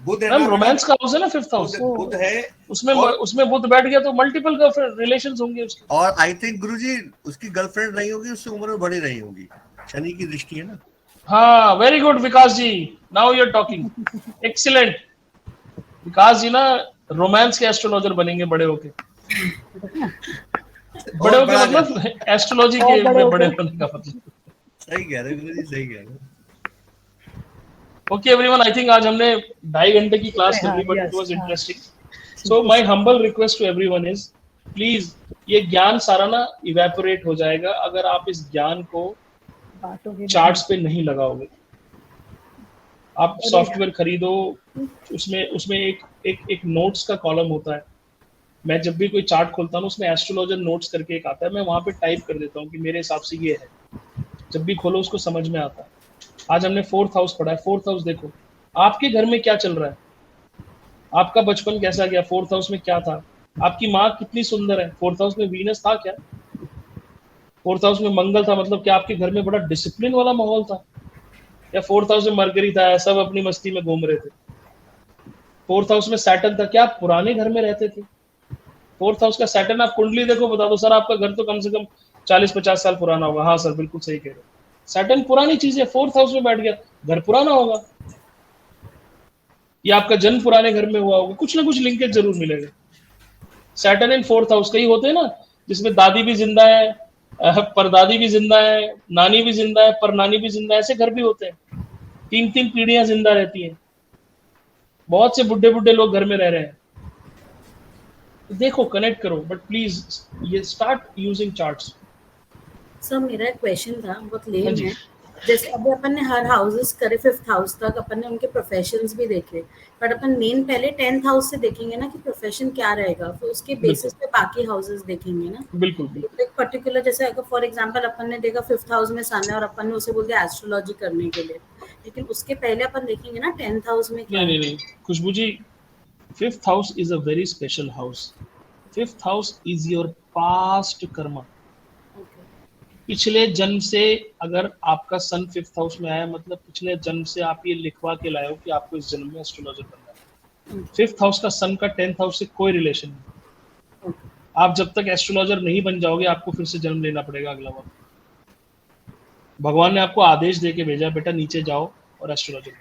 बुध है मैम, रोमांस का हाउस है ना 5th हाउस, बुध है उसमें बुध बैठ गया तो मल्टीपल गर्लफ्रेंड रिलेशंस होंगे उसके। और आई थिंक गुरुजी उसकी गर्लफ्रेंड नहीं होगी, उससे उम्र में बड़ी रही होगी, शनि की दृष्टि है ना। हाँ, very good Vikas ji, now you are talking, excellent. Vikas ji ना रोमांस के एस्ट्रोलॉजर बनेंगे बड़े होके। बड़े होके मतलब एस्ट्रोलॉजी के में बड़े होने का मतलब। सही कह रहे गुरुजी, सही कह रहे। ओके एवरीवन, आई थिंक आज हमने 2.5 घंटे की क्लास कर ली, but it was interesting. So my humble request to everyone is, please ये ज्ञान सारा ना इवेपोरेट हो जाएगा अगर आप इस ज्ञान को चार्ट्स पे नहीं लगाओगे। आप सॉफ्टवेयर खरीदो, उसमें एक नोट्स का कॉलम होता है। मैं जब भी कोई चार्ट खोलता हूँ उसमें एस्ट्रोलॉजर नोट्स करके एक आता है, मैं वहां पे टाइप कर देता हूँ कि मेरे हिसाब से ये है। जब भी खोलो उसको समझ में आता है। आज हमने 4th हाउस पढ़ा है। 4th हाउस देखो आपके घर में क्या चल रहा है, आपका बचपन कैसा गया, 4th हाउस में क्या था, आपकी माँ कितनी सुंदर है, 4th हाउस में वीनस था क्या, 4th हाउस में मंगल था, मतलब क्या आपके घर में बड़ा डिसिप्लिन वाला माहौल था, या 4th हाउस में मरकरी था, सब अपनी मस्ती में घूम रहे थे। 4th हाउस में सैटर्न था, क्या आप पुराने घर में रहते थे। 4th हाउस का सैटर्न आप कुंडली देखो, बता दो सर आपका घर तो कम से कम 40-50 साल पुराना होगा। हाँ सर, बिल्कुल सही कह रहे हो, सैटर्न पुरानी चीज है, 4th हाउस में बैठ गया, घर पुराना होगा, या आपका जन्म पुराने घर में हुआ होगा, कुछ ना कुछ लिंकेज जरूर मिलेगा। सैटर्न इन 4th हाउस, कई होते हैं ना जिसमें दादी भी जिंदा है, परदादी भी जिंदा है, नानी भी जिंदा है, परनानी भी जिंदा है, ऐसे घर भी होते हैं, 3-3 पीढ़ियां जिंदा रहती हैं, बहुत से बुढ़े बुढ़े लोग घर में रह रहे हैं। तो देखो, कनेक्ट करो, बट प्लीज ये स्टार्ट यूजिंग चार्ट्स। सर मेरा एक क्वेश्चन था, बहुत लेम है। जैसे अभी अपन ने हर हाउसेस करे 5th हाउस तक, अपन ने उनके प्रोफेशंस भी देखे, बट अपन मेन पहले 10th हाउस से देखेंगे ना कि प्रोफेशन क्या रहेगा, फिर उसके बेसिस पे बाकी हाउसेस देखेंगे ना। बिल्कुल बिल्कुल। एक पर्टिकुलर जैसे अगर फॉर एग्जांपल अपन ने देखा 5th हाउस में सन है और अपन ने उसे बोल दिया एस्ट्रोलॉजी करने के लिए, लेकिन उसके पहले अपन देखेंगे ना 10th हाउस में क्या। नहीं खुशबू जी, 5th house is a very special house. 5th house is your past Karma. पिछले जन्म से अगर आपका सन 5th हाउस में आया, मतलब पिछले जन्म से आप ये लिखवा के लाए हो कि आपको इस जन्म में एस्ट्रोलॉजर बनना है। 5th हाउस का सन का 10th हाउस से कोई रिलेशन नहीं। आप जब तक एस्ट्रोलॉजर नहीं बन जाओगे आपको फिर से जन्म लेना पड़ेगा अगला बार। भगवान ने आपको आदेश दे के भेजा, बेटा नीचे जाओ और एस्ट्रोलॉजर।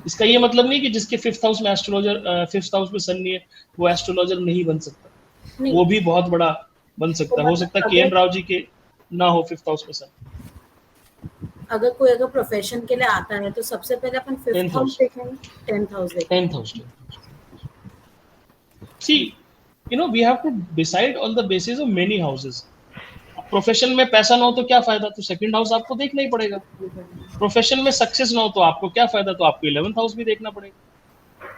इसका ये मतलब नहीं कि जिसके 5th हाउस में एस्ट्रोलॉजर 5th हाउस में सन नहीं है वो एस्ट्रोलॉजर नहीं बन सकता। वो भी बहुत बड़ा बन सकता है। हो सकता है के.एन. राव जी के ना हो 5th हाउस में सन। अगर कोई अगर प्रोफेशन के लिए आता है तो सबसे पहले अपन 5th हाउस देखेंगे, 10th हाउस देखेंगे। 10th house. See, you know, we have to decide on the basis of many houses. Profession में पैसा ना हो तो क्या फायदा, तो सेकंड हाउस आपको देखना ही पड़ेगा। प्रोफेशन में सक्सेस ना हो तो आपको क्या फायदा, तो आपको 11th हाउस भी देखना पड़ेगा।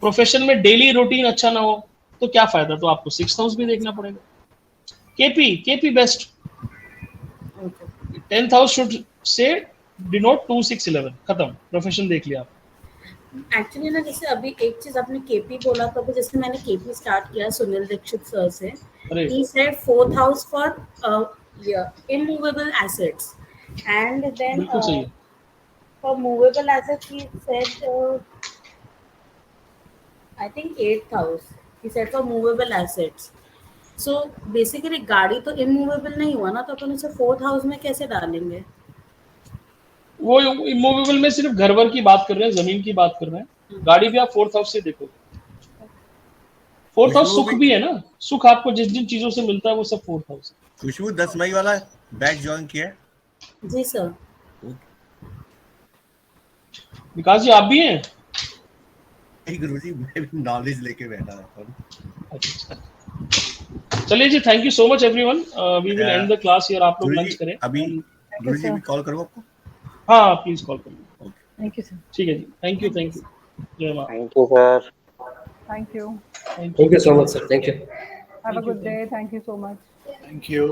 प्रोफेशन में डेली रूटीन अच्छा ना हो तो क्या फायदा, तो आपको 6th हाउस भी देखना पड़ेगा। KP best. 10th house should say denote 2 6 11, खत्म, प्रोफेशन देख लिया आप। एक्चुअली ना जैसे अभी एक चीज आपने केपी बोला, तो अभी जैसे मैंने केपी स्टार्ट किया सुनील दीक्षित सर से, he said 4th house for immovable assets, and then बिल्कुल सही है। for movable assets he said I think 8th house he said for movable assets. So basically गाड़ी तो immovable नहीं हुआ ना, तो अपन उसे 4th हाउस में कैसे डालेंगे? वो इमूवेबल में सिर्फ घर वर की बात कर रहे हैं, जमीन की बात कर रहे हैं। गाड़ी भी आप 4th हाउस से देखो। 4th हाउस सुख भी है ना, सुख आपको जिस जिन चीजों से मिलता है वो सब 4th हाउस। खुशबू 10 मई वाला बैच ज्वाइन किया है? जी सर। विकास जी आप भी हैं? गुरुजी मैं भी नॉलेज लेके बैठा था। चलिए जी, thank you so much everyone, we will end the class here. आप लोग लंच करें अभी। गुरुजी मैं कॉल करूं आपको? हाँ प्लीज कॉल करिए। Thank you sir. ठीक है जी, थैंक यू जय मां। Thank you sir. Thank you so much sir, thank you. Have a good day, thank you so much. Thank you.